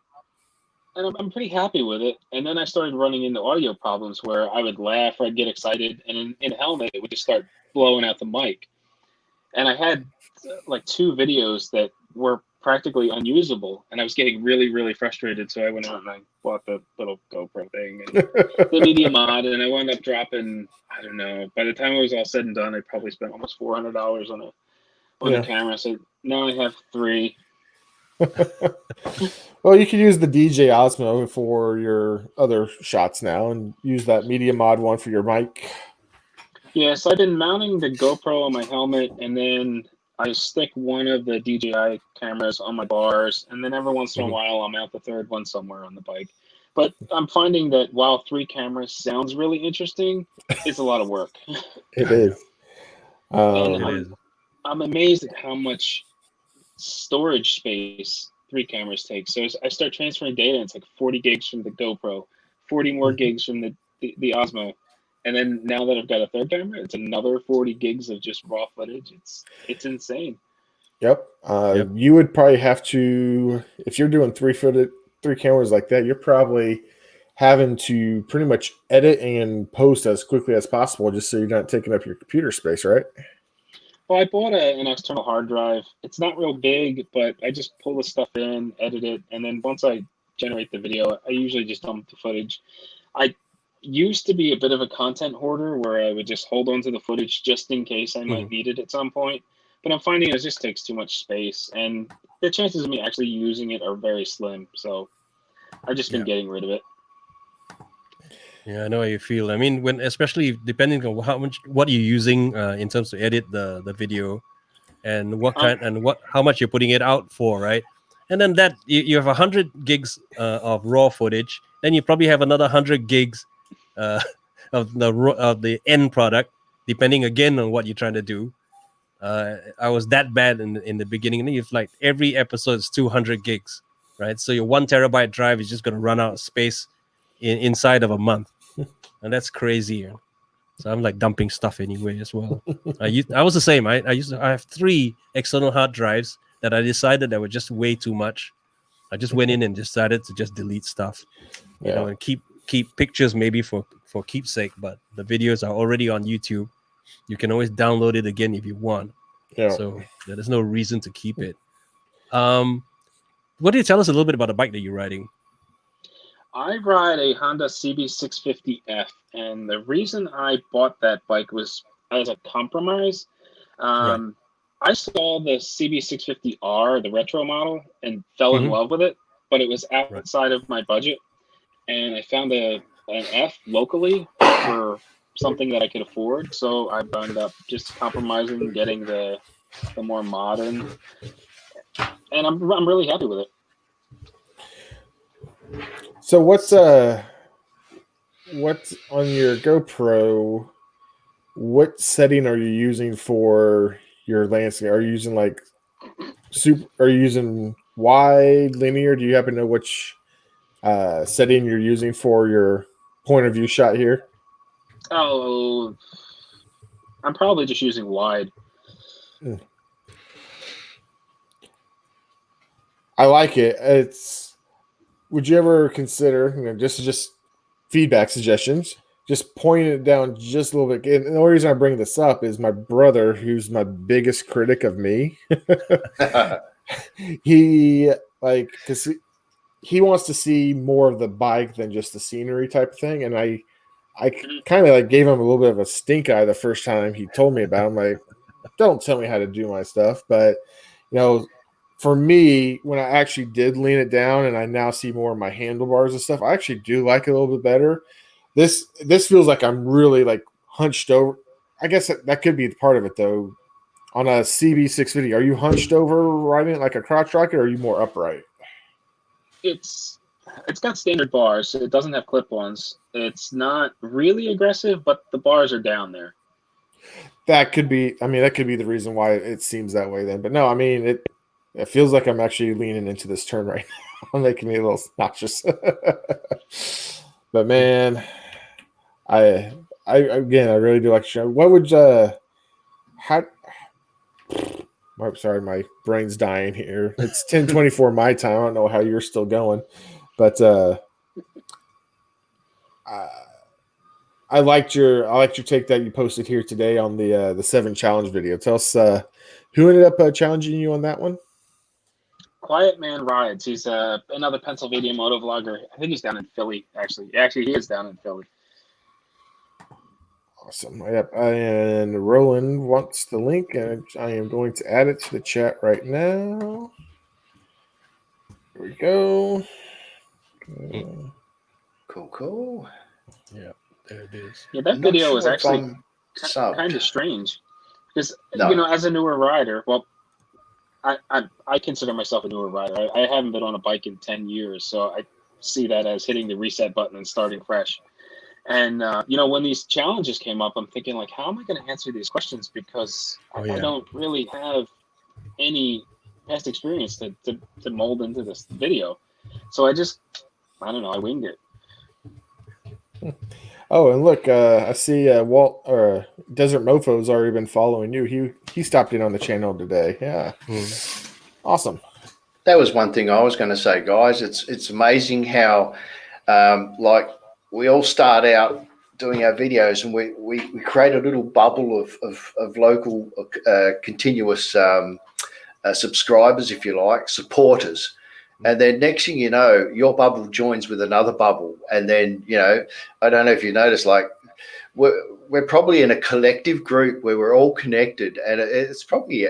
and I'm pretty happy with it. And then I started running into audio problems where I would laugh or I'd get excited, and in helmet it would just start blowing out the mic. And I had like 2 videos that were practically unusable, and I was getting really, really frustrated. So I went out and I bought the little GoPro thing and the media mod, and I wound up dropping, I don't know, by the time it was all said and done, I probably spent almost $400 on a camera. So now I have 3. Well, you can use the DJ Osmo for your other shots now, and use that media mod one for your mic. Yeah, so I've been mounting the GoPro on my helmet, and then I stick one of the DJI cameras on my bars, and then every once in a while I'll mount the third one somewhere on the bike. But I'm finding that while 3 cameras sounds really interesting, it's a lot of work. It is. And I'm amazed at how much storage space 3 cameras take. So I start transferring data, and it's like 40 gigs from the GoPro, 40 more gigs from the Osmo. And then now that I've got a third camera, it's another 40 gigs of just raw footage. It's insane. Yep. You would probably have to, if you're doing 3 cameras like that, you're probably having to pretty much edit and post as quickly as possible, just so you're not taking up your computer space, right? Well, I bought an external hard drive. It's not real big, but I just pull the stuff in, edit it, and then once I generate the video, I usually just dump the footage. I used to be a bit of a content hoarder where I would just hold on to the footage just in case I might need it at some point. But I'm finding it just takes too much space, and the chances of me actually using it are very slim. So I've just been getting rid of it. Yeah, I know how you feel. I mean, especially depending on what you're using in terms to edit the video, and how much you're putting it out for, right? And then that you have 100 gigs of raw footage, then you probably have another 100 gigs of the end product, depending again on what you're trying to do. I was that bad in the beginning, and then you've like every episode is 200 gigs, right? So your 1 terabyte drive is just going to run out of space inside of a month, and that's crazy. So I'm like dumping stuff anyway as well. I was the same. I have 3 external hard drives that I decided that were just way too much. I just went in and decided to just delete stuff, you know, and keep pictures maybe for keepsake, but the videos are already on YouTube. You can always download it again if you want. Yeah. So there's no reason to keep it. What do you tell us a little bit about the bike that you're riding? I ride a Honda CB650F, and the reason I bought that bike was as a compromise. I saw the CB650R, the retro model, and fell in love with it, but it was outside of my budget, and I found an F locally for something that I could afford, so I wound up just compromising, getting the more modern, and I'm really happy with it. So what's on your GoPro? What setting are you using for your landscape? Are you using like super? Are you using wide, linear? Do you happen to know which setting you're using for your point of view shot here? Oh, I'm probably just using wide. I like it. Would you ever consider, just feedback suggestions, just pointing it down just a little bit? And the only reason I bring this up is my brother, who's my biggest critic of me. Because he wants to see more of the bike than just the scenery type of thing. And I kind of like gave him a little bit of a stink eye the first time he told me about it. I'm like, don't tell me how to do my stuff. But, for me, when I actually did lean it down and I now see more of my handlebars and stuff, I actually do like it a little bit better. This feels like I'm really like hunched over. I guess that could be part of it though. On a CB650, are you hunched over riding it like a crotch rocket, or are you more upright? It's got standard bars, so it doesn't have clip-ons. It's not really aggressive, but the bars are down there. That could be the reason why it seems that way then. But no, it feels like I'm actually leaning into this turn right now, making me a little nauseous. But man, I really do like the show. how? I'm sorry, my brain's dying here. It's 10:24 my time. I don't know how you're still going, but I liked your take that you posted here today on the 7 challenge video. Tell us who ended up challenging you on that one. Quiet Man Rides. He's another Pennsylvania moto vlogger. I think he's down in Philly, actually. Actually, he is down in Philly. Awesome. Yep. And Roland wants the link, and I am going to add it to the chat right now. Here we go. Cool. Yeah, there it is. Yeah, that video was actually kind of strange because as a newer rider, well, I consider myself a newer rider. I haven't been on a bike in 10 years, so I see that as hitting the reset button and starting fresh. And when these challenges came up, I'm thinking like, how am I going to answer these questions? Because I don't really have any past experience to mold into this video. So I don't know, I winged it. Oh, and look, I see Walt or Desert Mofo's already been following you. He stopped in on the channel today. Yeah, awesome. That was one thing I was going to say, guys. It's amazing how we all start out doing our videos, and we create a little bubble of local continuous subscribers, if you like, supporters. And then next thing you know, your bubble joins with another bubble. And then, I don't know if you notice, like we're probably in a collective group where we're all connected. And it's probably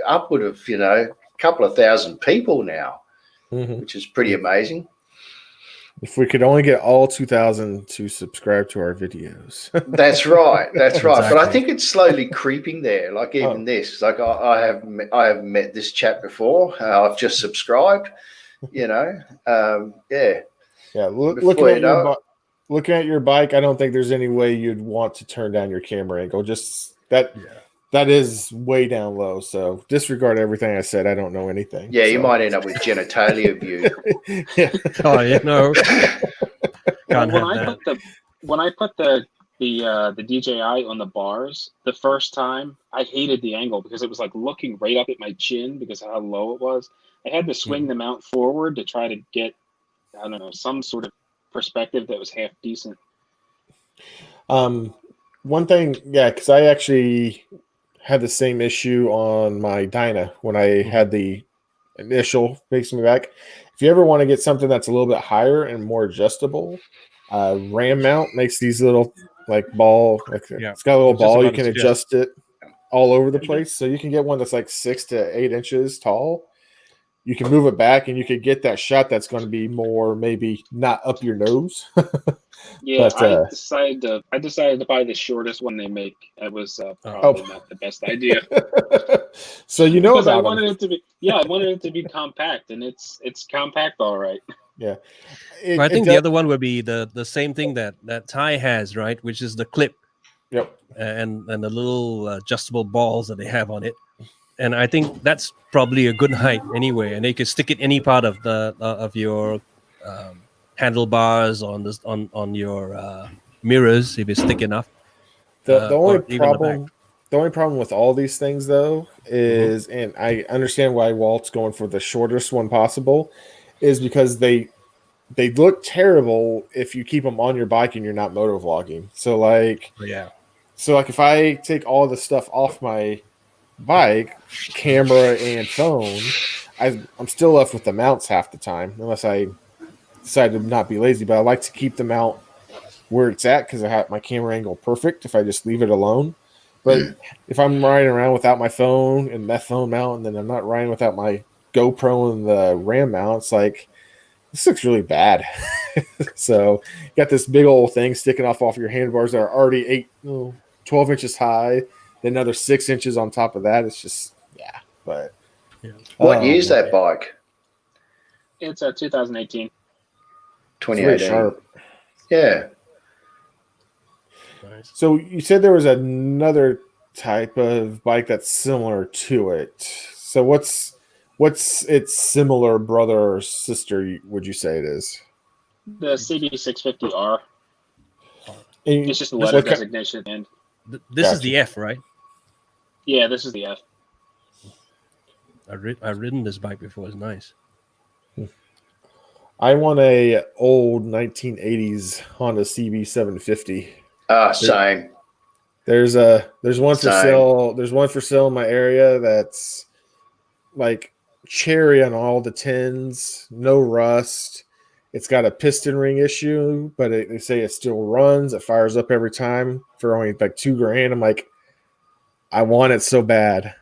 upward of, a couple of thousand people now, which is pretty amazing. If we could only get all 2,000 to subscribe to our videos. That's right. Exactly. But I think it's slowly creeping there. Like even this, like I have met this chat before. I've just subscribed. Yeah. Looking at your bike, I don't think there's any way you'd want to turn down your camera angle. Just that is way down low. So disregard everything I said. I don't know anything. Yeah, you might end up with genitalia view. Yeah. Oh, no. When I put the DJI on the bars the first time, I hated the angle because it was like looking right up at my chin because of how low it was. I had to swing the mount forward to try to get, I don't know, some sort of perspective that was half decent. One thing, because I actually had the same issue on my Dyna when I had the initial facing me back. If you ever want to get something that's a little bit higher and more adjustable, RAM mount makes these little it's got a little ball. You can adjust it all over the place. So you can get one that's like 6 to 8 inches tall. You can move it back and you could get that shot that's going to be more maybe not up your nose. Yeah, but, I decided to buy the shortest one they make. It was probably not the best idea. So because I wanted it to be I wanted it to be compact, and it's compact all right. Yeah. I think the other one would be the same thing that Ty has, right? Which is the clip. Yep. And the little adjustable balls that they have on it. And I think that's probably a good height anyway. And they could stick it any part of the of your handlebars on your mirrors if it's thick enough. The only problem with all these things though is, and I understand why Walt's going for the shortest one possible, is because they look terrible if you keep them on your bike and you're not moto vlogging. So like if I take all the stuff off my bike, camera and phone, I'm still left with the mounts half the time, unless I decide to not be lazy. But I like to keep the mount where it's at because I have my camera angle perfect if I just leave it alone. But if I'm riding around without my phone and that phone mount, and then I'm not riding without my GoPro and the RAM mount, it's like, this looks really bad. So you got this big old thing sticking off your handlebars that are already 12 inches high, then another 6 inches on top of that. It's just, but. What year's that bike? It's a 2018. 2018. Sharp. Yeah. Nice. So you said there was another type of bike that's similar to it. So what's its similar brother or sister, would you say it is? The CB650R. It's just a letter designation. And this is the F, right? Yeah, this is the F. I've ridden this bike before. It's nice. I want a old 1980s Honda CB750. Same. There's one for Same. sale. There's one for sale in my area that's like cherry on all the tins, no rust. It's got a piston ring issue, but they say it still runs. It fires up every time for only like $2,000. I'm like, I want it so bad.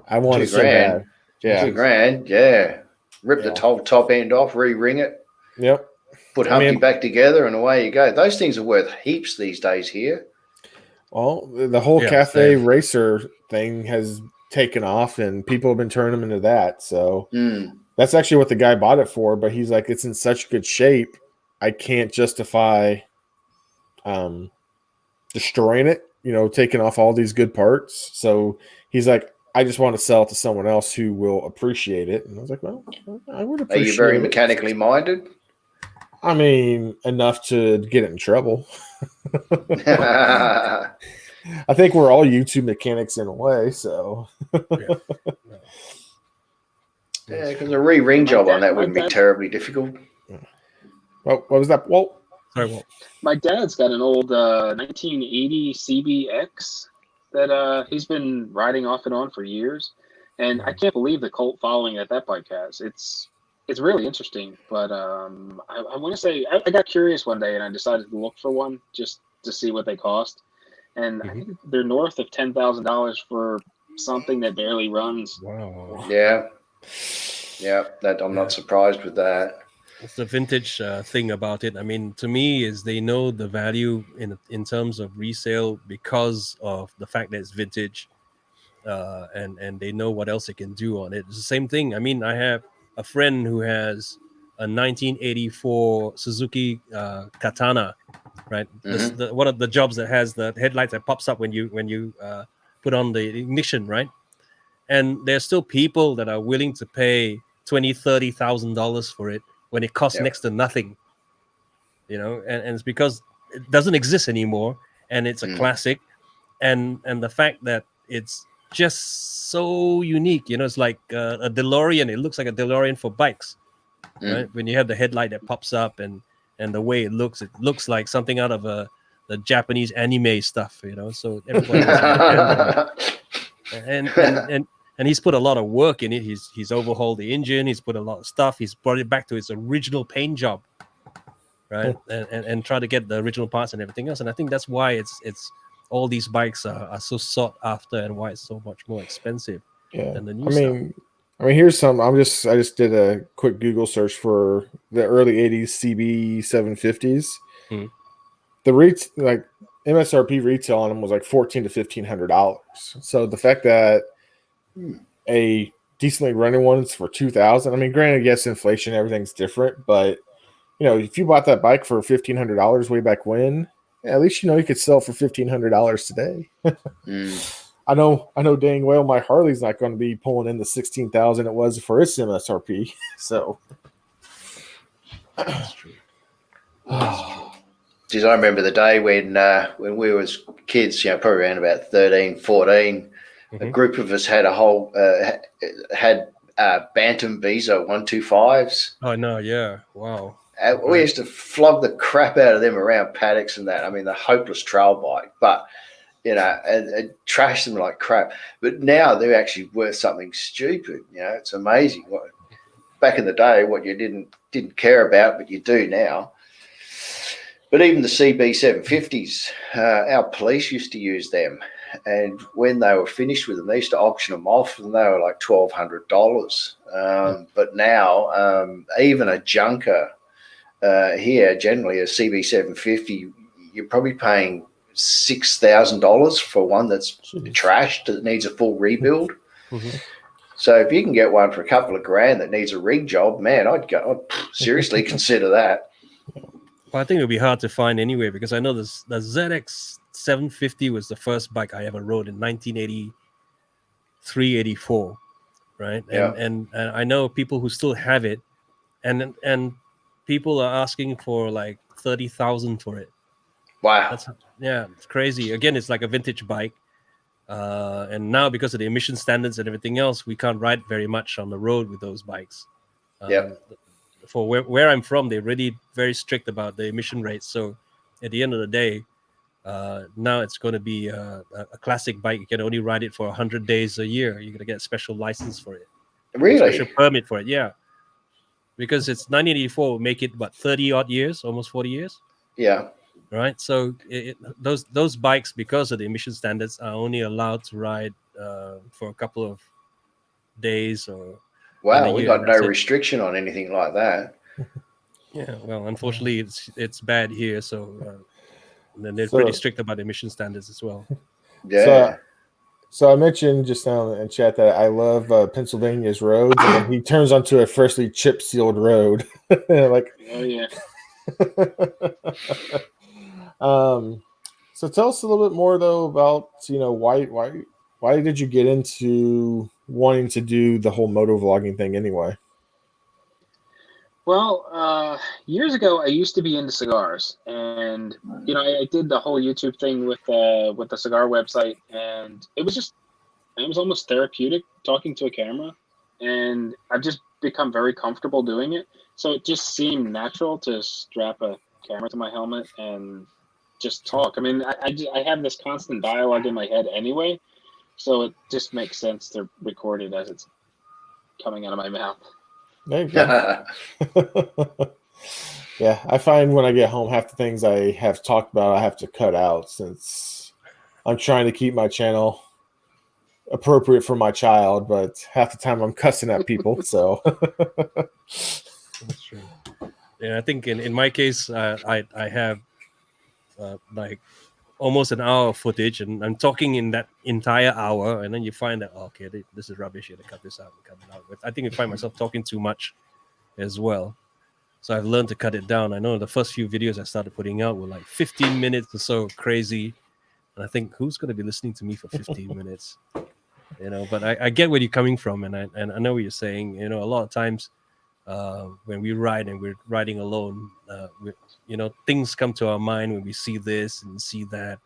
I want it so bad. Yeah. $2,000. Yeah. Rip the top end off, re-ring it. Yep. Put Humpty back together, and away you go. Those things are worth heaps these days here. Well, the whole cafe racer thing has taken off, and people have been turning them into that. So that's actually what the guy bought it for. But he's like, it's in such good shape, I can't justify destroying it. Taking off all these good parts. So he's like, I just want to sell it to someone else who will appreciate it. And I was like, well, I would appreciate it. Are you very mechanically minded? I mean, enough to get it in trouble. I think we're all YouTube mechanics in a way, so. Yeah, because a re-ring job on that wouldn't be terribly difficult. Well, what was that, Walt? Sorry, Walt. My dad's got an old 1980 CBX that he's been riding off and on for years, and I can't believe the cult following that bike has. It's really interesting, but I want to say I got curious one day and I decided to look for one just to see what they cost, and I think they're north of $10,000 for something that barely runs. Wow. Yeah, that I'm not surprised with that. It's the vintage thing about it. I mean, to me, is they know the value in terms of resale because of the fact that it's vintage, and they know what else they can do on it. It's the same thing. I mean, I have a friend who has a 1984 Suzuki Katana, right? One of the jobs that has the headlights that pops up when you put on the ignition, right? And there's still people that are willing to pay $20,000-$30,000 for it when it costs next to nothing, and it's because it doesn't exist anymore, and it's a classic, and the fact that it's just so unique, it's like a DeLorean. It looks like a DeLorean for bikes, right? When you have the headlight that pops up and the way it looks like something out of the Japanese anime stuff, So everybody and he's put a lot of work in it. He's overhauled the engine. He's put a lot of stuff. He's brought it back to its original paint job, right? And try to get the original parts and everything else. And I think that's why it's all these bikes are so sought after, and why it's so much more expensive than the new stuff. I mean, here's some. I just did a quick Google search for the early '80s CB 750s. The MSRP retail on them was like $1,400 to $1,500. So the fact that a decently running one is for $2,000. I mean, granted, yes, inflation, everything's different, but if you bought that bike for $1,500 way back when, at least you could sell for $1,500 today. I know dang well my Harley's not going to be pulling in the $16,000 it was for its MSRP. So that's true. Geez, I remember the day when we was kids, probably around about 13, 14. A group of us had a whole Bantam Visa 125s. Oh no, yeah, wow. We used to flog the crap out of them around paddocks and that. I mean, the hopeless trail bike, but and trash them like crap. But now they're actually worth something stupid. It's amazing. Back in the day, what you didn't care about, but you do now. But even the CB 750s, our police used to use them. And when they were finished with them, they used to auction them off, and they were like $1,200. But now, even a junker here, generally a CB 750, you're probably paying $6,000 for one that's trashed, that needs a full rebuild. So if you can get one for a couple of grand that needs a rig job, man, I'd seriously consider that. Well, I think it would be hard to find anyway, because I know the ZX 750 was the first bike I ever rode in 1983, 84, right? And I know people who still have it, and people are asking for like $30,000 for it. Wow. It's crazy. Again, it's like a vintage bike, And now because of the emission standards and everything else, we can't ride very much on the road with those bikes. For where I'm from, they're really very strict about the emission rates. So at the end of the day, now it's going to be a classic bike. You can only ride it for 100 days a year. You're going to get a special license for it. Really? A special permit for it, yeah. Because it's 1984 will make it, 30 odd years, almost 40 years. Yeah. Right. So those bikes, because of the emission standards, are only allowed to ride for a couple of days or. Wow, we got no restriction on anything like that. Yeah, well, unfortunately, it's bad here, so then they're pretty strict about emission standards as well. Yeah. So I mentioned just now in chat that I love Pennsylvania's roads, and then he turns onto a freshly chip sealed road. Like, oh yeah. So tell us a little bit more though about why did you get into wanting to do the whole moto vlogging thing anyway? Well, years ago, I used to be into cigars, and I did the whole YouTube thing with the cigar website, and it was almost therapeutic talking to a camera, and I've just become very comfortable doing it. So it just seemed natural to strap a camera to my helmet and just talk. I mean, I have this constant dialogue in my head anyway, so it just makes sense to record it as it's coming out of my mouth. There you go. Yeah, I find when I get home, half the things I have talked about, I have to cut out since I'm trying to keep my channel appropriate for my child, but half the time I'm cussing at people. So that's true. Yeah, I think in my case, I have like almost an hour of footage, and I'm talking in that entire hour, and then you find that okay, this is rubbish. You have to cut this out and cut it out. But I think I find myself talking too much as well, so I've learned to cut it down. I know the first few videos I started putting out were like 15 minutes or so, crazy, and I think who's going to be listening to me for 15 minutes? But I get where you're coming from, and I know what you're saying. A lot of times when we ride and we're riding alone, things come to our mind when we see this and see that,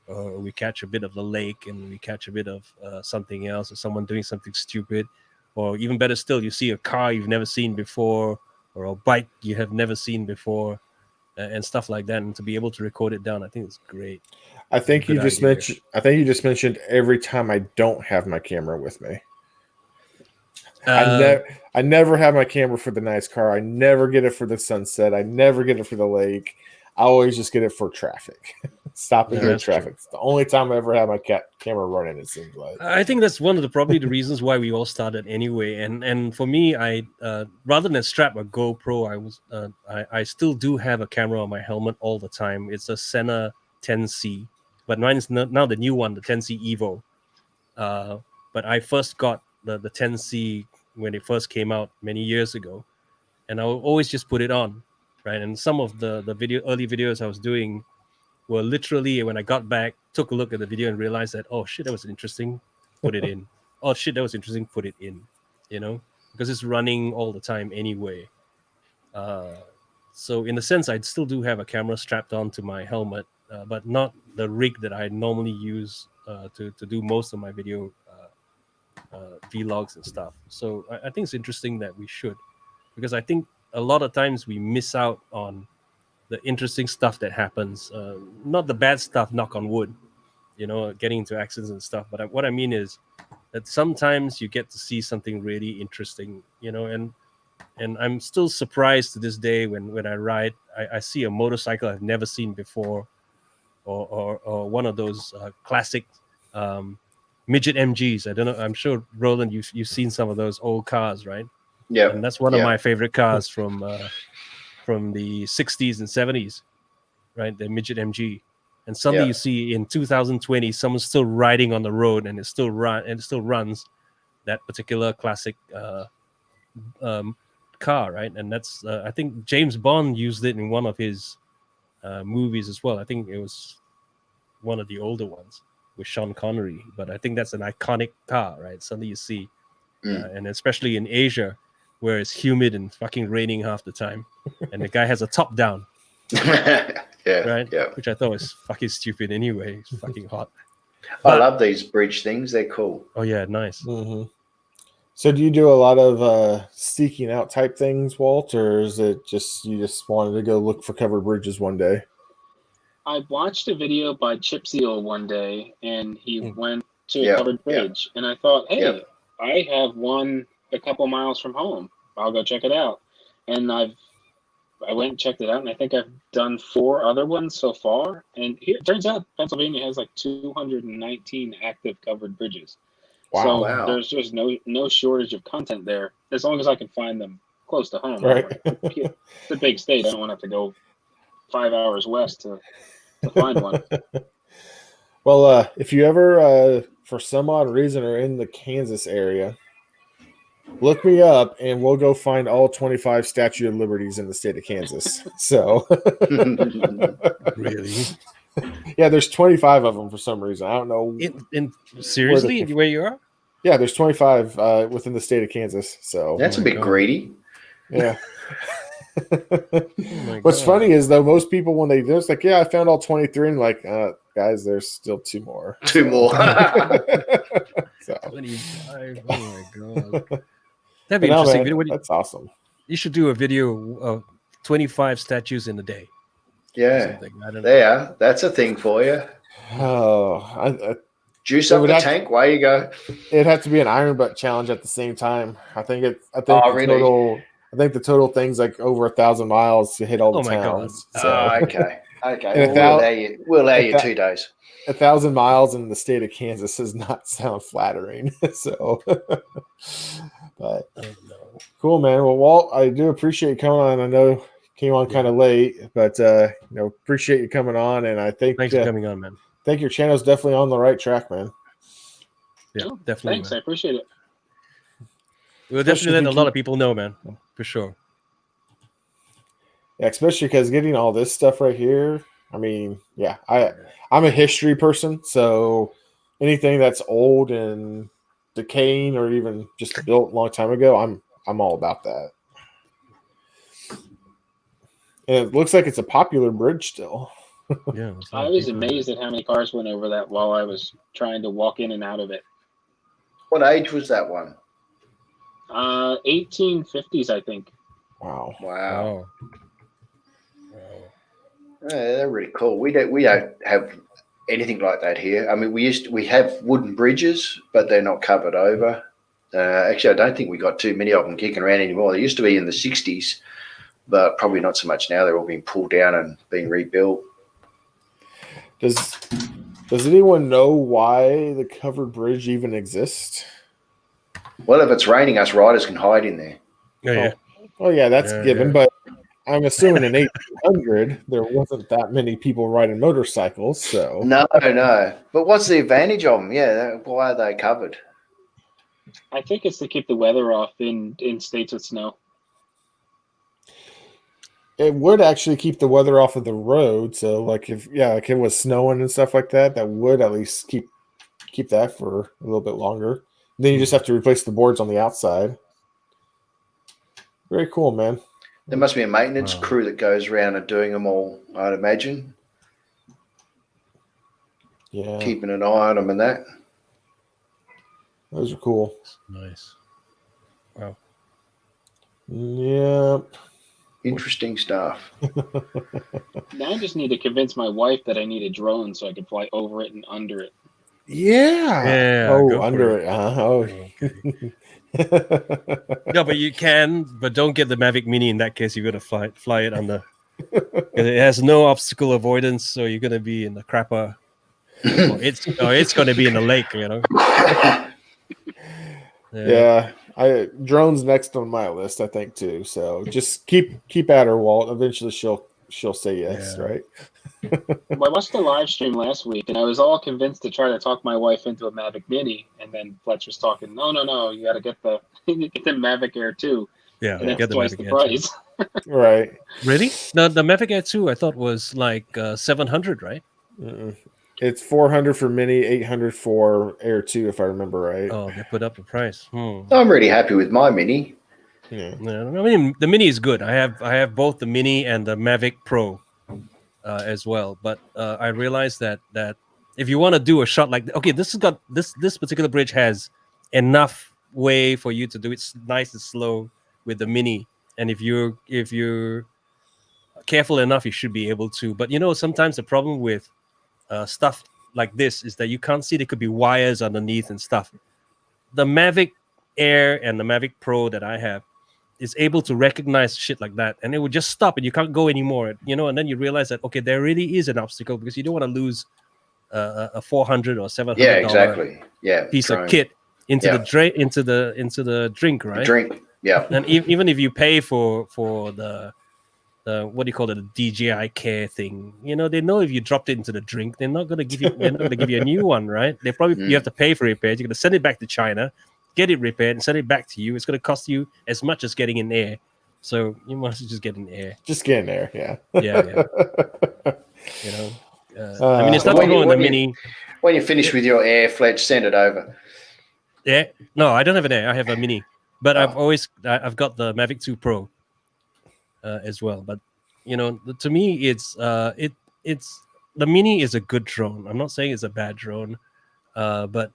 or we catch a bit of the lake and we catch a bit of something else, or someone doing something stupid, or even better still, you see a car you've never seen before, or a bike you have never seen before, and stuff like that. And to be able to record it down, I think it's great. I think you just mentioned every time I don't have my camera with me. I never have my camera for the nice car. I never get it for the sunset. I never get it for the lake. I always just get it for traffic. Stopping in traffic. True. It's the only time I ever have my camera running, it seems like. I think that's one of the probably the reasons why we all started anyway. And for me, I rather than strap a GoPro, I still do have a camera on my helmet all the time. It's a Sena 10C, but mine is now the new one, the 10C Evo. But I first got the 10C when it first came out many years ago, and I will always just put it on, right? And some of the early videos I was doing were literally when I got back, took a look at the video and realized that, oh shit, that was interesting, put it in. Oh shit, that was interesting, put it in. Because it's running all the time anyway. So in a sense, I still do have a camera strapped onto my helmet, but not the rig that I normally use to do most of my video vlogs and stuff. So I think it's interesting that we should, because I think a lot of times we miss out on the interesting stuff that happens, not the bad stuff, knock on wood, getting into accidents and stuff. But what I mean is that sometimes you get to see something really interesting, and I'm still surprised to this day when I ride, I see a motorcycle I've never seen before, or one of those classic midget MGs. I don't know. I'm sure, Roland, you've seen some of those old cars, right? Yeah. And that's one of my favorite cars from the 60s and 70s, right? The midget MG. And suddenly you see in 2020, someone's still riding on the road, and it still runs that particular classic car, right? And that's I think James Bond used it in one of his movies as well. I think it was one of the older ones with Sean Connery, but I think that's an iconic car, right? Suddenly you see, and especially in Asia, where it's humid and fucking raining half the time, and the guy has a top down, right? Yeah, which I thought was fucking stupid anyway. It's fucking hot. I love these bridge things. They're cool. Oh yeah, nice. Mm-hmm. So do you do a lot of seeking out type things, Walt, or is it just you just wanted to go look for covered bridges one day? I watched a video by Chip Seal one day, and he went to a Yep, covered yep. bridge, and I thought, hey, Yep. I have one a couple miles from home. I'll go check it out. And I went and checked it out, and I think I've done 4 other ones so far. And it turns out Pennsylvania has like 219 active covered bridges. Wow. So Wow. there's just no shortage of content there, as long as I can find them close to home. Right. It's a big state. I don't want to have to go 5 hours west to find one. Well, if you ever, for some odd reason, are in the Kansas area, look me up, and we'll go find all 25 Statue of Liberties in the state of Kansas. So, Really? yeah, there's 25 of them for some reason. I don't know. In seriously, where you are? Yeah, there's 25 within the state of Kansas. So That's a bit greedy. yeah. my What's God. funny is though most people when they do it's like, yeah, I found all 23, and like, guys, there's still 2 more. 2 more. So 25. Oh my God. That'd be but no, interesting. man, What do you- that's awesome. You should do a video of 25 statues in a day. Yeah. Something. I don't know. There. That's a thing for you. Oh, Juice It up would the have to- tank. Way you go. it'd have to be an iron butt challenge at the same time. I think Oh, the really? total. I think the total thing's like over 1,000 miles to hit all the Oh my God. towns. So Oh, okay. Okay. And Well, if we'll allow if you that- 2 days. 1,000 miles in the state of Kansas does not sound flattering. So, but Oh, no. cool, man. Well, Walt, I do appreciate you coming on. I know you came on kind of late, but appreciate you coming on. And I think Thanks for coming on, man. think your channel's definitely on the right track, man. Yeah, Oh, definitely. Thanks, Man. I appreciate it. We'll Especially definitely if let you a lot keep- of people know, man, for sure. Yeah, especially because getting all this stuff right here. I mean, yeah, I'm a history person, so anything that's old and decaying or even just built a long time ago, I'm all about that. And it looks like it's a popular bridge still. Yeah. there's a lot I of was people. amazed at how many cars went over that while I was trying to walk in and out of it. What age was that one? 1850s, I think. Wow. Wow. Wow. Yeah, they're really cool. We don't have anything like that here. I mean, we have wooden bridges, but they're not covered over. Actually, I don't think we got too many of them kicking around anymore. They used to be in the 60s, but probably not so much now. They're all being pulled down and being rebuilt. Does anyone know why the covered bridge even exists? Well, if it's raining, us riders can hide in there. Oh, yeah. Oh yeah, that's Yeah, given, yeah. but I'm assuming in 1800 there wasn't that many people riding motorcycles, so No. But what's the advantage of them? Yeah, why are they covered? I think it's to keep the weather off in states with snow. it would actually keep the weather off of the road. So like if it was snowing and stuff like that, that would at least keep that for a little bit longer. Then you just have to replace the boards on the outside. Very cool, man. There must be a maintenance Wow. crew that goes around and doing them all, I'd imagine, Yeah, keeping an eye on them and that. those are cool. Nice. Yep. Interesting stuff. Now I just need to convince my wife that I need a drone so I can fly over it and under it. Yeah. Yeah, go Oh, for under it. it. Oh. No, but you can, but don't get the Mavic Mini in that case. You're gonna fly it under. It has no obstacle avoidance, so you're gonna be in the crapper. Or it's gonna be in the lake, you know. Yeah, drone's next on my list, I think too. So just keep at her, Walt. Eventually, she'll say yes, Yeah. right? Well, I watched the live stream last week, and I was all convinced to try to talk my wife into a Mavic Mini, and then Fletch was talking, no, you got to get the Mavic Air 2, Yeah, and it's get the twice Mavic the Air price. Right. 2. Really? No, the Mavic Air 2 I thought was like 700, right? Mm-mm. It's 400 for Mini, 800 for Air 2, if I remember right. Oh, they put up the price. I'm really happy with my Mini. Yeah. Yeah, I mean, the Mini is good. I have both the Mini and the Mavic Pro as well. But I realized that if you want to do a shot like, okay, this has got this particular bridge has enough way for you to do it nice and slow with the mini, and if you're careful enough, you should be able to. But sometimes the problem with stuff like this is that you can't see. There could be wires underneath and stuff. The Mavic Air and the Mavic Pro that I have is able to recognize shit like that, and it would just stop and you can't go anymore. And then you realize that, okay, there really is an obstacle, because you don't want to lose a $400 or $700 Yeah, exactly. Yeah, piece of kit into the drink, right? Drink. Yeah. And even if you pay for the what do you call it, the DJI Care thing, they know if you dropped it into the drink, they're not going to give you a new one, right? They probably you have to pay for repairs. You're going to send it back to China, get it repaired, and send it back to you. It's going to cost you as much as getting in air. So you must just get in air. Just get in there, yeah. Yeah. I mean, it's not going the mini. When you finish with your air, Fletch, send it over. Yeah, no, I don't have an air. I have a mini, but I've got the Mavic 2 Pro as well. But to me, it's the mini is a good drone. I'm not saying it's a bad drone, but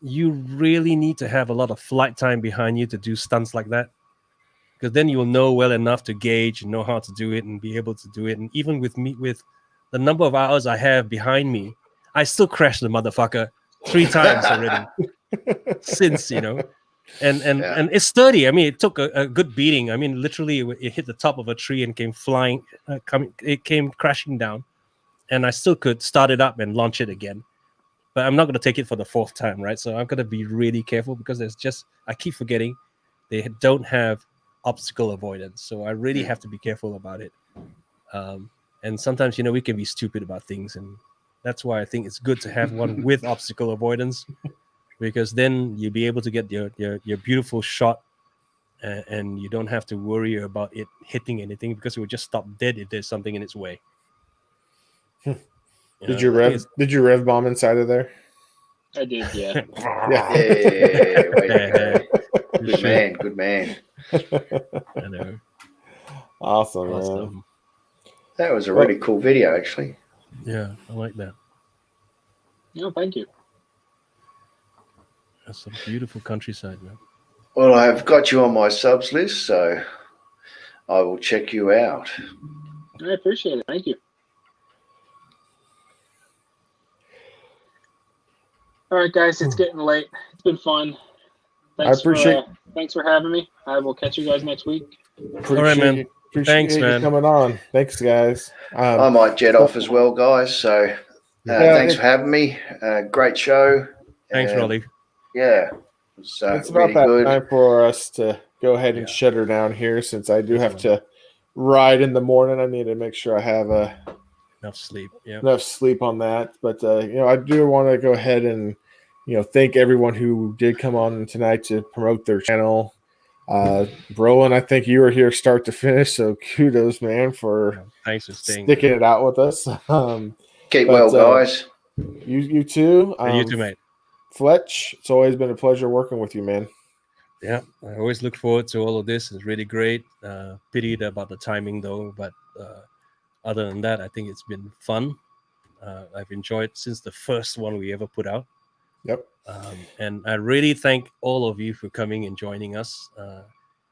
you really need to have a lot of flight time behind you to do stunts like that, because then you'll know well enough to gauge and know how to do it and be able to do it. And even with the number of hours I have behind me, I still crashed the motherfucker 3 times already since, and it's sturdy. I mean, it took a good beating. I mean, literally it hit the top of a tree and came flying, it came crashing down, and I still could start it up and launch it again. But I'm not going to take it for the 4th time, right? So I'm going to be really careful, because I keep forgetting they don't have obstacle avoidance. So I really have to be careful about it. And sometimes, we can be stupid about things. And that's why I think it's good to have one with obstacle avoidance, because then you'll be able to get your beautiful shot, and you don't have to worry about it hitting anything, because it will just stop dead if there's something in its way. Did you rev bomb inside of there? I did, yeah. Good man. I know. Awesome, man. That was a really cool video, actually. Yeah, I like that. No, thank you. That's some beautiful countryside, man. Well, I've got you on my subs list, so I will check you out. I appreciate it. Thank you. All right, guys, it's getting late. It's been fun. Thanks for having me. I will catch you guys next week. All right, man. Thanks, man. Coming on. Thanks, guys. I might jet off as well, guys. So thanks for having me. Great show. Thanks, Rolly. Yeah. It's really about that good. time for us to go ahead and shut her down here, since I do have to ride in the morning. I need to make sure I have enough sleep. Yeah. Enough sleep on that. But I do want to go ahead and thank everyone who did come on tonight to promote their channel. Brolin, I think you were here start to finish, so kudos, man, for thanks for sticking it out with us. Keep well, guys. You too. You too, mate. Fletch, it's always been a pleasure working with you, man. Yeah, I always look forward to all of this. It's really great. Pitied about the timing, though, but other than that, I think it's been fun. I've enjoyed since the first one we ever put out. Yep. And I really thank all of you for coming and joining us.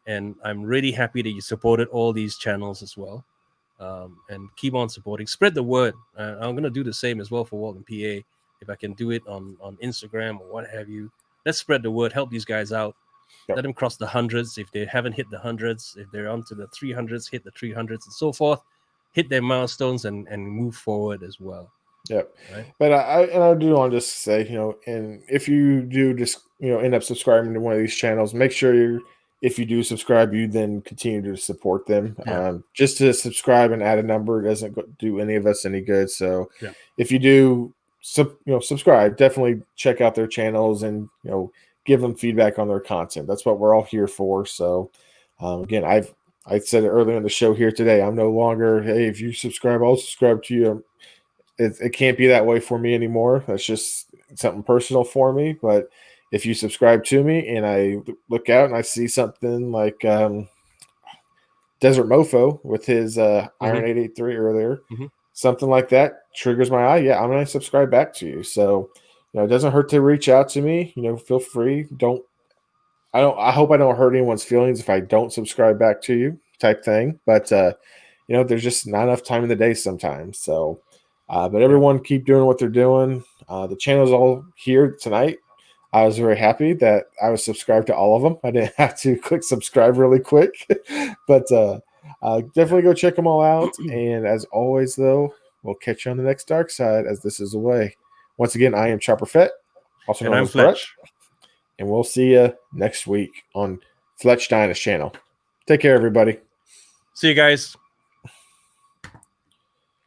And I'm really happy that you supported all these channels as well. And keep on supporting. Spread the word. I'm going to do the same as well for Walton PA. If I can do it on Instagram or what have you. Let's spread the word. Help these guys out. Yep. Let them cross the hundreds. If they haven't hit the hundreds, if they're onto the 300s, hit the 300s and so forth. Hit their milestones and move forward as well. Yep. Right? But I do want to just say, and if you do just, end up subscribing to one of these channels, make sure if you do subscribe, you then continue to support them. Yeah. Just to subscribe and add a number doesn't do any of us any good. So if you do, subscribe, definitely check out their channels and, give them feedback on their content. That's what we're all here for. So again, I said it earlier in the show here today. I'm no longer, hey, if you subscribe, I'll subscribe to you. It can't be that way for me anymore. That's just something personal for me. But if you subscribe to me and I look out and I see something like Desert Mofo with his Iron 883 earlier, something like that triggers my eye, yeah, I'm going to subscribe back to you. So, it doesn't hurt to reach out to me. Feel free. I hope I don't hurt anyone's feelings if I don't subscribe back to you type thing. But, there's just not enough time in the day sometimes. So, but everyone keep doing what they're doing. The channel's all here tonight. I was very happy that I was subscribed to all of them. I didn't have to click subscribe really quick, but definitely go check them all out. And as always, though, we'll catch you on the next Dark Side as this is away. Once again, I am Chopper Fett, also known as Fletch, and we'll see you next week on Fletch Dyna's channel. Take care, everybody. See you guys.